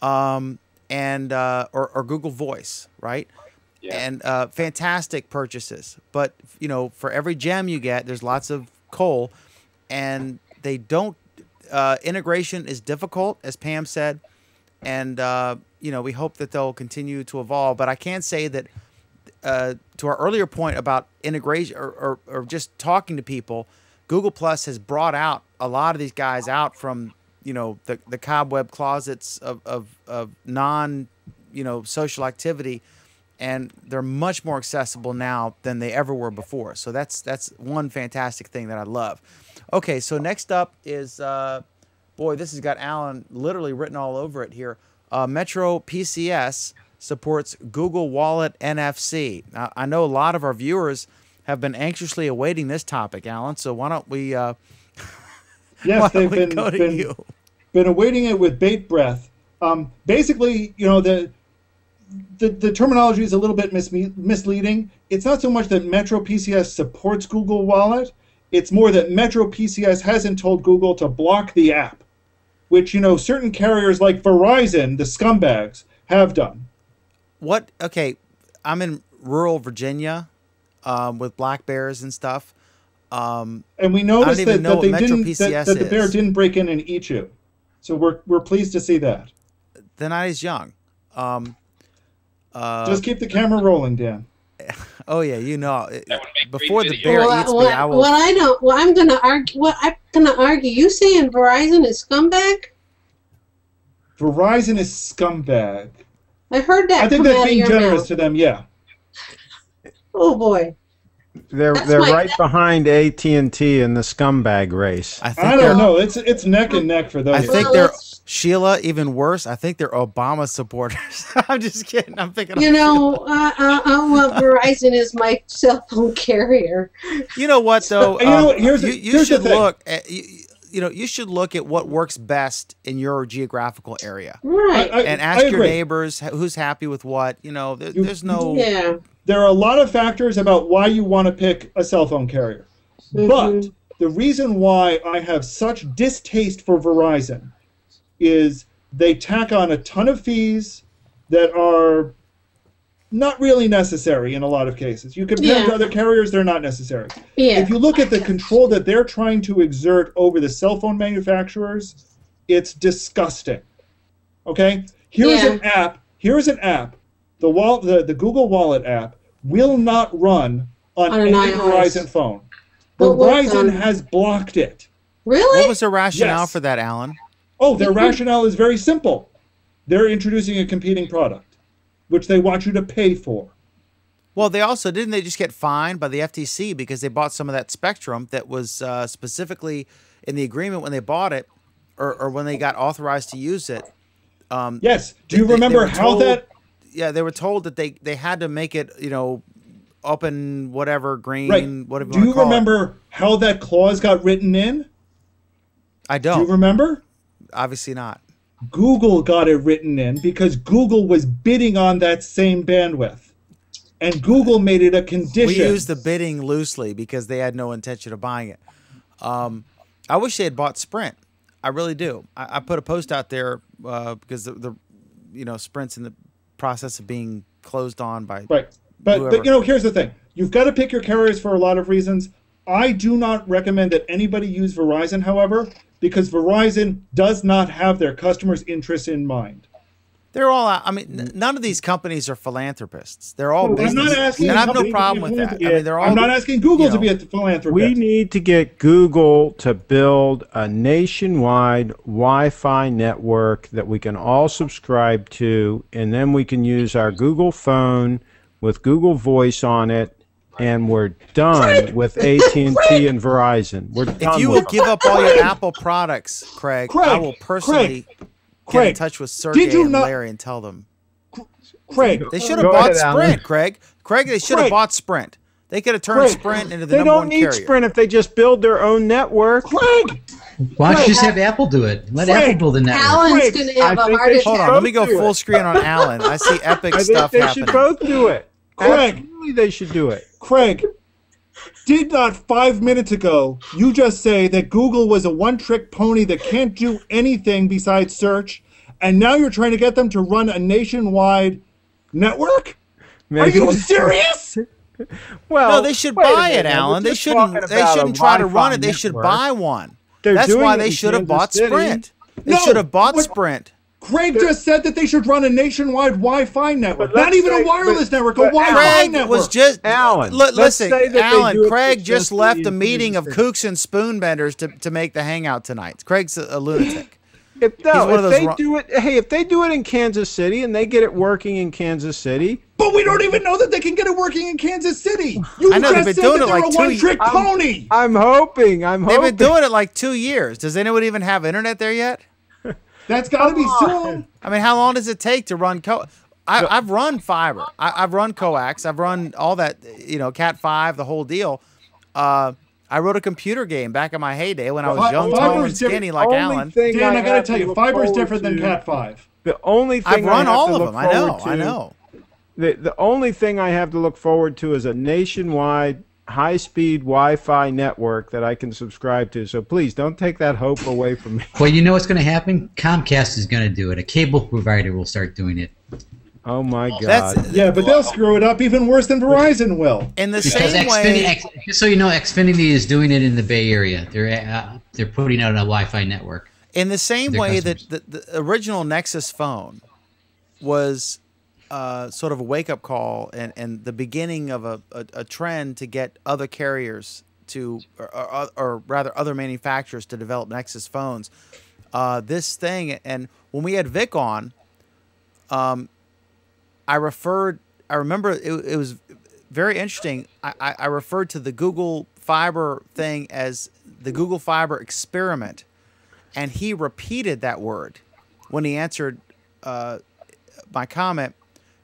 or Google Voice, right? Yeah. And fantastic purchases. But for every gem you get, there's lots of coal, and they don't. Integration is difficult, as Pam said, and we hope that they'll continue to evolve. But I can say that to our earlier point about integration or just talking to people, Google Plus has brought out a lot of these guys out from the cobweb closets of non social activity, and they're much more accessible now than they ever were before. So that's one fantastic thing that I love. Okay, so next up is, boy, this has got Alan literally written all over it here. Metro PCS supports Google Wallet NFC. Now, I know a lot of our viewers have been anxiously awaiting this topic, Alan, so why don't we yes, they've been awaiting it with bated breath. Basically, the terminology is a little bit misleading. It's not so much that Metro PCS supports Google Wallet. It's more that Metro PCS hasn't told Google to block the app, which, certain carriers like Verizon, the scumbags, have done. Okay, I'm in rural Virginia with black bears and stuff. And we noticed that the bear didn't break in and eat you. So we're pleased to see that. The night is young. Just keep the camera rolling, Dan. Oh yeah, before the bear eats me, I will. What I'm gonna argue. You saying Verizon is scumbag? Verizon is scumbag. I heard that. I think that's being generous to them. Yeah. Oh boy. They're right behind AT&T in the scumbag race. I don't know. It's neck and neck for those. I think they're Sheila. Even worse, I think they're Obama supporters. I'm just kidding. I'm thinking. Well, Verizon is my cell phone carrier. You know what though? You should look at what works best in your geographical area. Right. And ask your neighbors who's happy with what. There's no. Yeah. There are a lot of factors about why you want to pick a cell phone carrier. But the reason why I have such distaste for Verizon is they tack on a ton of fees that are not really necessary in a lot of cases. You compare to other carriers, they're not necessary. Yeah. If you look at the control that they're trying to exert over the cell phone manufacturers, it's disgusting. Okay? Here's an app. The Google Wallet app will not run on any Verizon phone. Verizon has blocked it. Really? What was the rationale for that, Alan? Oh, their rationale is very simple. They're introducing a competing product, which they want you to pay for. Well, didn't they just get fined by the FTC because they bought some of that spectrum that was specifically in the agreement when they bought it, or when they got authorized to use it? Yes. Do you remember how that? Yeah, they were told that they had to make it, open whatever green, whatever. Do you remember how that clause got written in? I don't. Do you remember? Obviously not. Google got it written in because Google was bidding on that same bandwidth, and Google made it a condition. We used the bidding loosely because they had no intention of buying it. I wish they had bought Sprint. I really do. I put a post out there because the Sprint's in the process of being closed on by but here's the thing. You've got to pick your carriers for a lot of reasons. I do not recommend that anybody use Verizon, however, because Verizon does not have their customers' interests in mind. They're all out. I mean, none of these companies are philanthropists. They're all business. And I have no problem with that. I mean, they're all. I'm not asking Google to be a philanthropist. We need to get Google to build a nationwide Wi-Fi network that we can all subscribe to, and then we can use our Google phone with Google Voice on it, and we're done with AT&T and Verizon. We're done. If you will give up all your Apple products, Craig, I will personally get in touch with Sergey and Larry and tell them. Craig, they should have bought Sprint, Craig. They should have bought Sprint. They could have turned Sprint into the number one carrier. They don't need Sprint if they just build their own network. Craig! Why don't you just have Apple do it? Let Apple build the network. Alan's going to have a heart attack. Hold on, let me go full screen on Alan. I see epic stuff happening. They should both do it. Craig, absolutely, they should do it. Craig, did not 5 minutes ago you just say that Google was a one-trick pony that can't do anything besides search, and now you're trying to get them to run a nationwide network? Are you serious? Well, no, they should buy it, Alan. They shouldn't try to run it. They should buy one. That's why they should have bought Sprint. They should have bought Sprint. Craig just said that they should run a nationwide Wi-Fi network. Not even a wireless network, a Wi-Fi network. Was just Alan. Listen, Alan. Craig just left a meeting of kooks and spoonbenders to make the Hangout tonight. Craig's a lunatic. If they do it in Kansas City and they get it working in Kansas City, but we don't even know that they can get it working in Kansas City. You I know they've been doing it like a one-trick pony. I'm hoping. They've been doing it like 2 years. Does anyone even have internet there yet? That's got to be soon. I mean, how long does it take to run I've run fiber. I've run coax. I've run all that, Cat 5, the whole deal. I wrote a computer game back in my heyday when I was young, tall, and skinny like Alan. Dan, I got to tell you, fiber is different than Cat 5. The only thing I've run all of them. I know. The only thing I have to look forward to is a nationwide high-speed Wi-Fi network that I can subscribe to. So please don't take that hope away from me. Well, you know what's going to happen? Comcast is going to do it. A cable provider will start doing it. Oh my God! Yeah, but they'll screw it up even worse than Verizon will. In the same way, just so you know, Xfinity is doing it in the Bay Area. They're putting out a Wi-Fi network. In the same way that the original Nexus phone was sort of a wake-up call and the beginning of a trend to get other carriers to, or rather other manufacturers to develop Nexus phones. This thing, and when we had Vic on, I remember it was very interesting. I referred to the Google Fiber thing as the Google Fiber experiment, and he repeated that word when he answered my comment.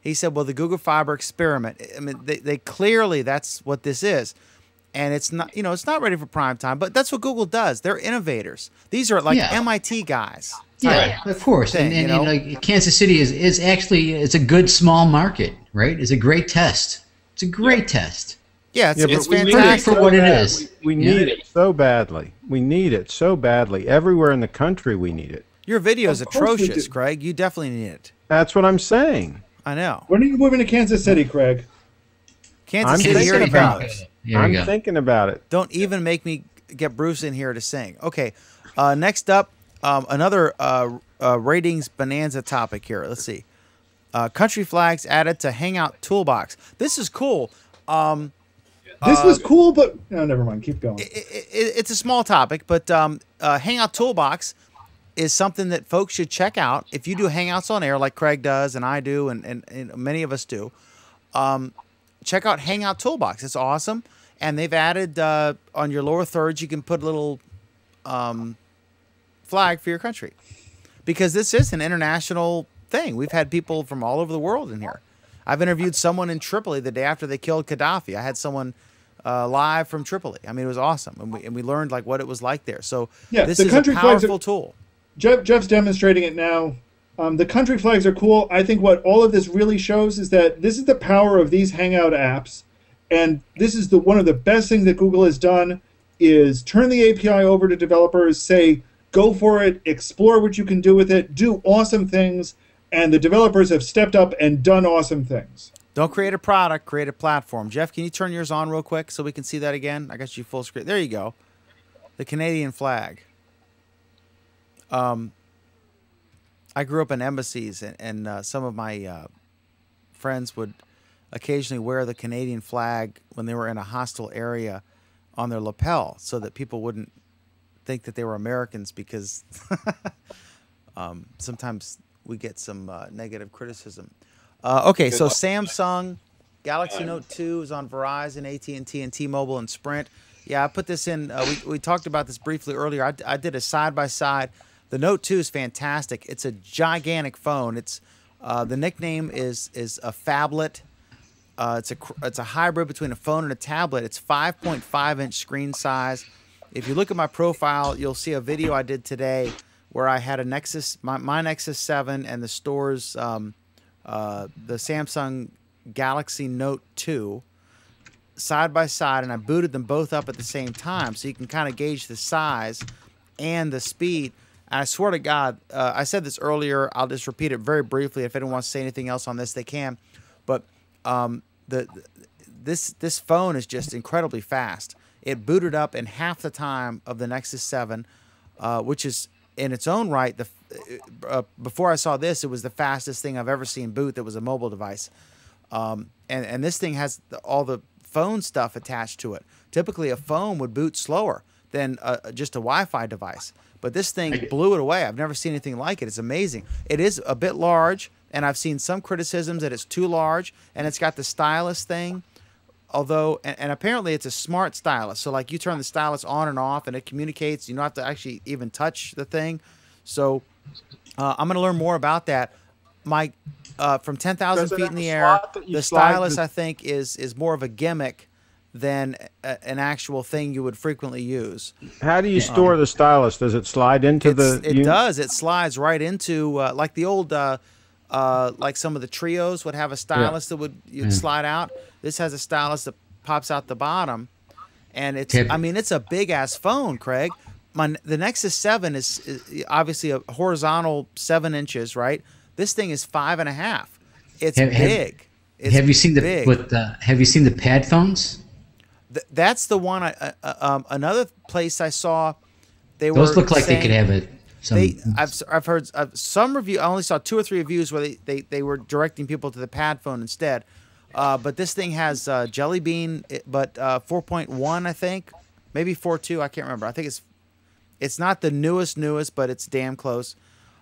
He said, well, the Google Fiber experiment. I mean, they clearly, that's what this is. And it's not, it's not ready for prime time, but that's what Google does. They're innovators. These are like MIT guys. Yeah, of course. Thing, and like Kansas City is actually, it's a good small market, right? It's a great test. It's a great test. Yeah, it's fantastic. fantastic for what it is. We need it so badly. We need it so badly. Everywhere in the country, we need it. Your video is atrocious, Craig. You definitely need it. That's what I'm saying. I know. When are you moving to Kansas City, Craig? Kansas City here in college. I'm thinking about it. Don't even make me get Bruce in here to sing. Okay, next up, another ratings bonanza topic here. Let's see. Country flags added to Hangout toolbox. This is cool. This was cool, but never mind. Keep going. It's a small topic, but Hangout toolbox is something that folks should check out. If you do Hangouts on air like Craig does and I do and many of us do, check out Hangout Toolbox. It's awesome. And they've added on your lower thirds, you can put a little flag for your country. Because this is an international thing. We've had people from all over the world in here. I've interviewed someone in Tripoli the day after they killed Gaddafi. I had someone live from Tripoli. I mean, it was awesome. And we learned like what it was like there. So this is a powerful tool. Jeff's demonstrating it now. The country flags are cool. I think what all of this really shows is that this is the power of these Hangout apps, and this is one of the best things that Google has done is turn the API over to developers, say, go for it, explore what you can do with it, do awesome things, and the developers have stepped up and done awesome things. Don't create a product, create a platform. Jeff, can you turn yours on real quick so we can see that again? I got you full screen. There you go. The Canadian flag. I grew up in embassies, and some of my friends would occasionally wear the Canadian flag when they were in a hostile area on their lapel so that people wouldn't think that they were Americans because sometimes we get some negative criticism. Okay, so Samsung Galaxy Note 2 is on Verizon, AT&T, and T-Mobile and Sprint. Yeah, I put this in. We talked about this briefly earlier. I did a side-by-side. The Note 2 is fantastic. It's a gigantic phone. It's the nickname is a phablet. It's a hybrid between a phone and a tablet. It's 5.5-inch screen size. If you look at my profile, you'll see a video I did today where I had a Nexus, my Nexus 7, and the store's the Samsung Galaxy Note 2 side by side, and I booted them both up at the same time, so you can kind of gauge the size and the speed. And I swear to God, I said this earlier. I'll just repeat it very briefly. If anyone wants to say anything else on this, they can. But this phone is just incredibly fast. It booted up in half the time of the Nexus 7, which is in its own right. Before I saw this, it was the fastest thing I've ever seen boot that was a mobile device. And this thing has all the phone stuff attached to it. Typically, a phone would boot slower than just a Wi-Fi device. But this thing blew it away. I've never seen anything like it. It's amazing. It is a bit large, and I've seen some criticisms that it's too large, and it's got the stylus thing. Although, and apparently it's a smart stylus. So, like, you turn the stylus on and off, and it communicates. You don't have to actually even touch the thing. So, I'm going to learn more about that. My from 10,000 feet in the air, the stylus, I think, is more of a gimmick than an actual thing you would frequently use. How do you store the stylus? Does it slide into the... It does. It slides right into, like the old, like some of the Trios would have a stylus that you'd slide out. This has a stylus that pops out the bottom. And it's, I mean, it's a big-ass phone, Craig. The Nexus 7 is obviously a horizontal 7 inches, right? This thing is 5.5. It's big. It's have you seen big. Have you seen the pad phones? That's the one. Another place I saw. Those look like they could have it. I've heard some review. I only saw 2 or 3 reviews where they were directing people to the pad phone instead. But this thing has Jelly Bean, but 4.1, I think, maybe 4.2. I can't remember. I think it's not the newest, but it's damn close.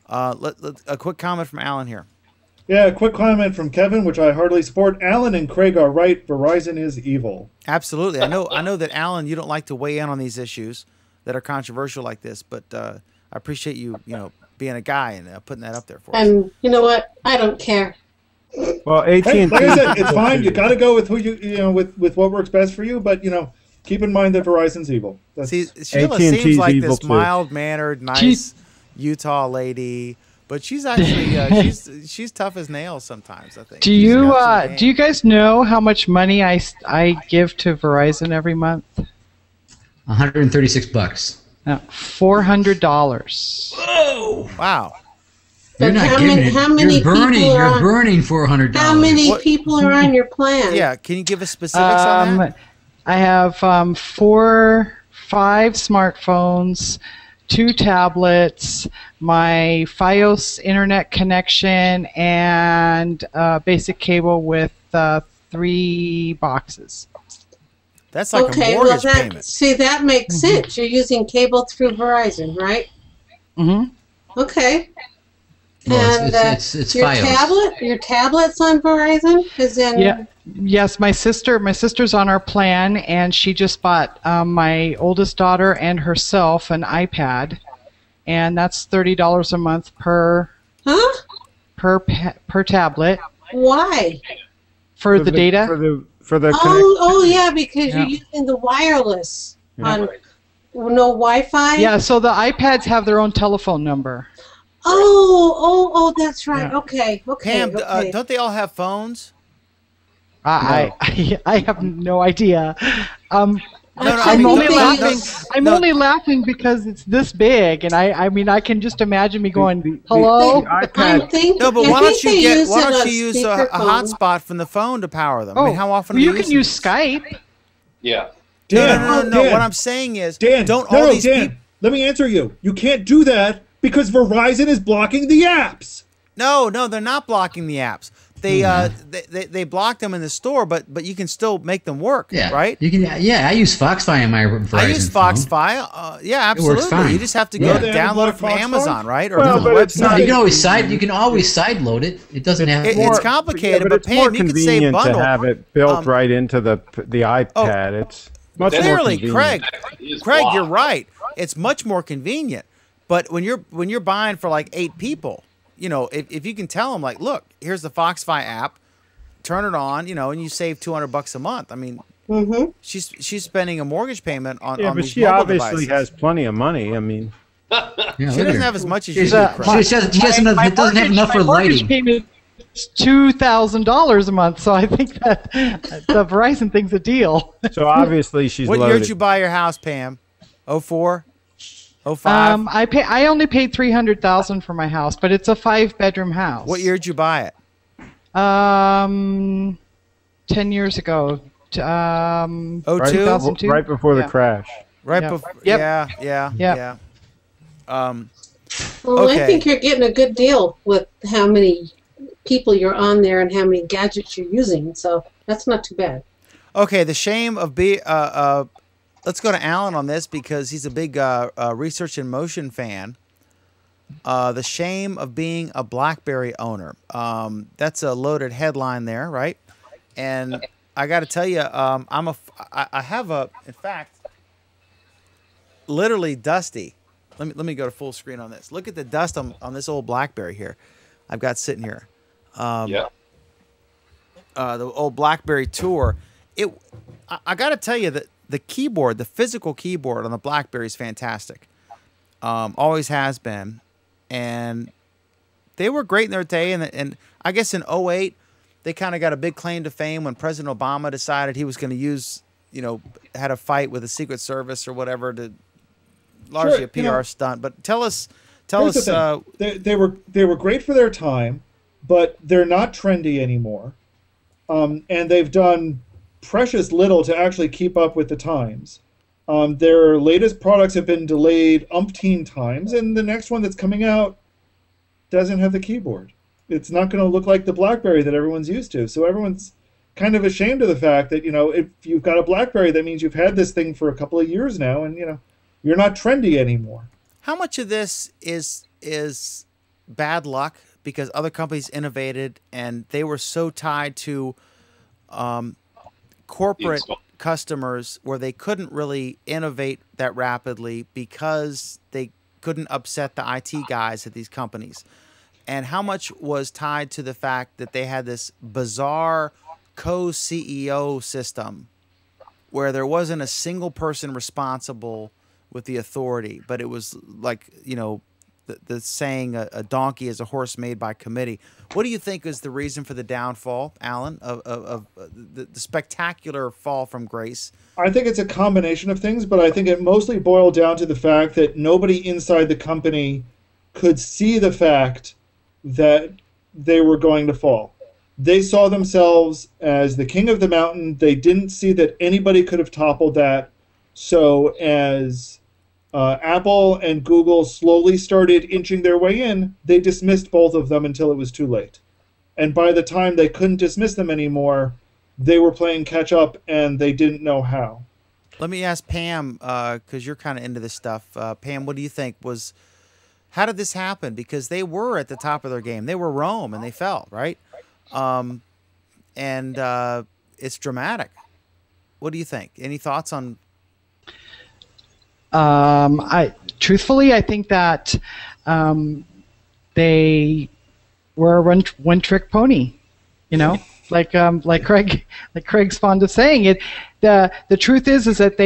A quick comment from Alan here. Yeah, a quick comment from Kevin, which I heartily support. Alan and Craig are right. Verizon is evil. Absolutely. I know that, Alan, you don't like to weigh in on these issues that are controversial like this, but I appreciate you being a guy and putting that up there for us. And you know what? I don't care. Well, AT&T. Hey, like I said, it's fine. You got to go with who with what works best for you. But keep in mind that Verizon's evil. See, Sheila seems like this mild-mannered, nice Utah lady, but she's actually she's tough as nails sometimes. I think. Do you guys know how much money I give to Verizon every month? $136. No, $400. Whoa! Wow. You're not how many you're burning $400. How many people are on your plan? Yeah, can you give us specifics on that? I have 5 smartphones, 2 tablets, my FiOS internet connection, and basic cable with 3 boxes. That's like a mortgage payment. See, that makes sense. You're using cable through Verizon, right? Mm-hmm. Okay. Well, and it's your FiOS. your tablet's on Verizon? Yes, my sister's on our plan, and she just bought my oldest daughter and herself an iPad, and that's $30 a month per tablet. Why? For the data. For the yeah, because you're using the wireless on no Wi-Fi. Yeah, so the iPads have their own telephone number. Oh, that's right. Yeah. Okay. Pam, don't they all have phones? I have no idea. I'm I'm only laughing because it's this big, and I mean I can just imagine me going, "Hello." No, but why don't you use a hotspot from the phone to power them? I mean, how often? You can use Skype. Yeah. Dan, no. What I'm saying is, Dan, let me answer you. You can't do that because Verizon is blocking the apps. No, they're not blocking the apps. They block them in the store, but you can still make them work, right? You can. Yeah, I use Foxfi on my Verizon I use Foxfi. Yeah, absolutely. It works fine. You just have to go download it from Amazon, right? Or well, from the website. No, you can always side load it. It doesn't have. It's complicated, but Pam, you can say bundle. To have it built right into the iPad. It's much clearly, more Craig, you're right. It's much more convenient. But when you're buying for like 8 people, if you can tell them like, look, here's the Foxfi app, turn it on, and you save $200 a month. I mean, she's spending a mortgage payment on but these she mobile obviously devices. has plenty of money. I mean, she doesn't have as much as you do. She doesn't have enough for lighting. Payment is $2,000 a month, so I think that the Verizon thing's a deal. So obviously she's What loaded. year did you buy your house, Pam? 04? 05? I only paid $300,000 for my house, but it's a 5-bedroom house. What year did you buy it? 10 years ago. 02? 2002? Right before the crash. Right Yep. before. Yep. Yeah. Well, Okay. I think you're getting a good deal with how many people you're on there and how many gadgets you're using, so that's not too bad. Okay, the shame of let's go to Alan on this because he's a big Research in Motion fan. The shame of being a BlackBerry owner. That's a loaded headline there, right? And I got to tell you, I have in fact, literally Dusty. Let me go to full screen on this. Look at the dust on this old BlackBerry here. I've got sitting here. The old BlackBerry Tour. I got to tell you that the keyboard, the physical keyboard on the BlackBerry is fantastic. Always has been. And they were great in their day. And I guess in 2008, they kind of got a big claim to fame when President Obama decided he was going to use, had a fight with the Secret Service or whatever to largely a PR stunt. But tell us. They were great for their time, but they're not trendy anymore. And they've done precious little to actually keep up with the times. Their latest products have been delayed umpteen times, and the next one that's coming out doesn't have the keyboard. It's not going to look like the BlackBerry that everyone's used to. So everyone's kind of ashamed of the fact that, if you've got a BlackBerry, that means you've had this thing for a couple of years now, and, you're not trendy anymore. How much of this is bad luck because other companies innovated and they were so tied to corporate customers where they couldn't really innovate that rapidly because they couldn't upset the IT guys at these companies? And how much was tied to the fact that they had this bizarre co-CEO system where there wasn't a single person responsible with the authority, but it was like, the saying, a donkey is a horse made by committee. What do you think is the reason for the downfall, Alan, of the spectacular fall from grace? I think it's a combination of things, but I think it mostly boiled down to the fact that nobody inside the company could see the fact that they were going to fall. They saw themselves as the king of the mountain. They didn't see that anybody could have toppled that. So as Apple and Google slowly started inching their way in, they dismissed both of them until it was too late. And by the time they couldn't dismiss them anymore, they were playing catch up and they didn't know how. Let me ask Pam, because you're kind of into this stuff. Pam, what do you think how did this happen? Because they were at the top of their game. They were Rome and they fell, right? And it's dramatic. What do you think? Any thoughts on? Truthfully, I think that they were a one-trick pony. Like Craig's fond of saying it. The truth is that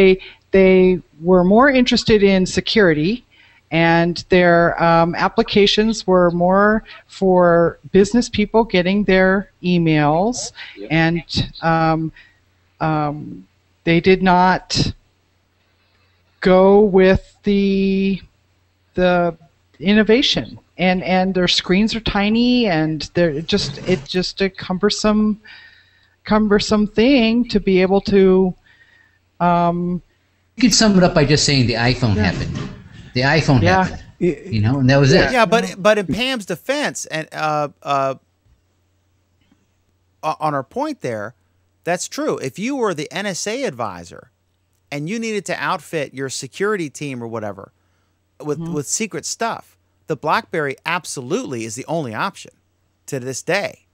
they were more interested in security, and their applications were more for business people getting their emails, and they did not go with the innovation, and their screens are tiny, and it's just a cumbersome thing to be able to. You could sum it up by just saying the iPhone happened. The iPhone happened, and that was it. Yeah, but in Pam's defense, and on her point there, that's true. If you were the NSA advisor and you needed to outfit your security team or whatever with secret stuff, the BlackBerry absolutely is the only option to this day.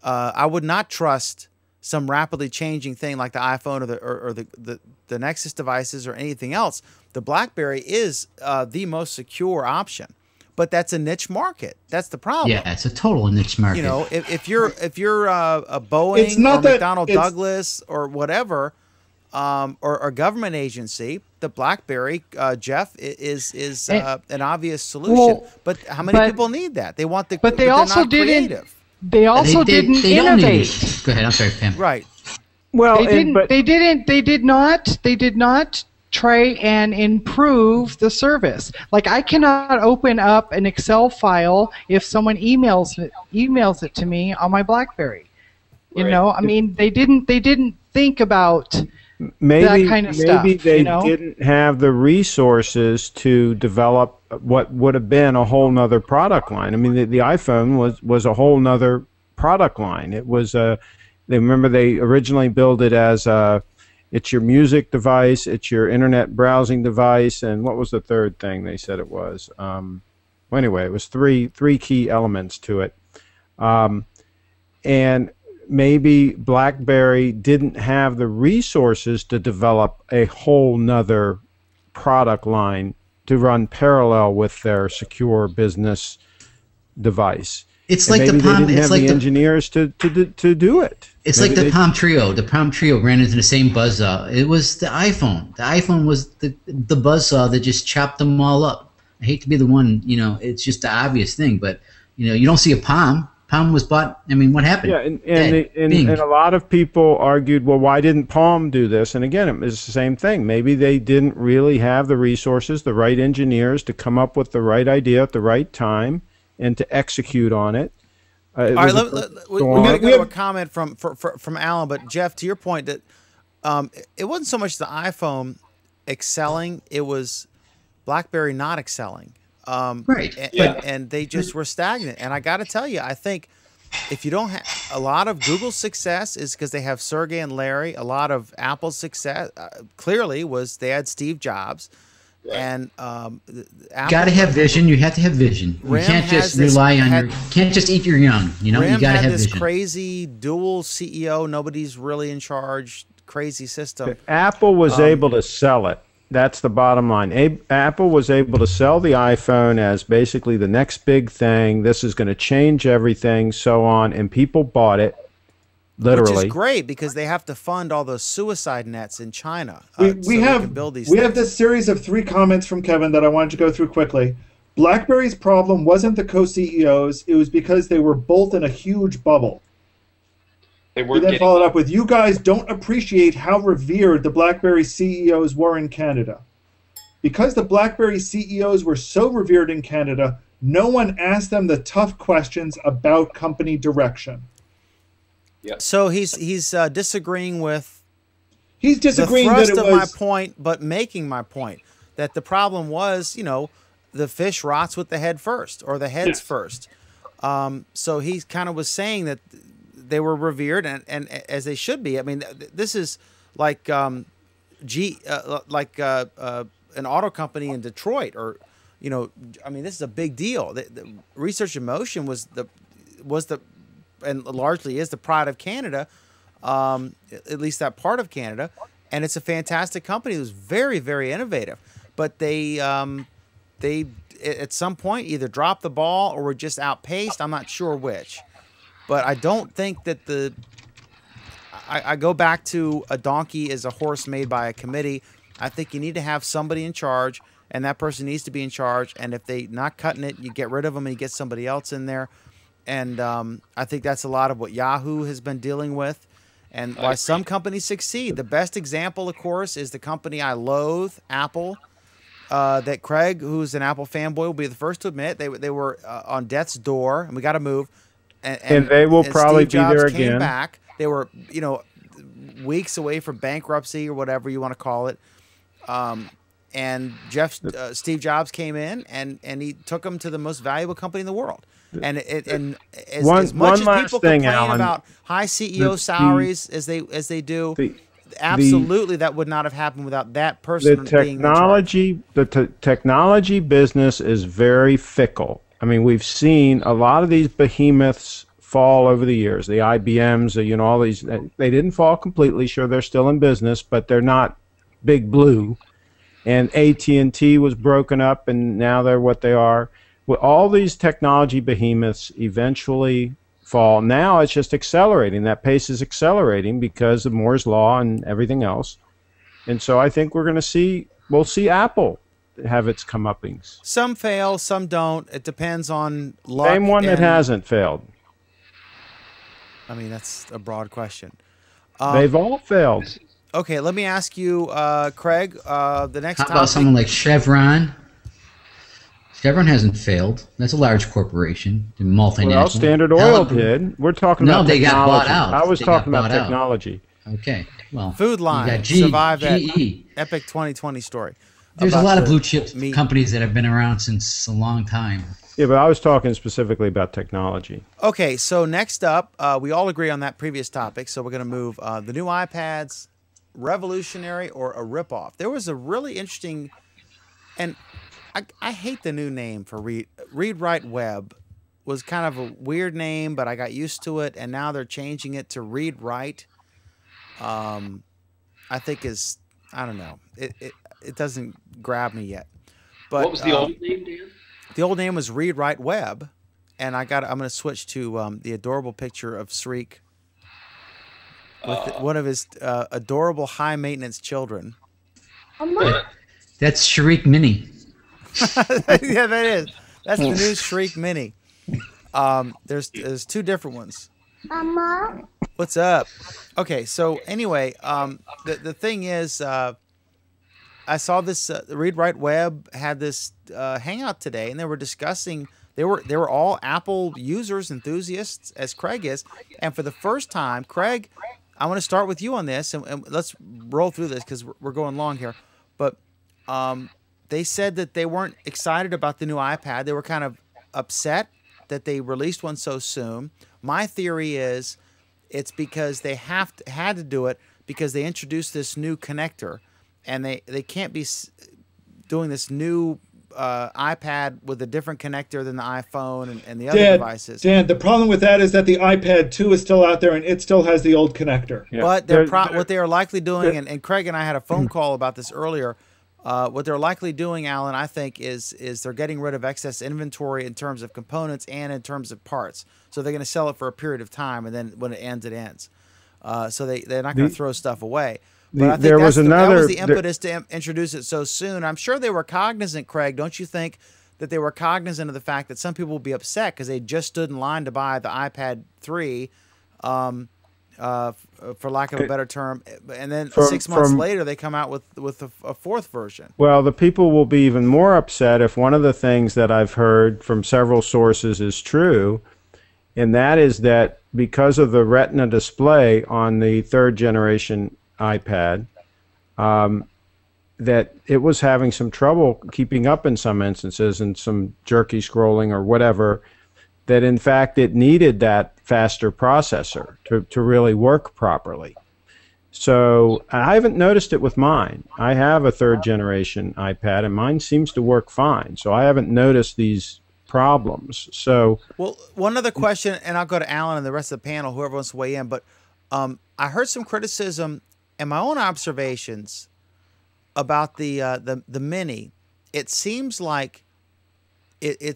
I would not trust some rapidly changing thing like the iPhone or the Nexus devices or anything else. The BlackBerry is the most secure option, but that's a niche market. That's the problem. Yeah, it's a total niche market. If you're a Boeing or McDonnell Douglas or whatever, or a government agency, the BlackBerry, Jeff, is an obvious solution. Well, but how many people need that? They want the. But they also didn't. Creative. They also didn't innovate. Go ahead. I'm sorry, Pam. Right. Well, they did not try and improve the service. Like, I cannot open up an Excel file if someone emails it to me on my BlackBerry. I mean, they didn't think about that kind of stuff. Maybe they didn't have the resources to develop what would have been a whole nother product line. I mean, the iPhone was a whole nother product line. It was they originally built it as it's your music device, it's your internet browsing device, and what was the third thing they said it was? Well, anyway, it was three key elements to it. And maybe BlackBerry didn't have the resources to develop a whole nother product line to run parallel with their secure business device. It's like the Palm. They didn't have the engineers to do it. It's like the Palm Trio. The Palm Trio ran into the same buzzsaw. It was the iPhone. The iPhone was the buzzsaw that just chopped them all up. I hate to be the one. It's just the obvious thing, but you don't see a Palm. Palm was bought. I mean, what happened? Yeah, and a lot of people argued, well, why didn't Palm do this? And again, it was the same thing. Maybe they didn't really have the resources, the right engineers to come up with the right idea at the right time and to execute on it. All right, we got to go to a comment from Alan, but Jeff, to your point that it wasn't so much the iPhone excelling, it was BlackBerry not excelling. Right. And they just were stagnant. And I got to tell you, I think if you don't have a lot of Google's success is because they have Sergey and Larry. A lot of Apple's success clearly was they had Steve Jobs. Right. And got to have vision. You have to have vision. You can't just rely on can't just eat your young. You know, you got to have this vision. Crazy dual CEO. Nobody's really in charge. Crazy system. Apple was able to sell it. That's the bottom line. Apple was able to sell the iPhone as basically the next big thing. This is going to change everything, so on, and people bought it. Literally, which is great because they have to fund all those suicide nets in China. We have this series of 3 comments from Kevin that I wanted to go through quickly. BlackBerry's problem wasn't the co-CEOs; it was because they were both in a huge bubble. He then followed up with, "You guys don't appreciate how revered the BlackBerry CEOs were in Canada. Because the BlackBerry CEOs were so revered in Canada, no one asked them the tough questions about company direction." Yep. So he's disagreeing with. He's disagreeing the thrust that it of was my point, but making my point that the problem was, the fish rots with the head first, or the heads first. So he kind of was saying that they were revered, and as they should be. I mean, this is like an auto company in Detroit, or I mean, this is a big deal. The Research in Motion was the and largely is the pride of Canada, at least that part of Canada, and it's a fantastic company. It was very, very innovative, but they at some point either dropped the ball or were just outpaced. I'm not sure which, but I don't think that I go back to a donkey is a horse made by a committee. I think you need to have somebody in charge, and that person needs to be in charge. And if they're not cutting it, you get rid of them and you get somebody else in there. And I think that's a lot of what Yahoo has been dealing with, and why some companies succeed. The best example, of course, is the company I loathe, Apple. That Craig, who's an Apple fanboy, will be the first to admit they were on death's door, and we got to move. And they will probably Steve Jobs be there came again. Back. They were, weeks away from bankruptcy or whatever you want to call it. And Steve Jobs came in and he took them to the most valuable company in the world. And as much as people complain about high CEO salaries as they do, absolutely that would not have happened without that person being in charge. The technology business is very fickle. I mean, we've seen a lot of these behemoths fall over the years. The IBMs, all these, they didn't fall completely. Sure, they're still in business, but they're not big blue. And AT&T was broken up, and now they're what they are. Well, all these technology behemoths eventually fall. Now it's just accelerating. That pace is accelerating because of Moore's Law and everything else. And so I think we'll see Apple have its comeuppings. Some fail, some don't. It depends on luck. Name one that hasn't failed. I mean, that's a broad question. They've all failed. Okay, let me ask you, Craig, the next topic. How about someone like Chevron? Chevron hasn't failed. That's a large corporation, multinational. Well, Standard Oil did. We're talking about technology. No, they got bought out. I was talking about technology. Okay, well. Food Line survived that epic 2020 story. There's a lot of blue chip companies that have been around since a long time. Yeah, but I was talking specifically about technology. Okay, so next up, we all agree on that previous topic, so we're going to move the new iPads, revolutionary or a ripoff. There was a really interesting, and I hate the new name for Read Write Web. Was kind of a weird name, but I got used to it, and now they're changing it to Read Write. I think I don't know. It doesn't grab me yet. But what was the old name, Dan? The old name was Read Write Web, and I'm going to switch to the adorable picture of Sreek with one of his adorable high maintenance children. That's Sreek Mini. Yeah, that is. That's the new Sreek Mini. There's 2 different ones. Mama. What's up? Okay, so anyway, the thing is, I saw this Read Write Web had this Hangout today, and they were discussing They were all Apple users, enthusiasts, as Craig is. And for the first time, Craig, I want to start with you on this, and let's roll through this because we're going long here. But they said that they weren't excited about the new iPad. They were kind of upset that they released one so soon. My theory is it's because they had to do it because they introduced this new connector, and they can't be doing this new iPad with a different connector than the iPhone and the other devices. Dan, the problem with that is that the iPad 2 is still out there and it still has the old connector. Yeah. But what they are likely doing, and Craig and I had a phone call about this earlier, what they're likely doing, Alan, I think, is they're getting rid of excess inventory in terms of components and in terms of parts. So they're going to sell it for a period of time, and then when it ends, it ends. So they're not going to throw stuff away. But I think that was the impetus to introduce it so soon. I'm sure they were cognizant, Craig. Don't you think that they were cognizant of the fact that some people will be upset because they just stood in line to buy the iPad 3, for lack of a better term, and then 6 months later they come out with a fourth version. Well, the people will be even more upset if one of the things that I've heard from several sources is true, and that is that because of the Retina display on the third generation iPad, that it was having some trouble keeping up in some instances and some jerky scrolling or whatever, that in fact it needed that faster processor to really work properly. So I haven't noticed it with mine. I have a third generation iPad and mine seems to work fine. So I haven't noticed these problems. So, well, one other question, and I'll go to Alan and the rest of the panel, whoever wants to weigh in, but I heard some criticism and my own observations about the Mini. It seems like they're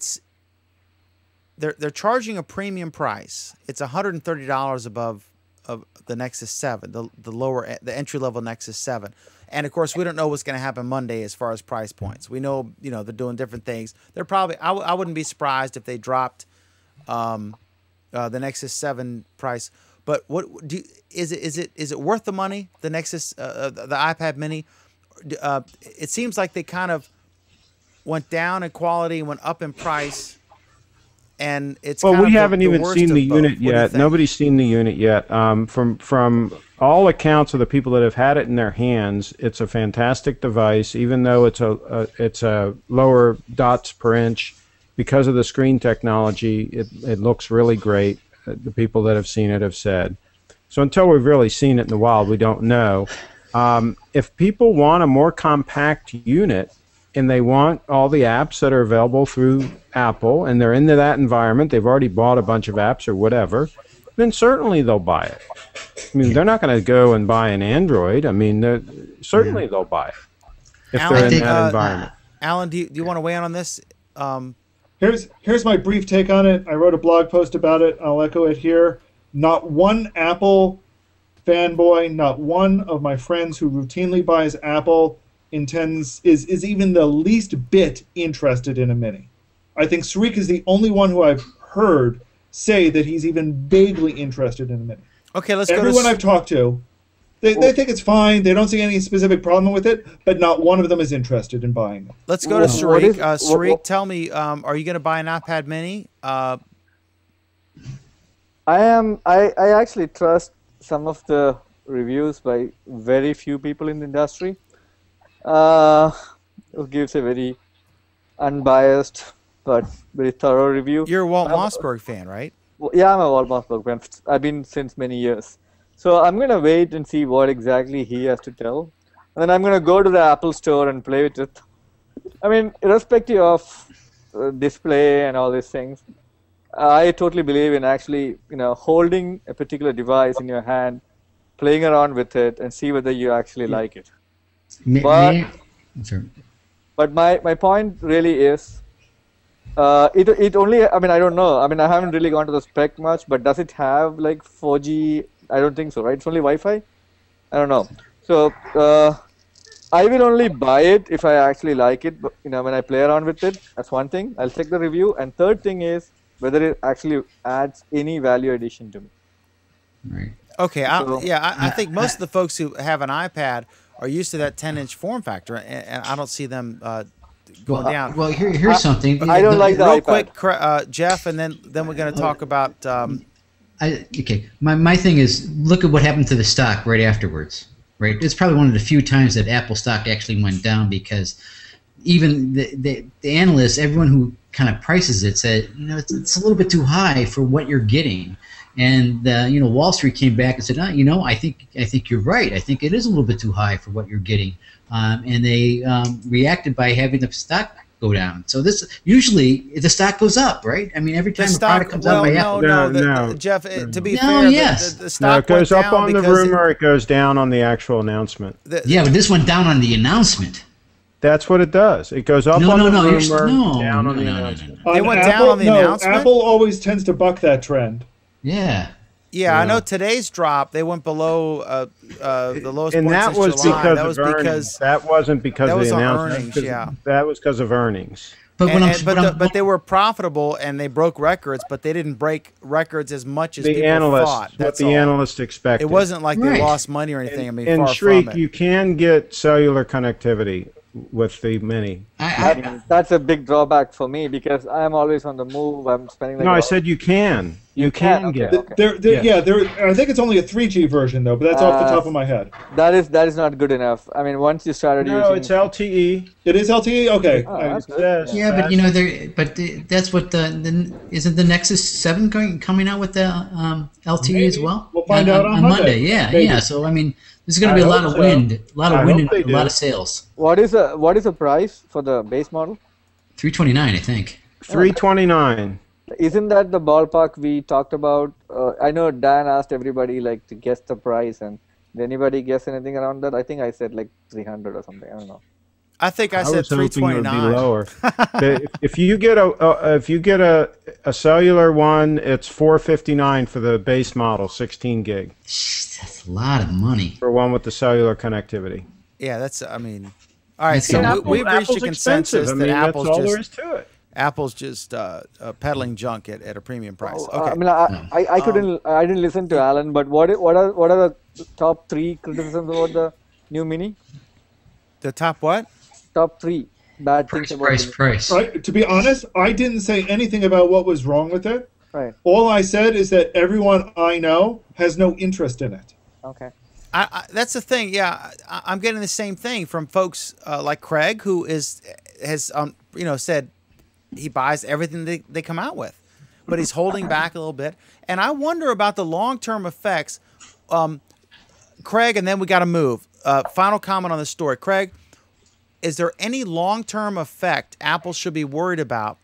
charging a premium price. It's $130 above of the Nexus 7, the entry level Nexus 7. And of course, we don't know what's going to happen Monday as far as price points. We know, they're doing different things. They're probably I wouldn't be surprised if they dropped the Nexus 7 price. But is it worth the money? The Nexus, the iPad Mini, it seems like they kind of went down in quality, went up in price, and it's. Well, kind we of haven't even seen the unit yet. Nobody's seen the unit yet. From all accounts of the people that have had it in their hands, it's a fantastic device. Even though it's a lower dots per inch, because of the screen technology, it looks really great. The people that have seen it have said. So until we've really seen it in the wild, we don't know. If people want a more compact unit and they want all the apps that are available through Apple and they're into that environment, they've already bought a bunch of apps or whatever, then certainly they'll buy it. I mean, they're not going to go and buy an Android. I mean, certainly they'll buy it if they're in that environment. Alan, do you want to weigh in on this? Here's my brief take on it. I wrote a blog post about it. I'll echo it here. Not one Apple fanboy, not one of my friends who routinely buys Apple is even the least bit interested in a Mini. I think Sreek is the only one who I've heard say that he's even vaguely interested in a Mini. Okay, let's go to everyone I've talked to. They think it's fine. They don't see any specific problem with it, but not one of them is interested in buying it. Let's go to Sreek. Sreek, tell me, are you going to buy an iPad Mini? I am. I actually trust some of the reviews by very few people in the industry, who gives a very unbiased but very thorough review. You're a Walt Mossberg fan, right? Well, yeah, I'm a Walt Mossberg fan. I've been since many years. So I'm going to wait and see what exactly he has to tell. And then I'm going to go to the Apple store and play with it. I mean, irrespective of display and all these things, I totally believe in actually, holding a particular device in your hand, playing around with it, and see whether you actually like it. But my point really is, it only, I mean, I don't know. I mean, I haven't really gone to the spec much, but does it have like 4G? I don't think so, right? It's only Wi-Fi? I don't know. So I will only buy it if I actually like it, but, when I play around with it. That's one thing. I'll check the review. And third thing is whether it actually adds any value addition to me. Right. Okay. I think most of the folks who have an iPad are used to that 10-inch form factor, and I don't see them going down. Well, here's something. I don't like the real iPad. quick, Jeff, and then we're going to talk about. Okay, my thing is, look at what happened to the stock right afterwards. Right, it's probably one of the few times that Apple stock actually went down because even the analysts, everyone who kind of prices it, said it's a little bit too high for what you're getting. And Wall Street came back and said, I think you're right. I think it is a little bit too high for what you're getting. And they reacted by having the stock go down. So this usually the stock goes up, right? I mean, every time a product comes out by Apple. No, Jeff. To be fair, the stock it goes went up down on the rumor. It goes down on the actual announcement. But this went down on the announcement. That's what it does. It goes up on the rumor, down on the announcement. They went down on the announcement? Apple always tends to buck that trend. Yeah. Yeah, I know today's drop. They went below the lowest and point that since was July. Because of earnings. That wasn't because of the announcement. Earnings, yeah. That was because of earnings. But they were profitable and they broke records, but they didn't break records as much as people thought. That's what the analysts expected. It wasn't like they lost money or anything. And far Sreek, from it. you can get cellular connectivity with the Mini. That's a big drawback for me because I'm always on the move. I'm spending. I said you can. You can get it. I think it's only a 3G version though, but that's off the top of my head. That is not good enough. I mean, once you started using. No, it's LTE. It is LTE. Okay. But that's what isn't the Nexus 7 coming out with the LTE as well? We'll find out on Monday. Yeah. So I mean, there's going to be a lot of wind, and a lot of sales. What is the price for the base model? $329, I think. $329. Isn't that the ballpark we talked about? I know Dan asked everybody to guess the price, and did anybody guess anything around that? I think I said 300 or something. I don't know. I think I said 329. It would be lower. If you get a cellular one, it's $459 for the base model, 16 gig. That's a lot of money for one with the cellular connectivity. Yeah, that's. I mean, all right. So we've reached a consensus that Apple's all there is to it. Apple's just peddling junk at a premium price. Okay. I mean, I didn't listen to Alan, but what are the top 3 criticisms about the new Mini? The top what? Top 3 bad things about price. Right. To be honest, I didn't say anything about what was wrong with it. Right. All I said is that everyone I know has no interest in it. Okay. That's the thing. Yeah, I'm getting the same thing from folks like Craig, who has said he buys everything they come out with, but he's holding back a little bit. And I wonder about the long-term effects. Craig, and then we got to move. Final comment on the story. Craig, is there any long-term effect Apple should be worried about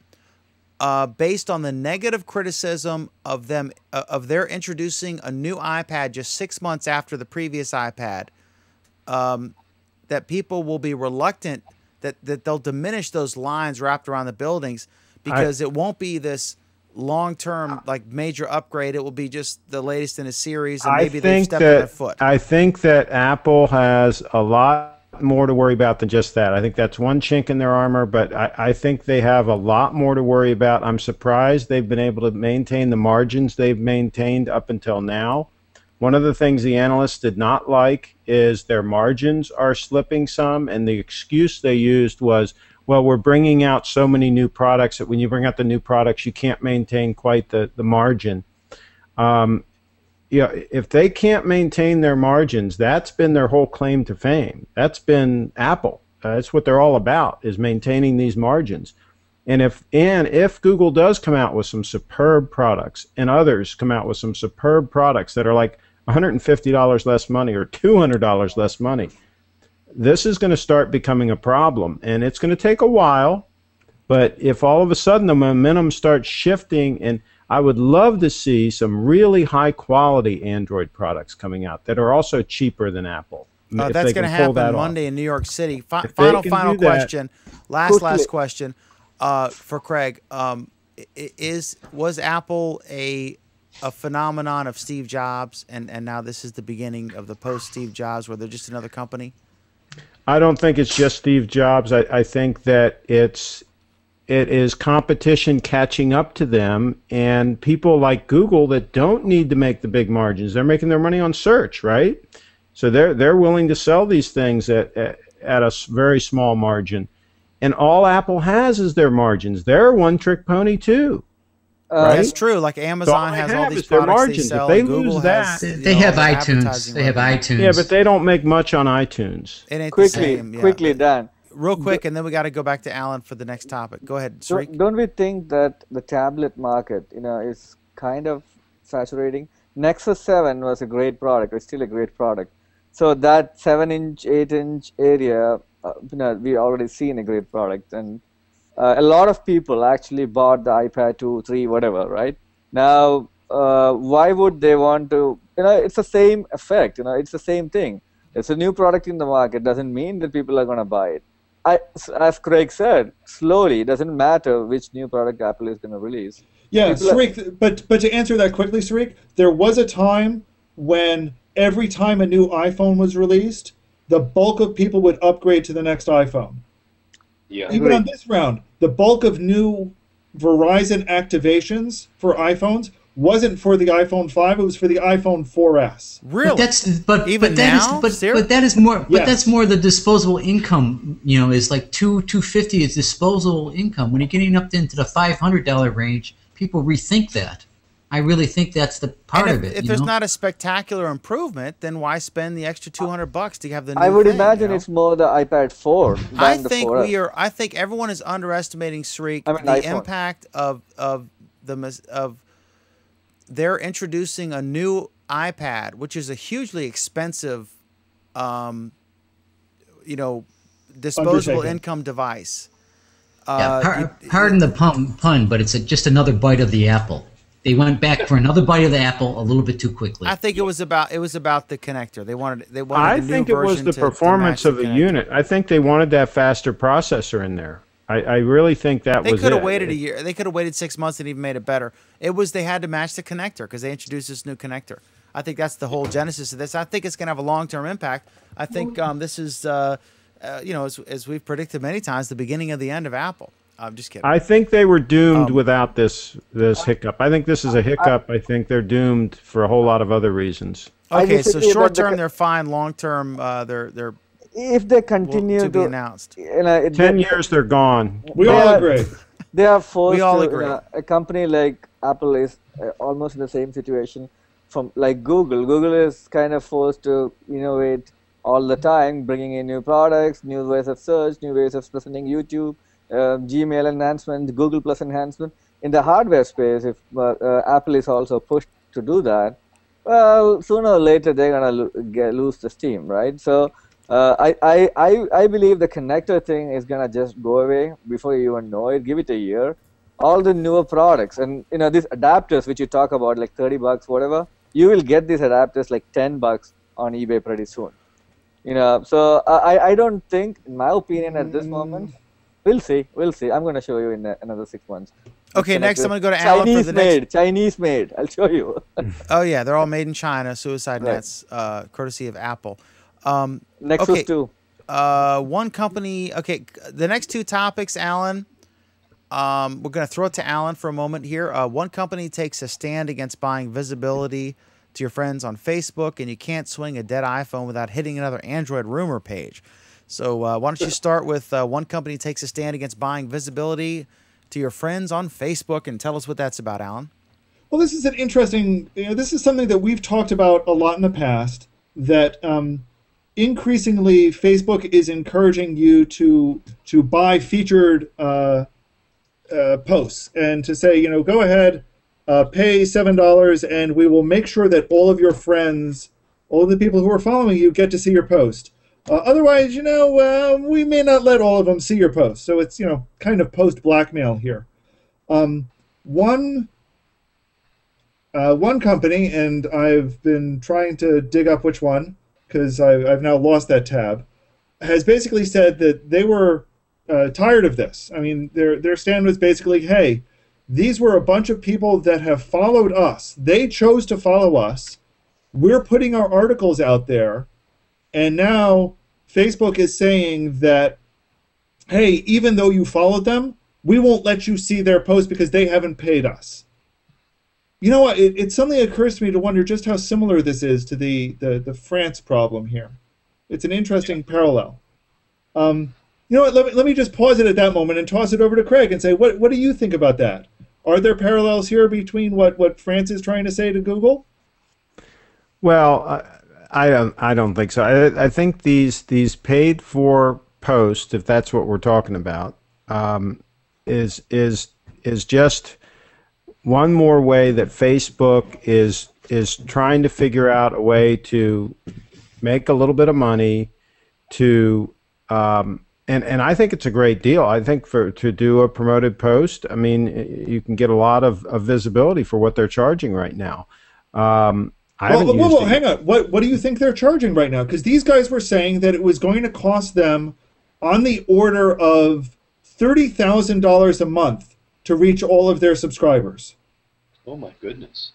based on the negative criticism of their introducing a new iPad just 6 months after the previous iPad, that people will be reluctant, that they'll diminish those lines wrapped around the buildings because it won't be this long-term major upgrade. It will be just the latest in a series, and maybe they've stepped on their foot. I think that Apple has a lot more to worry about than just that. I think that's one chink in their armor, but I think they have a lot more to worry about. I'm surprised they've been able to maintain the margins they've maintained up until now. One of the things the analysts did not like is their margins are slipping some, and the excuse they used was, well, we're bringing out so many new products that when you bring out the new products, you can't maintain quite the margin. If they can't maintain their margins, that's been their whole claim to fame. That's been Apple. That's what they're all about, is maintaining these margins. And if Google does come out with some superb products, and others come out with some superb products that are like $150 less money or $200 less money, this is going to start becoming a problem. And it's going to take a while, but if all of a sudden the momentum starts shifting, and I would love to see some really high-quality Android products coming out that are also cheaper than Apple. That's going to happen Monday in New York City. Final question, last question for Craig. Was Apple a phenomenon of Steve Jobs, and now this is the beginning of the post-Steve Jobs, where they're just another company? I don't think it's just Steve Jobs. I think that it is competition catching up to them, and people like Google that don't need to make the big margins. They're making their money on search, right? So they're willing to sell these things at a very small margin. and all Apple has is their margins. They're a one-trick pony too. Right? That's true. Like Amazon has all these their products margins. they sell. If they and Google lose that, has, They have iTunes. They have iTunes. Yeah, but they don't make much on iTunes. It ain't Quickly, the same, yeah. quickly, Dan. Real quick, and then we got to go back to Alan for the next topic. Go ahead, Sreek. Don't we think that the tablet market, is kind of saturating? Nexus 7 was a great product. It's still a great product. So that 7-inch, 8-inch area, we already seen a great product, and a lot of people actually bought the iPad 2, 3, whatever, right? Now, why would they want to? It's the same effect. It's the same thing. It's a new product in the market. Doesn't mean that people are going to buy it. As Craig said, slowly. It doesn't matter which new product Apple is going to release. Yeah, Sreek, but to answer that quickly, Sreek, there was a time when every time a new iPhone was released, the bulk of people would upgrade to the next iPhone. Yeah. Even on this round, the bulk of new Verizon activations for iPhones wasn't for the iPhone 5, it was for the iPhone 4S. Really? But that is more. But that's more the disposable income. Is like $250 is disposable income. When you're getting up into the $500 range, people rethink that. I really think that's the part of it. If there's not a spectacular improvement, then why spend the extra $200 to have the new I would thing, imagine it's more the iPad 4 than the 4S. I think everyone is underestimating, Sreek, the iPhone. impact of they're introducing a new iPad, which is a hugely expensive, disposable income device. Pardon the pun, but it's just another bite of the apple. They went back for another bite of the apple a little bit too quickly. I think it was about the connector. They wanted I a new think it was version the performance of the unit. I think they wanted that faster processor in there. I really think that was it. They could have waited a year. They could have waited 6 months and even made it better. They had to match the connector because they introduced this new connector. I think that's the whole genesis of this. I think it's going to have a long-term impact. I think this is, as we've predicted many times, the beginning of the end of Apple. I'm just kidding. I think they were doomed without this hiccup. I think this is a hiccup. I think they're doomed for a whole lot of other reasons. Okay, so short-term they're fine. Long-term they're if they continue to be announced. 10 years they're gone. We all agree. They are forced we all to, agree. A company like Apple is almost in the same situation from like Google. Google is kind of forced to innovate all the time, bringing in new products, new ways of search, new ways of presenting YouTube, Gmail enhancement, Google Plus enhancement. In the hardware space, if Apple is also pushed to do that, well, sooner or later they're gonna lose the steam, right? So I believe the connector thing is gonna just go away before you even know it. Give it a year. All the newer products and these adapters which you talk about, like $30, whatever, you will get these adapters like $10 on eBay pretty soon. So I don't think, in my opinion, at this moment, we'll see. I'm gonna show you in another 6 months. Okay, next I'm gonna go to Alan for the next. Chinese made. I'll show you. Oh yeah, they're all made in China. Suicide nets, courtesy of Apple. Nexus 2. One company. Okay, the next two topics, Alan. We're going to throw it to Alan for a moment here. One company takes a stand against buying visibility to your friends on Facebook, and you can't swing a dead iPhone without hitting another Android rumor page. So why don't you start with one company takes a stand against buying visibility to your friends on Facebook, and tell us what that's about, Alan. Well, this is an interesting. This is something that we've talked about a lot in the past. That increasingly, Facebook is encouraging you to buy featured posts and to say, go ahead, pay $7, and we will make sure that all of your friends, all of the people who are following you, get to see your post. Otherwise, we may not let all of them see your post. So it's kind of post blackmail here. One company, and I've been trying to dig up which one, because I've now lost that tab, has basically said that they were tired of this. I mean, their stand was basically, hey, these were a bunch of people that have followed us. They chose to follow us. We're putting our articles out there, and now Facebook is saying that, hey, even though you followed them, we won't let you see their post because they haven't paid us. You know what? It suddenly occurs to me to wonder just how similar this is to the France problem here. It's an interesting parallel. You know what? Let me just pause it at that moment and toss it over to Craig and say, what do you think about that? Are there parallels here between what France is trying to say to Google? Well, I don't think so. I think these paid for posts, if that's what we're talking about, is just one more way that Facebook is trying to figure out a way to make a little bit of money to and I think it's a great deal. I think to do a promoted post, I mean, you can get a lot of visibility for what they're charging right now. Hang on. What do you think they're charging right now? Because these guys were saying that it was going to cost them on the order of $30,000 a month to reach all of their subscribers. Oh my goodness.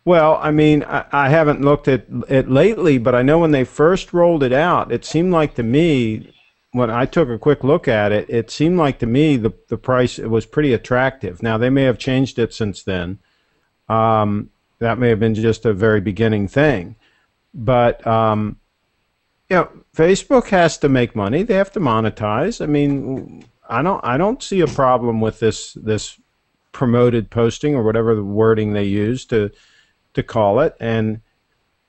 Well, I mean, I haven't looked at it lately, but I know when they first rolled it out, it seemed like to me, when I took a quick look at it, it seemed like to me the price was pretty attractive. Now, they may have changed it since then. That may have been just a very beginning thing. But, Facebook has to make money. They have to monetize. I mean, I don't see a problem with this promoted posting or whatever the wording they use to call it. And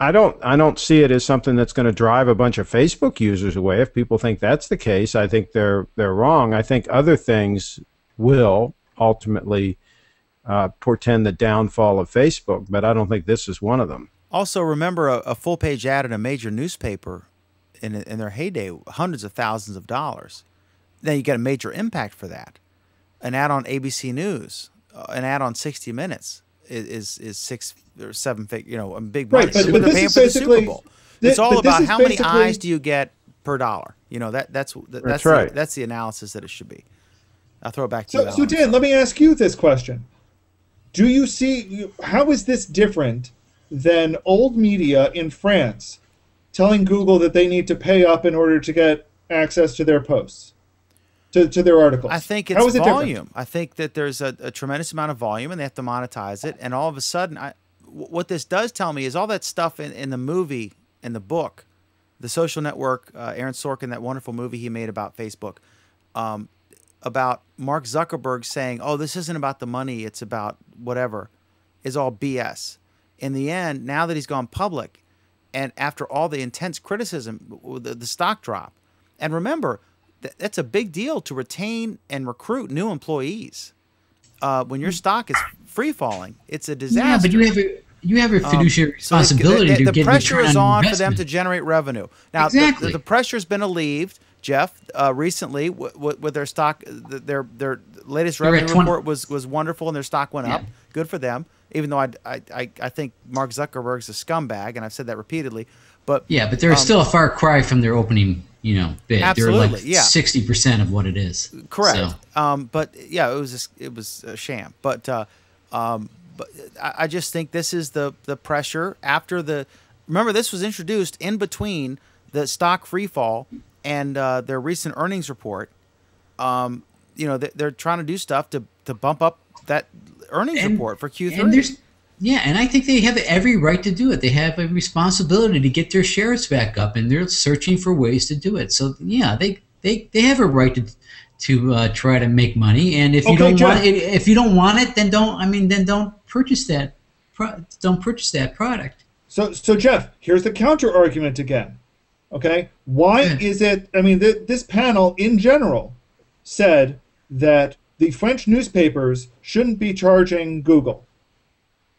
I don't see it as something that's going to drive a bunch of Facebook users away. If people think that's the case, I think they're wrong. I think other things will ultimately portend the downfall of Facebook, but I don't think this is one of them. Also, remember a full-page ad in a major newspaper in their heyday, hundreds of thousands of dollars. Then you get a major impact for that. An ad on ABC News, an ad on 60 Minutes is 6 or 7 figure, a big money. Right, but this paying is for the Super basically Bowl. It's all about how many eyes do you get per dollar. That's right. That's the analysis that it should be. I'll throw it back to you. So Dan, let me ask you this question. Do you see, how is this different than old media in France telling Google that they need to pay up in order to get access to their posts, to their articles? I think it's volume. I think that there's a tremendous amount of volume, and they have to monetize it. And all of a sudden, what this does tell me is all that stuff in the movie, in the book, The Social Network, Aaron Sorkin, that wonderful movie he made about Facebook, about Mark Zuckerberg saying, oh, this isn't about the money, it's about whatever, is all BS. In the end, now that he's gone public, and after all the intense criticism, the stock drop, and remember, that's a big deal to retain and recruit new employees. When your stock is free-falling, it's a disaster. Yeah, but you have a fiduciary responsibility to get the pressure is on for them investment. to generate revenue. Now, exactly. the pressure's been alleviated, Jeff, recently with their stock. Their latest revenue report was wonderful, and their stock went up. Good for them. Even though I think Mark Zuckerberg's a scumbag, and I've said that repeatedly. But yeah, but they're still a far cry from their opening, bid. Absolutely, they're like 60% of what it is. Correct. So. But yeah, it was a sham. But I just think this is the pressure after the. Remember, this was introduced in between the stock free fall and their recent earnings report. They're trying to do stuff to bump up that earnings report for Q3. And I think they have every right to do it. They have a responsibility to get their shares back up, and they're searching for ways to do it. So yeah, they have a right to try to make money. And if you don't want it, then don't purchase that. Don't purchase that product. So Jeff, here's the counter argument again. Okay, why is it? I mean, this panel in general said that the French newspapers shouldn't be charging Google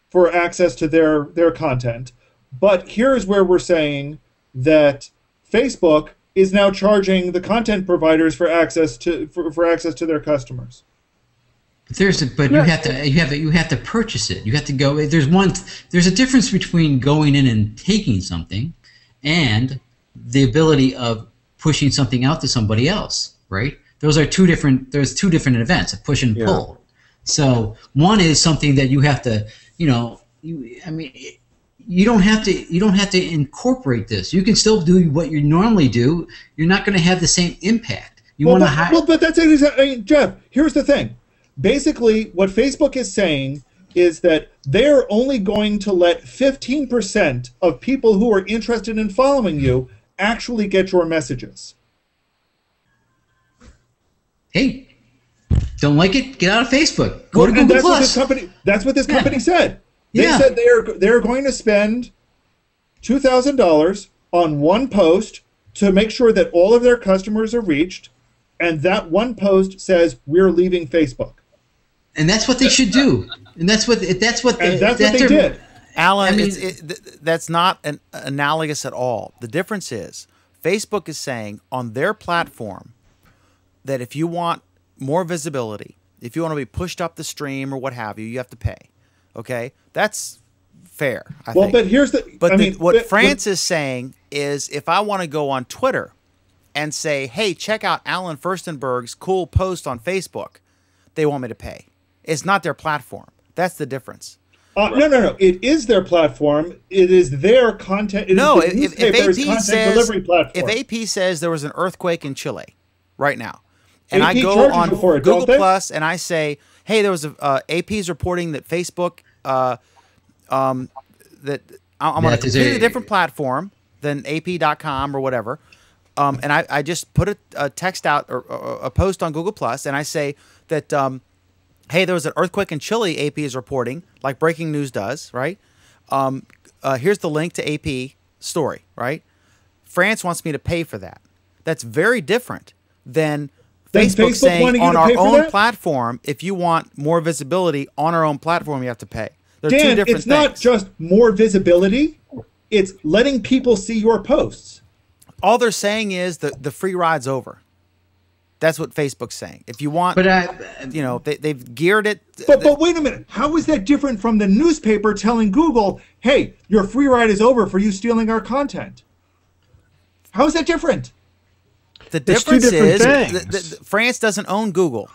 for access to their content, but here's where we're saying that Facebook is now charging the content providers for access to their customers. You have to purchase it. You have to go. There's a difference between going in and taking something, and the ability of pushing something out to somebody else. Right? There's two different events, a push and pull. So one is something that you have to, you don't have to incorporate this. You can still do what you normally do. You're not going to have the same impact. But that's exactly. Jeff, here's the thing. Basically, what Facebook is saying is that they're only going to let 15% of people who are interested in following you actually get your messages. hey, don't like it? Get out of Facebook. Go to Google that's Plus. That's what this company said. They Yeah. said they're going to spend $2,000 on one post to make sure that all of their customers are reached, and that one post says we're leaving Facebook. And that's what they should do. And that's what they did. Alan, I mean- that's not analogous at all. The difference is Facebook is saying on their platform that if you want more visibility, if you want to be pushed up the stream or what have you, you have to pay. Okay? That's fair, I think. But here's what France is saying is if I want to go on Twitter and say, hey, check out Alan Firstenberg's cool post on Facebook, they want me to pay. It's not their platform. That's the difference. No. It is their platform. It is their content. If AP says there was an earthquake in Chile right now, and AP I go on for it, Google don't they? Plus and I say, hey, there was AP's reporting that Facebook that I'm on a completely different platform than AP.com or whatever. And I just put a text out or a post on Google Plus, and I say that, hey, there was an earthquake in Chile, AP is reporting, like breaking news does, right? Here's the link to AP story, right? France wants me to pay for that. That's very different than Facebook saying on our own platform, if you want more visibility on our own platform, you have to pay. They're two different things. It's not just more visibility. It's letting people see your posts. All they're saying is that the free ride's over. That's what Facebook's saying. If you want, they've geared it. But wait a minute. How is that different from the newspaper telling Google, hey, your free ride is over for you stealing our content? How is that different? The difference is France doesn't own Google.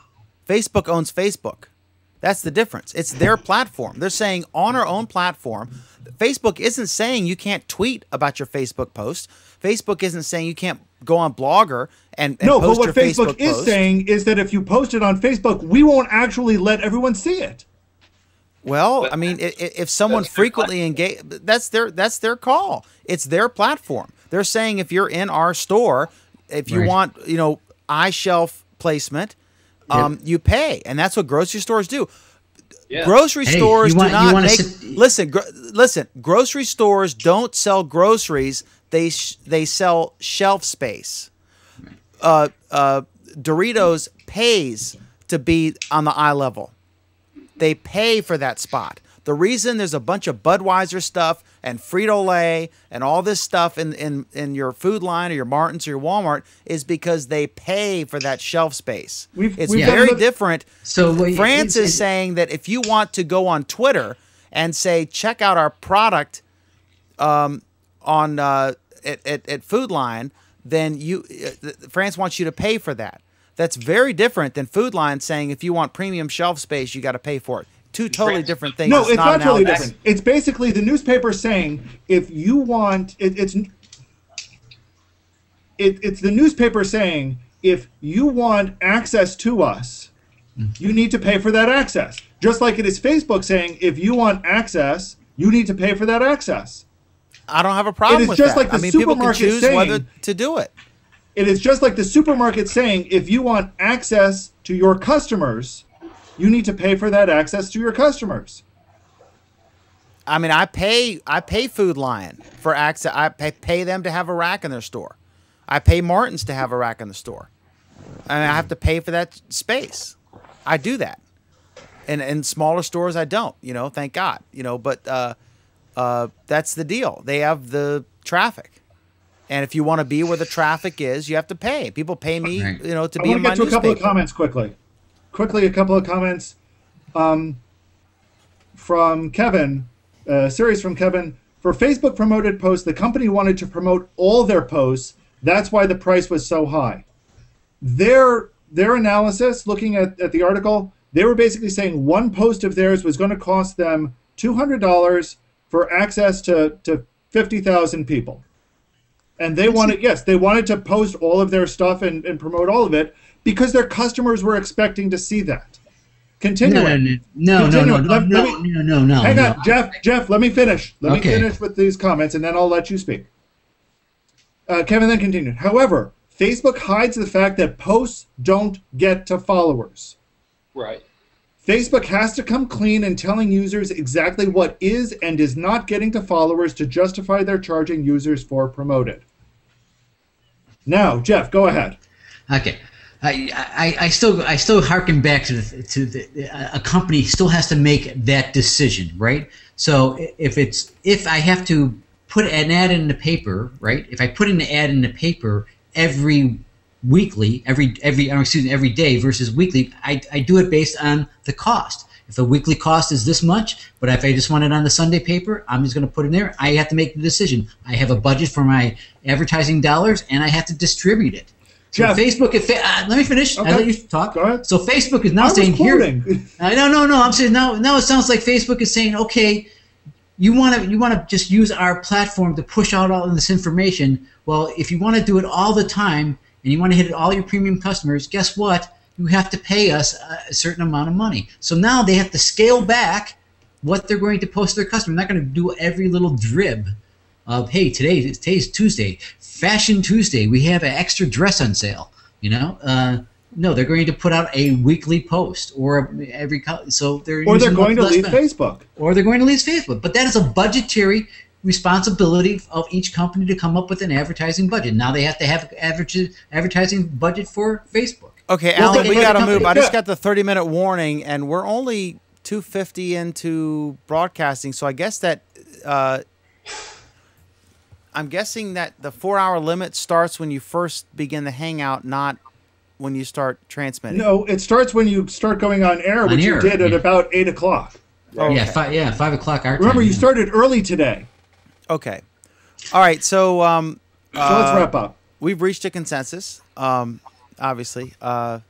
Facebook owns Facebook. That's the difference. It's their platform. They're saying on our own platform, Facebook isn't saying you can't tweet about your Facebook post. Facebook isn't saying you can't go on Blogger and post your Facebook post. No, but what Facebook is saying is that if you post it on Facebook, we won't actually let everyone see it. Well, I mean, if someone frequently engage, that's their call. It's their platform. They're saying if you're in our store, if you want, iShelf placement, you pay, and that's what grocery stores do. Yeah. Grocery stores do not make. Listen. Grocery stores don't sell groceries. They sell shelf space. Doritos pays to be on the eye level. They pay for that spot. The reason there's a bunch of Budweiser stuff and Frito-Lay and all this stuff in your Food Line or your Martin's or your Walmart is because they pay for that shelf space. It's very different. So France is saying that if you want to go on Twitter and say, check out our product at Food Line, then France wants you to pay for that. That's very different than Food Line saying if you want premium shelf space, you got to pay for it. Two totally different things. No, it's not totally different. It's basically the newspaper saying if you want it's the newspaper saying if you want access to us, you need to pay for that access. Just like it is Facebook saying if you want access, you need to pay for that access. I don't have a problem with that. It's just like the people can supermarket choose saying whether to do it. It is just like the supermarket saying if you want access to your customers, you need to pay for that access to your customers. I mean, I pay Food Lion for access. I pay them to have a rack in their store. I pay Martin's to have a rack in the store. And I have to pay for that space. I do that. And in smaller stores, I don't. Thank God. But that's the deal. They have the traffic. And if you want to be where the traffic is, you have to pay. People pay me, to be in my newspaper. I want to get to a couple of comments quickly. A couple of comments from Kevin, a series from Kevin. For Facebook promoted posts, the company wanted to promote all their posts. That's why the price was so high. Their analysis, looking at the article, they were basically saying one post of theirs was going to cost them $200 for access to 50,000 people. And they wanted to post all of their stuff and promote all of it because their customers were expecting to see that. Continuing. No. Hang on, Jeff, let me finish. Let me finish with these comments, and then I'll let you speak. Kevin then continued. However, Facebook hides the fact that posts don't get to followers. Right. Facebook has to come clean in telling users exactly what is and is not getting to followers to justify their charging users for promoted. Now, Jeff, go ahead. Okay. I still harken back to a company still has to make that decision, right? So if I have to put an ad in the paper, right? If I put an ad in the paper every day versus weekly, I do it based on the cost. If the weekly cost is this much, but if I just want it on the Sunday paper, I'm just going to put it in there. I have to make the decision. I have a budget for my advertising dollars, and I have to tribute it. So Jeff, Facebook, let me finish. Okay. I'll let you talk. Go ahead. So Facebook is now saying quoting. here. No. I'm saying now it sounds like Facebook is saying, okay, you want to just use our platform to push out all of this information. Well, if you want to do it all the time and you want to hit all your premium customers, guess what? You have to pay us a certain amount of money. So now they have to scale back what they're going to post to their customers. They're not going to do every little drib of, hey, today's Tuesday, Fashion Tuesday, we have an extra dress on sale. No, they're going to put out a weekly post or they're going to leave Facebook. Or they're going to leave Facebook. But that is a budgetary responsibility of each company to come up with an advertising budget. Now they have to have advertising budget for Facebook. Okay, Alan, we got to move. I just got the 30-minute warning, and we're only 2:50 into broadcasting, so I guess that I'm guessing that the 4-hour limit starts when you first begin the Hangout, not when you start transmitting. No, it starts when you start going on air, which you did at about 8 o'clock. Okay. 5 o'clock our time. Remember, you started early today. Okay. All right, so let's wrap up. We've reached a consensus, obviously, that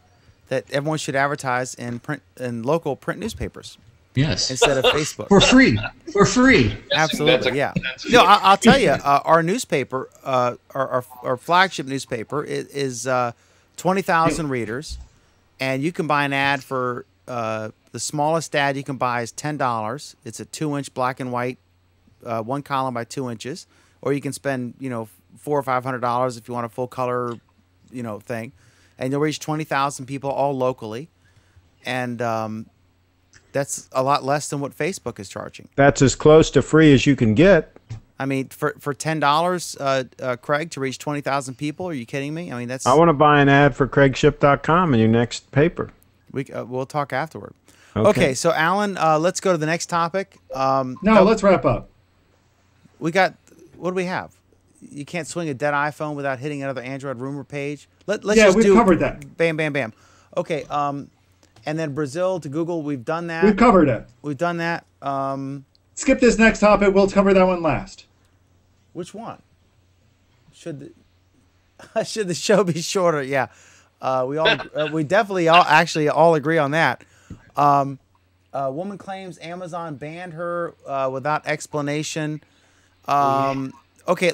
everyone should advertise in local print newspapers. Yes. Instead of Facebook. For free. Absolutely, yeah. No, I'll tell you, our newspaper, our flagship newspaper is 20,000 readers, and you can buy an ad for the smallest ad you can buy is $10. It's a 2-inch black and white, 1 column by 2 inches, or you can spend $400 or $500 if you want a full color, thing, and you'll reach 20,000 people all locally, and that's a lot less than what Facebook is charging. That's as close to free as you can get. I mean, for $10, Craig, to reach 20,000 people, are you kidding me? I mean, that's. I want to buy an ad for CraigShip.com in your next paper. We'll talk afterward. Okay, so Alan, let's go to the next topic. Let's wrap up. What do we have? You can't swing a dead iPhone without hitting another Android rumor page. We've covered that. Bam, bam, bam. Okay, and then Brazil to Google, we've done that. We've covered it. We've done that. Skip this next topic. We'll cover that one last. Which one? Should the show be shorter? Yeah, we definitely all agree on that. A woman claims Amazon banned her without explanation. Okay,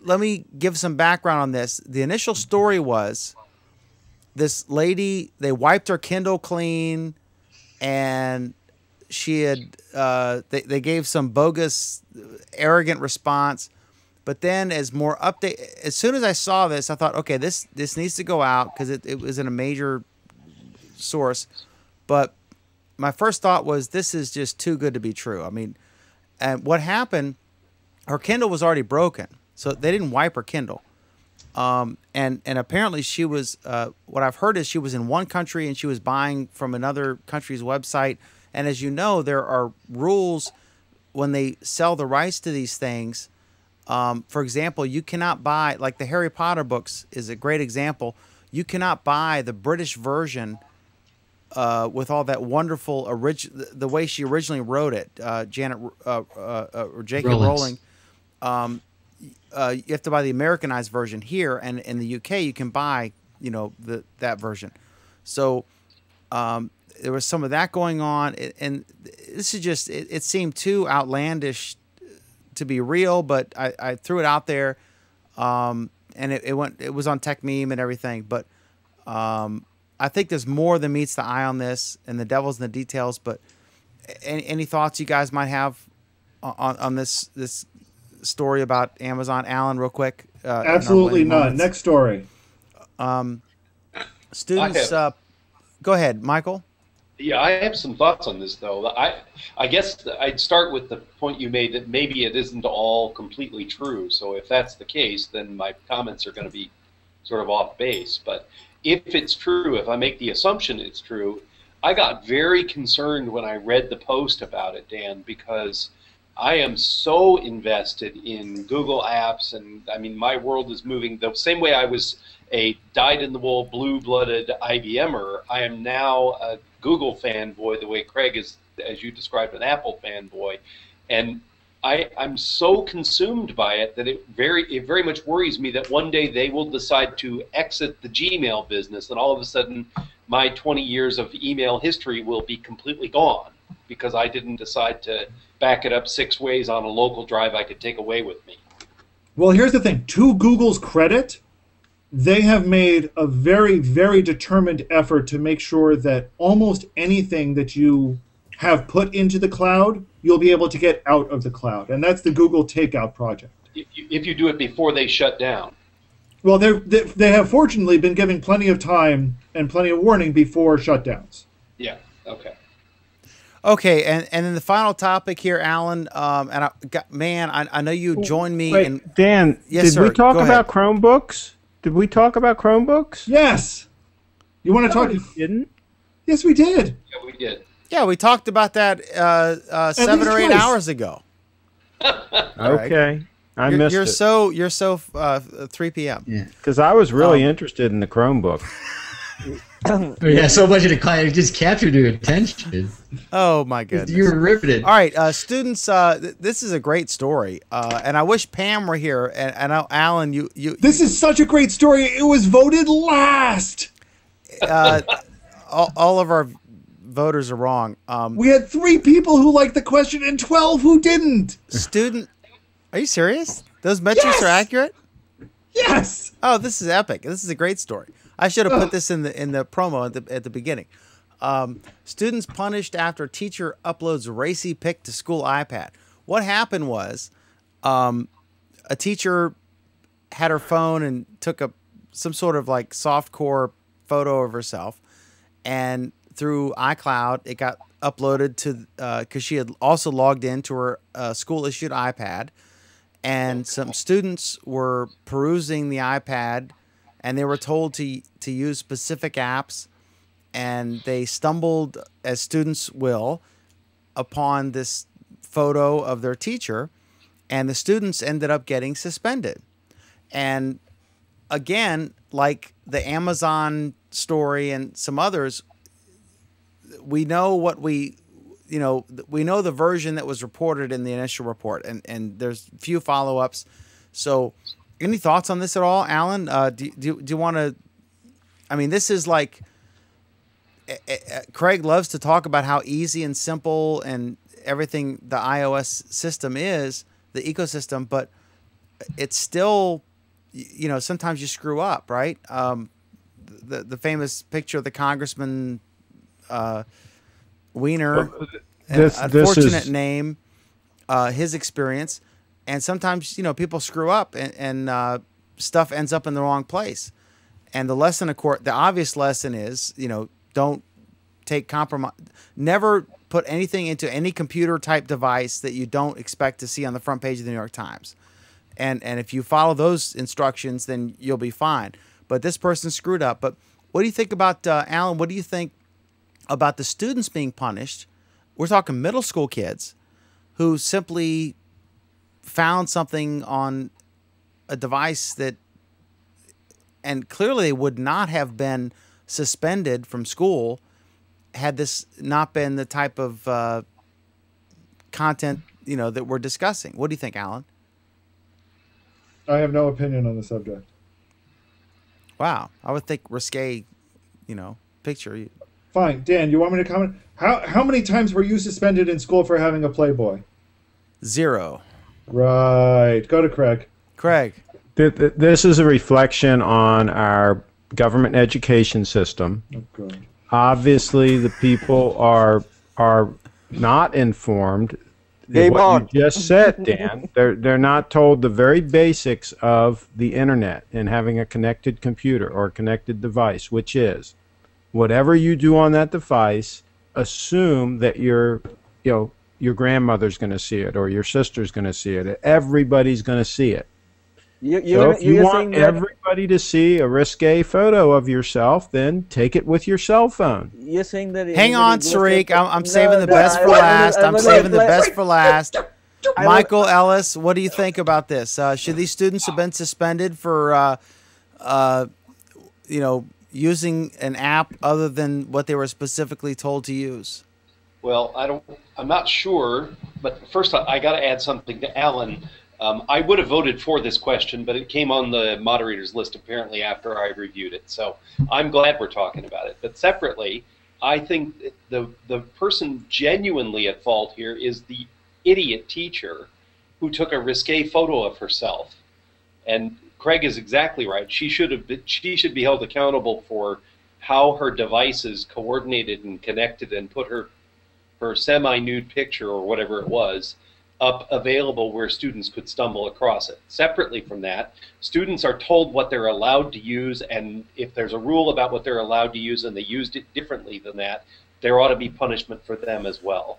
let me give some background on this. The initial story was this lady, they wiped her Kindle clean, and she had they gave some bogus, arrogant response. But then as soon as I saw this, I thought, okay, this needs to go out because it was in a major source. But my first thought was, this is just too good to be true. I mean, and what happened, her Kindle was already broken, so they didn't wipe her Kindle. And apparently she was, what I've heard is she was in one country and she was buying from another country's website. And as you know, there are rules when they sell the rights to these things. For example, you cannot buy, like the Harry Potter books is a great example. You cannot buy the British version with all that wonderful the way she originally wrote it, or J.K. Rowling. You have to buy the Americanized version here, and in the UK you can buy that version. So there was some of that going on, and this is just it seemed too outlandish to be real, but I threw it out there, and it was on Tech Meme and everything. But I think there's more than meets the eye on this, and the devil's in the details. But any thoughts you guys might have on this story about Amazon? Alan, real quick. Absolutely none. Next story. Students, go ahead, Michael. Yeah, I have some thoughts on this, though. I guess I'd start with the point you made that maybe it isn't all completely true. So if that's the case, then my comments are going to be sort of off base. But if it's true, if I make the assumption it's true, I got very concerned when I read the post about it, Dan, because I am so invested in Google apps, and I mean, my world is moving the same way I was a dyed-in-the-wool, blue-blooded IBMer. I am now a Google fanboy, the way Craig is, as you described, an Apple fanboy, and I'm so consumed by it that it very much worries me that one day they will decide to exit the Gmail business, and all of a sudden my 20 years of email history will be completely gone because I didn't decide to back it up 6 ways on a local drive I could take away with me. Well, here's the thing. To Google's credit, they have made a very, very determined effort to make sure that almost anything that you have put into the cloud, you'll be able to get out of the cloud. And that's the Google Takeout project. If you do it before they shut down. Well, they have fortunately been giving plenty of time and plenty of warning before shutdowns. Yeah, okay. Okay, and then the final topic here, Alan, and I know you joined me. Wait, Dan, yes, did we talk about Chromebooks? Did we talk about Chromebooks? Yes. You want to talk? We didn't. Yes, we did. Yeah, we did. Yeah, we talked about that 7 or 8 hours ago. Okay, I missed it. You're so 3 p.m. Yeah, because I was really interested in the Chromebook. Yeah, so much of the client it just captured your attention. Oh my goodness, you were riveted. All right, students, this is a great story, and I wish Pam were here. And Alan, you. This is such a great story. It was voted last. All of our voters are wrong. We had 3 people who liked the question and 12 who didn't. Are you serious? Those metrics are accurate? Yes. Oh, this is epic. This is a great story. I should have put this in the promo at the beginning. Students punished after teacher uploads racy pic to school iPad. What happened was a teacher had her phone and took some sort of like softcore photo of herself, and through iCloud it got uploaded to because she had also logged into her school issued iPad, and some students were perusing the iPad. And they were told to use specific apps, and they stumbled, as students will, upon this photo of their teacher, and the students ended up getting suspended. And again, like the Amazon story and some others, we know we know the version that was reported in the initial report, and there's few follow-ups. So any thoughts on this at all, Alan? Do you want to? I mean, this is like Craig loves to talk about how easy and simple and everything the iOS system is, the ecosystem, but it's still, sometimes you screw up, right? The famous picture of the Congressman Wiener, unfortunate name, his experience. And sometimes, people screw up and stuff ends up in the wrong place. And the lesson, the obvious lesson is, don't take compromise. Never put anything into any computer type device that you don't expect to see on the front page of the New York Times. And if you follow those instructions, then you'll be fine. But this person screwed up. But what do you think about, Alan, what do you think about the students being punished? We're talking middle school kids who simply found something on a device that, and clearly they would not have been suspended from school had this not been the type of content, that we're discussing. What do you think, Alan? I have no opinion on the subject. Wow. I would think risque, picture. Fine. Dan, you want me to comment? How many times were you suspended in school for having a Playboy? 0. Right. Go to Craig. Craig. This is a reflection on our government education system. Oh, God. Obviously, the people are not informed. Game what on. you just said, Dan. They're not told the very basics of the internet and having a connected computer or a connected device, which is whatever you do on that device, assume that your grandmother's going to see it or your sister's going to see it. Everybody's going to see it. So if you want everybody to see a risque photo of yourself, then take it with your cell phone. You're saying that. Hang on, Sreek. I'm saving the best for last. I'm saving the best for last. Michael, Ellis, what do you think about this? Should these students have been suspended for, using an app other than what they were specifically told to use? Well, I'm not sure, but first I got to add something to Alan. I would have voted for this question, but it came on the moderator's list apparently after I reviewed it. So I'm glad we're talking about it. But separately, I think the person genuinely at fault here is the idiot teacher who took a risque photo of herself. And Craig is exactly right. She should be held accountable for how her devices coordinated and connected and put her semi-nude picture or whatever it was up available where students could stumble across it. Separately from that, students are told what they're allowed to use, and if there's a rule about what they're allowed to use and they used it differently than that, there ought to be punishment for them as well.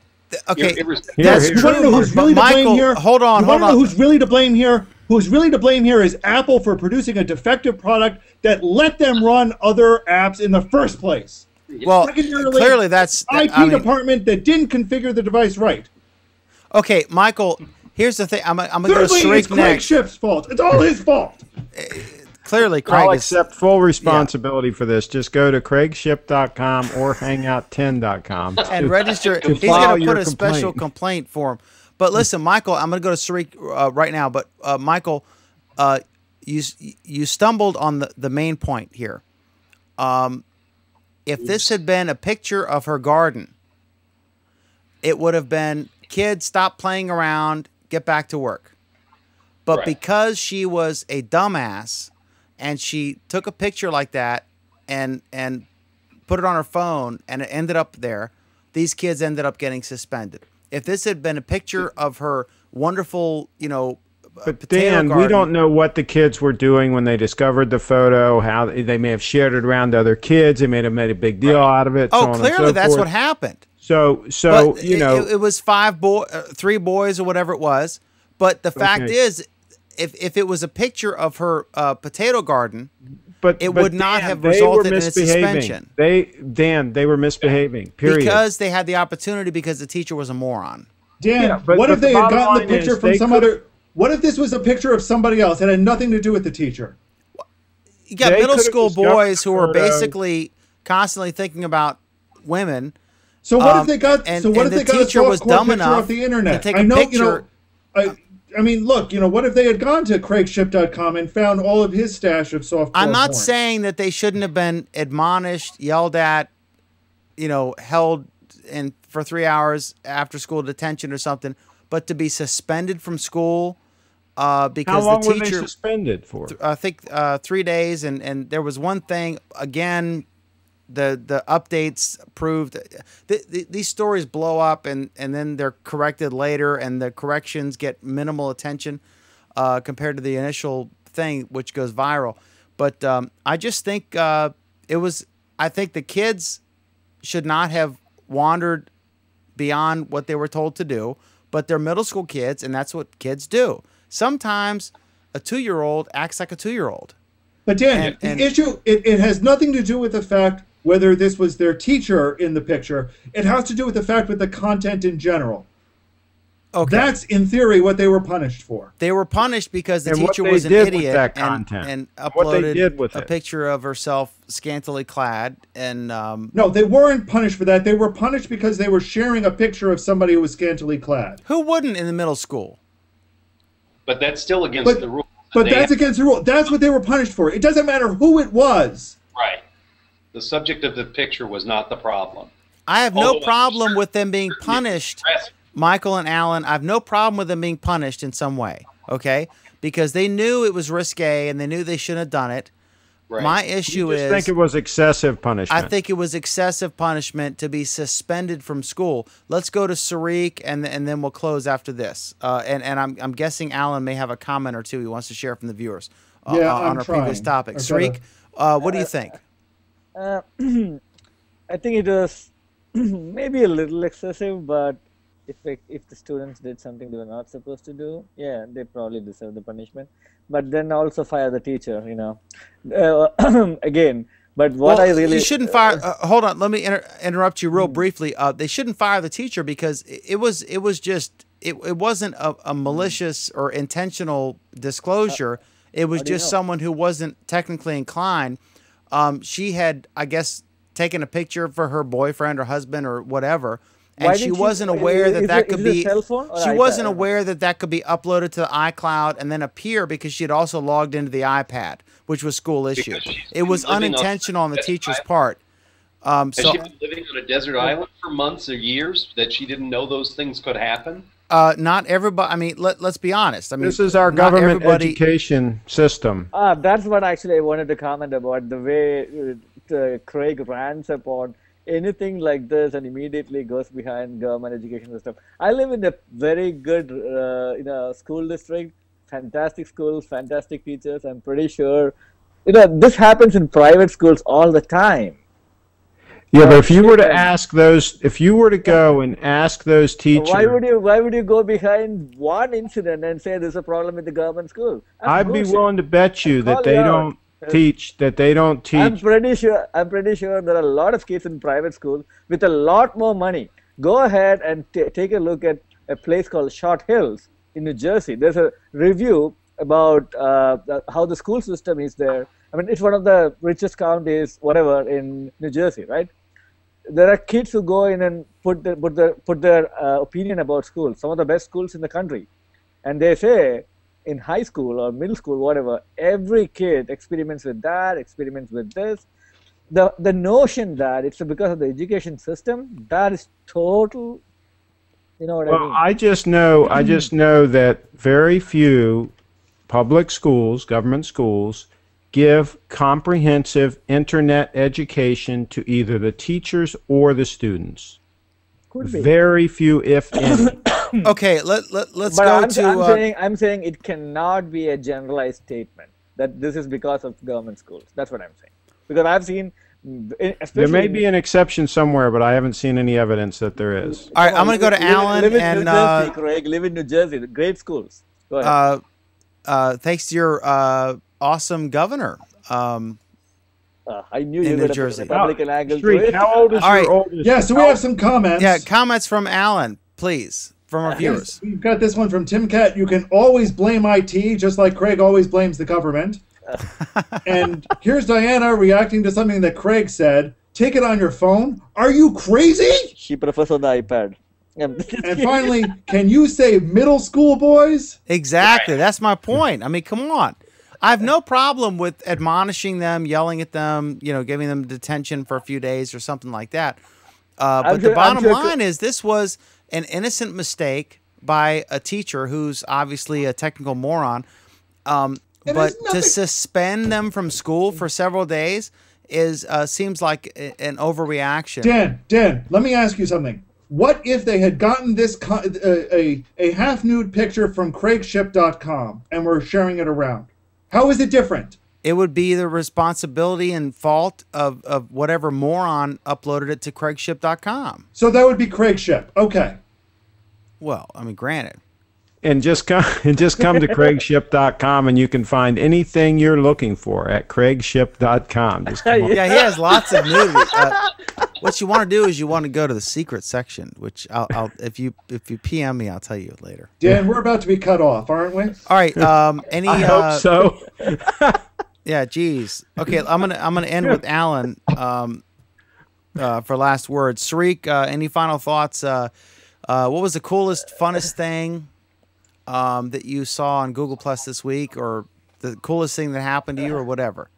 Okay, that's true. You want to know who's really to blame here? Hold on. Who's really to blame here? Who's really to blame here is Apple for producing a defective product that let them run other apps in the first place. Well, clearly that's IT department that didn't configure the device right. Okay, Michael, here's the thing. I'm going to go Sreek it's Craig Shipp's fault. It's all his fault. Clearly, Craig I'll accept full responsibility for this. Just go to craigshipp.com or hangout10.com and register. He's going to put a special complaint for him. But listen, Michael, I'm going to go to Sreek right now. But Michael, you stumbled on the main point here. If this had been a picture of her garden, it would have been, kids, stop playing around, get back to work. But because she was a dumbass and she took a picture like that and put it on her phone and it ended up there, these kids ended up getting suspended. If this had been a picture of her wonderful, but Dan, we don't know what the kids were doing when they discovered the photo, how they may have shared it around to other kids. They may have made a big deal out of it. Oh, clearly that's what happened. So it was 3 boys or whatever it was. But the fact is, if it was a picture of her potato garden, it would not have resulted in a suspension. They were misbehaving. Period. Because they had the opportunity because the teacher was a moron. Dan, what if they had gotten the picture from some other? What if this was a picture of somebody else? It had nothing to do with the teacher. You got middle school boys who are basically constantly thinking about women. So what if they got? So what if they got a softcore picture of the internet? I know, I mean, look, what if they had gone to craigshipp.com and found all of his stash of softcore I'm not porn? saying that they shouldn't have been admonished, yelled at, held in for 3 hours after school detention or something, but to be suspended from school because how long the teacher were they suspended for? I think 3 days, and there was one thing again. The updates proved these stories blow up and then they're corrected later, and the corrections get minimal attention compared to the initial thing, which goes viral. But I just think I think the kids should not have wandered beyond what they were told to do, but they're middle school kids, and that's what kids do. Sometimes a 2-year-old acts like a 2-year-old. But Dan, the issue, it has nothing to do with the fact whether this was their teacher in the picture. It has to do with the fact with the content in general. Okay. That's, in theory, what they were punished for. They were punished because the teacher was an idiot and uploaded a picture of herself scantily clad. And no, they weren't punished for that. They were punished because they were sharing a picture of somebody who was scantily clad. Who wouldn't in the middle school? But that's still against the rule. But that's against the rule. That's what they were punished for. It doesn't matter who it was. Right. The subject of the picture was not the problem. I have no problem with them being punished, Michael and Alan. I have no problem with them being punished in some way, okay? Because they knew it was risque and they knew they shouldn't have done it. Right. My issue You just is think it was excessive punishment. I think it was excessive punishment to be suspended from school. Let's go to Sreek, and then we'll close after this. And I'm guessing Alan may have a comment or two he wants to share from the viewers on our previous topic. Sreek, what do you think? I think it was maybe a little excessive, but if the students did something they were not supposed to do, yeah, they probably deserve the punishment. But then also fire the teacher, you know. Again, but what I really... You shouldn't fire... hold on, let me interrupt you real briefly. They shouldn't fire the teacher because it wasn't a malicious or intentional disclosure. It was just someone who wasn't technically inclined. She had, I guess, taken a picture for her boyfriend or husband or whatever, and she wasn't aware that could be. She wasn't aware that could be uploaded to the iCloud and then appear because she had also logged into the iPad, which was school issued. It was unintentional on the teacher's part. Has she been living on a desert island for months or years that she didn't know those things could happen? Not everybody. I mean, let's be honest. I mean, this is our government education system. That's what actually I wanted to comment about, the way Craig rants upon anything like this and immediately goes behind government education system. I live in a very good school district, fantastic schools, fantastic teachers. I'm pretty sure this happens in private schools all the time. Yeah, but if you were to ask those, if you were to go and ask those teachers, why would you go behind one incident and say there's a problem with the government school? I'd be willing to bet you that they don't teach. I'm pretty sure there are a lot of kids in private schools with a lot more money. Go ahead and take a look at a place called Short Hills in New Jersey. There's a review about how the school system is there. I mean, it's one of the richest counties, whatever, in New Jersey, right? There are kids who go in and put their opinion about schools, some of the best schools in the country, and they say in high school or middle school, whatever, every kid experiments with that, experiments with this. The notion that it's because of the education system, that is total. You know what I mean? I just know that very few public schools, government schools, give comprehensive internet education to either the teachers or the students. Could be. Very few, if any. Okay, let's go to. I'm saying it cannot be a generalized statement that this is because of government schools. That's what I'm saying. Because I've seen, there may be an exception somewhere, but I haven't seen any evidence that there is. All right, I'm going to go to Alan live in and. New Jersey, Craig, live in New Jersey. Great schools. Go ahead. Thanks to your awesome governor. I knew you were going to put a Republican angle to Sreek, it. how old is your oldest? Yeah, so we have some comments. Yeah, comments from Alan, please, from our viewers. We've got this one from Tim Cat. You can always blame IT, just like Craig always blames the government. And here's Diana reacting to something that Craig said. Take it on your phone? Are you crazy? She prefers on the iPad. And finally, can you say middle school boys? Exactly. That's my point. I mean, come on. I have no problem with admonishing them, yelling at them, giving them detention for a few days or something like that. But the bottom line is this was an innocent mistake by a teacher who's obviously a technical moron. But to suspend them from school for several days seems like an overreaction. Dan, let me ask you something. What if they had gotten this a half-nude picture from CraigShipp.com and were sharing it around? How is it different? It would be the responsibility and fault of whatever moron uploaded it to CraigShipp.com. So that would be Craig Shipp. Okay. Well, I mean, granted. And just come to CraigShipp.com and you can find anything you're looking for at CraigShipp.com. Yeah, he has lots of nudity. What you want to do is you want to go to the secret section, which I'll if you PM me, I'll tell you later. Dan, we're about to be cut off, aren't we? All right. Any? I hope so. Yeah. Geez. Okay. I'm gonna end with Alan for last words. Sreek, any final thoughts? What was the coolest, funnest thing that you saw on Google Plus this week, or the coolest thing that happened to you, or whatever?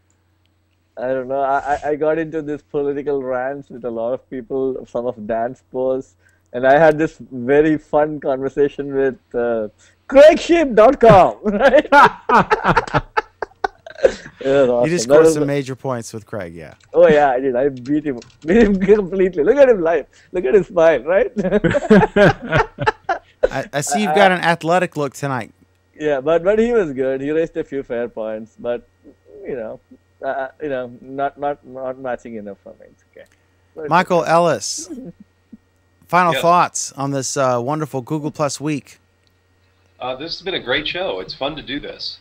I don't know. I got into this political rants with a lot of people, some of Dan's posts, and I had this very fun conversation with CraigShipp.com, right? Awesome. You just scored some major points with Craig, yeah. Oh yeah, I did. I beat him completely. Look at him live. Look at his smile, right? I see you've got an athletic look tonight. Yeah, but he was good. He raised a few fair points, but not matching enough for me. It's okay. But Michael Ellis, final thoughts on this wonderful Google Plus week. This has been a great show. It's fun to do this.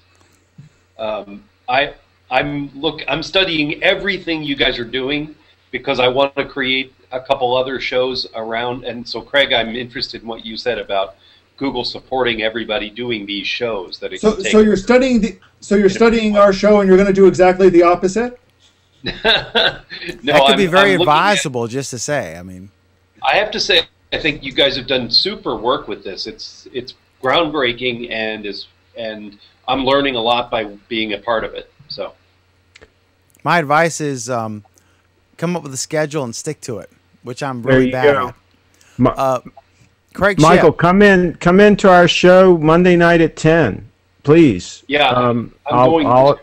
I'm studying everything you guys are doing because I want to create a couple other shows around. And so, Craig, I'm interested in what you said about Google supporting everybody doing these shows. So you're studying our show, and you're going to do exactly the opposite. No, that could be very advisable, just to say. I mean, I have to say, I think you guys have done super work with this. It's groundbreaking, and I'm learning a lot by being a part of it. So, my advice is come up with a schedule and stick to it, which I'm really bad at. Craig, Michael, Shipp. come into our show Monday night at 10, please. Yeah, I'll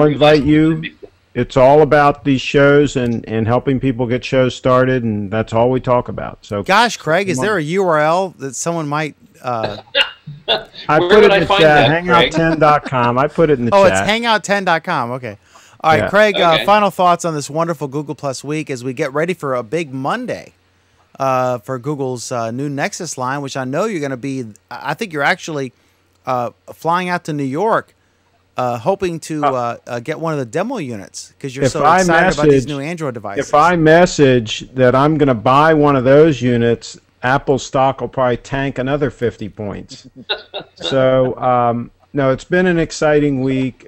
invite you. It's all about these shows and helping people get shows started, and that's all we talk about. So, gosh, Craig, is there a URL that someone might? I put it in the chat. Hangout10.com. I put it in the chat. Oh, it's hangout10.com. Okay. All right, Yeah. Craig. Okay. Final thoughts on this wonderful Google Plus week as we get ready for a big Monday. For Google's new Nexus line, which I know you're going to be. I think you're actually flying out to New York, hoping to get one of the demo units because you're so excited about these new Android devices. If I message that I'm going to buy one of those units, Apple stock will probably tank another 50 points. So no, it's been an exciting week.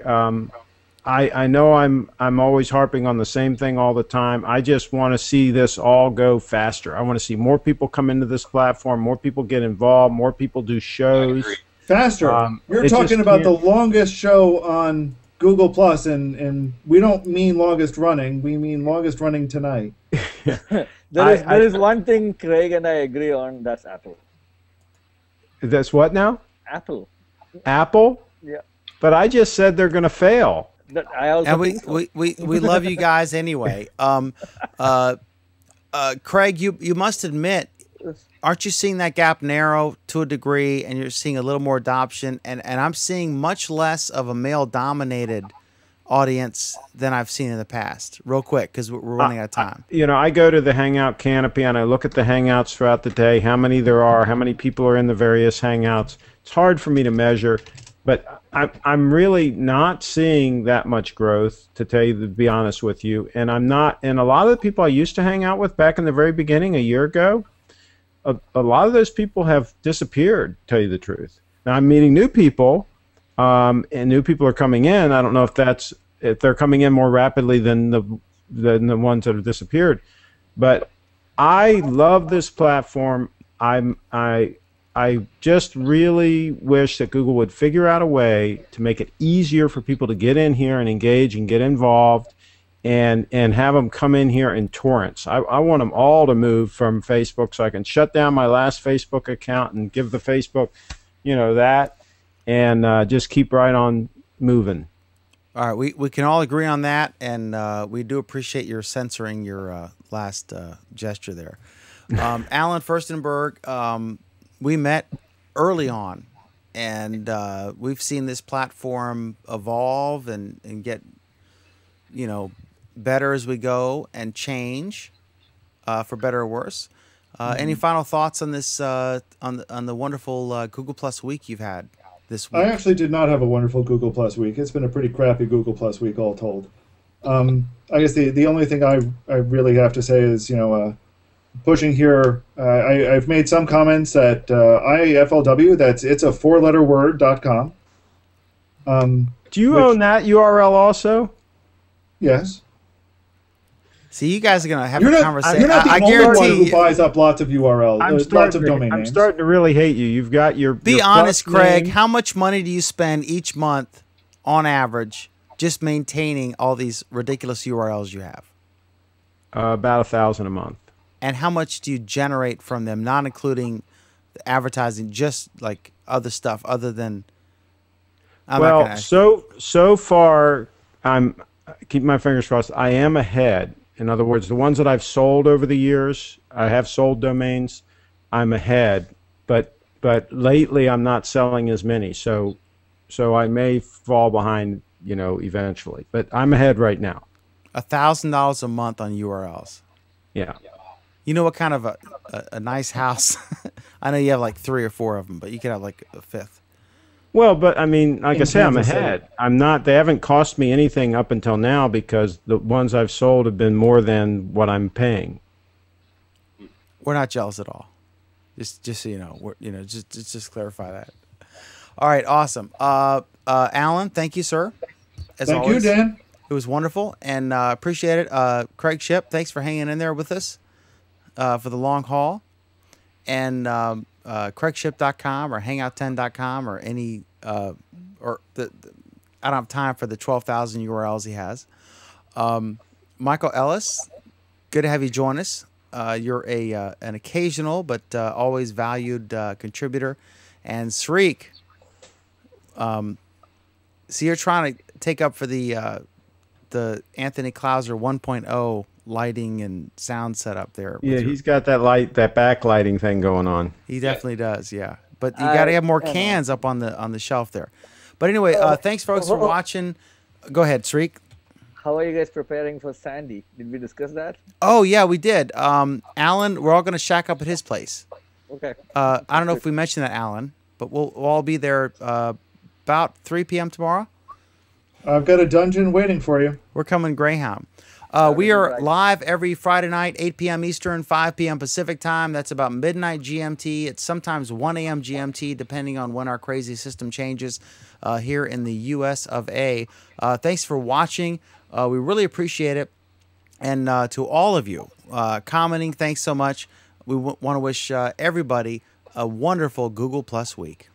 I know I'm always harping on the same thing all the time. I just want to see this all go faster. I want to see more people come into this platform, more people get involved, more people do shows. Faster. You're talking about the longest show on Google Plus, and we don't mean longest running. We mean longest running tonight. There is one thing Craig and I agree on. That's Apple. That's what now? Apple. Apple? Yeah. But I just said they're going to fail. I also and think so. we love you guys anyway. Craig, you must admit, aren't you seeing that gap narrow to a degree, and you're seeing a little more adoption, and I'm seeing much less of a male-dominated audience than I've seen in the past. Real quick, because we're running out of time. I go to the Hangout Canopy and I look at the Hangouts throughout the day, how many there are, how many people are in the various Hangouts. It's hard for me to measure, but I'm really not seeing that much growth, to be honest with you. And I'm not, and a lot of the people I used to hang out with back in the very beginning, a year ago, a lot of those people have disappeared, to tell you the truth. Now I'm meeting new people, and new people are coming in. I don't know if they're coming in more rapidly than the ones that have disappeared. But I love this platform. I just really wish that Google would figure out a way to make it easier for people to get in here and engage and get involved and have them come in here in torrents. I want them all to move from Facebook so I can shut down my last Facebook account and give the Facebook, that, and just keep right on moving. All right, we can all agree on that, and we do appreciate your censoring your last gesture there. Alan Firstenberg, we met early on, and we've seen this platform evolve and get, better as we go and change, for better or worse. Any final thoughts on this on the wonderful Google Plus week you've had this week? I actually did not have a wonderful Google Plus week. It's been a pretty crappy Google Plus week, all told. I guess the only thing I really have to say is, pushing here, I've made some comments at IFLW. It's a four-letter word.com. Do you own that URL also? Yes. See, you guys are going to have a conversation. You're not the I only guarantee one who buys up lots of URLs, lots of domain names. I'm starting to really hate you. You've got your Be your honest, plus Craig. name. How much money do you spend each month, on average, just maintaining all these ridiculous URLs you have? About $1,000 a month. And how much do you generate from them, not including the advertising, just like other stuff other than... So far, I'm keep my fingers crossed. I am ahead. In other words, the ones that I've sold over the years, I have sold domains. I'm ahead, but lately I'm not selling as many. So I may fall behind, eventually. But I'm ahead right now. $1,000 a month on URLs. Yeah. You know what kind of a nice house? I know you have like 3 or 4 of them, but you could have like a 5th. Well, but I mean, like I say, I'm ahead. I'm not. They haven't cost me anything up until now because the ones I've sold have been more than what I'm paying. We're not jealous at all. Just so you know, just clarify that. All right, awesome. Alan, thank you, sir. As thank always. you, Dan. It was wonderful and appreciate it. Craig Shipp, thanks for hanging in there with us for the long haul. And CraigShipp.com or Hangout10.com or any I don't have time for the 12,000 URLs he has. Michael Ellis, good to have you join us. You're an occasional but always valued contributor. And Sreek, so you're trying to take up for the Anthony Clouser 1.0 lighting and sound setup there. Yeah, he's got that backlighting thing going on. He definitely does, yeah. But you got to have more cans up on the shelf there. But anyway, thanks folks for watching. Go ahead, Sreek. How are you guys preparing for Sandy? Did we discuss that? Oh yeah, we did. Alan, we're all going to shack up at his place. Okay. I don't know if we mentioned that, Alan, but we'll all be there about 3 p.m. tomorrow. I've got a dungeon waiting for you. We're coming Greyhound. We are live every Friday night, 8 p.m. Eastern, 5 p.m. Pacific time. That's about midnight GMT. It's sometimes 1 a.m. GMT, depending on when our crazy system changes here in the U.S. of A. Thanks for watching. We really appreciate it. And to all of you commenting, thanks so much. We want to wish everybody a wonderful Google Plus week.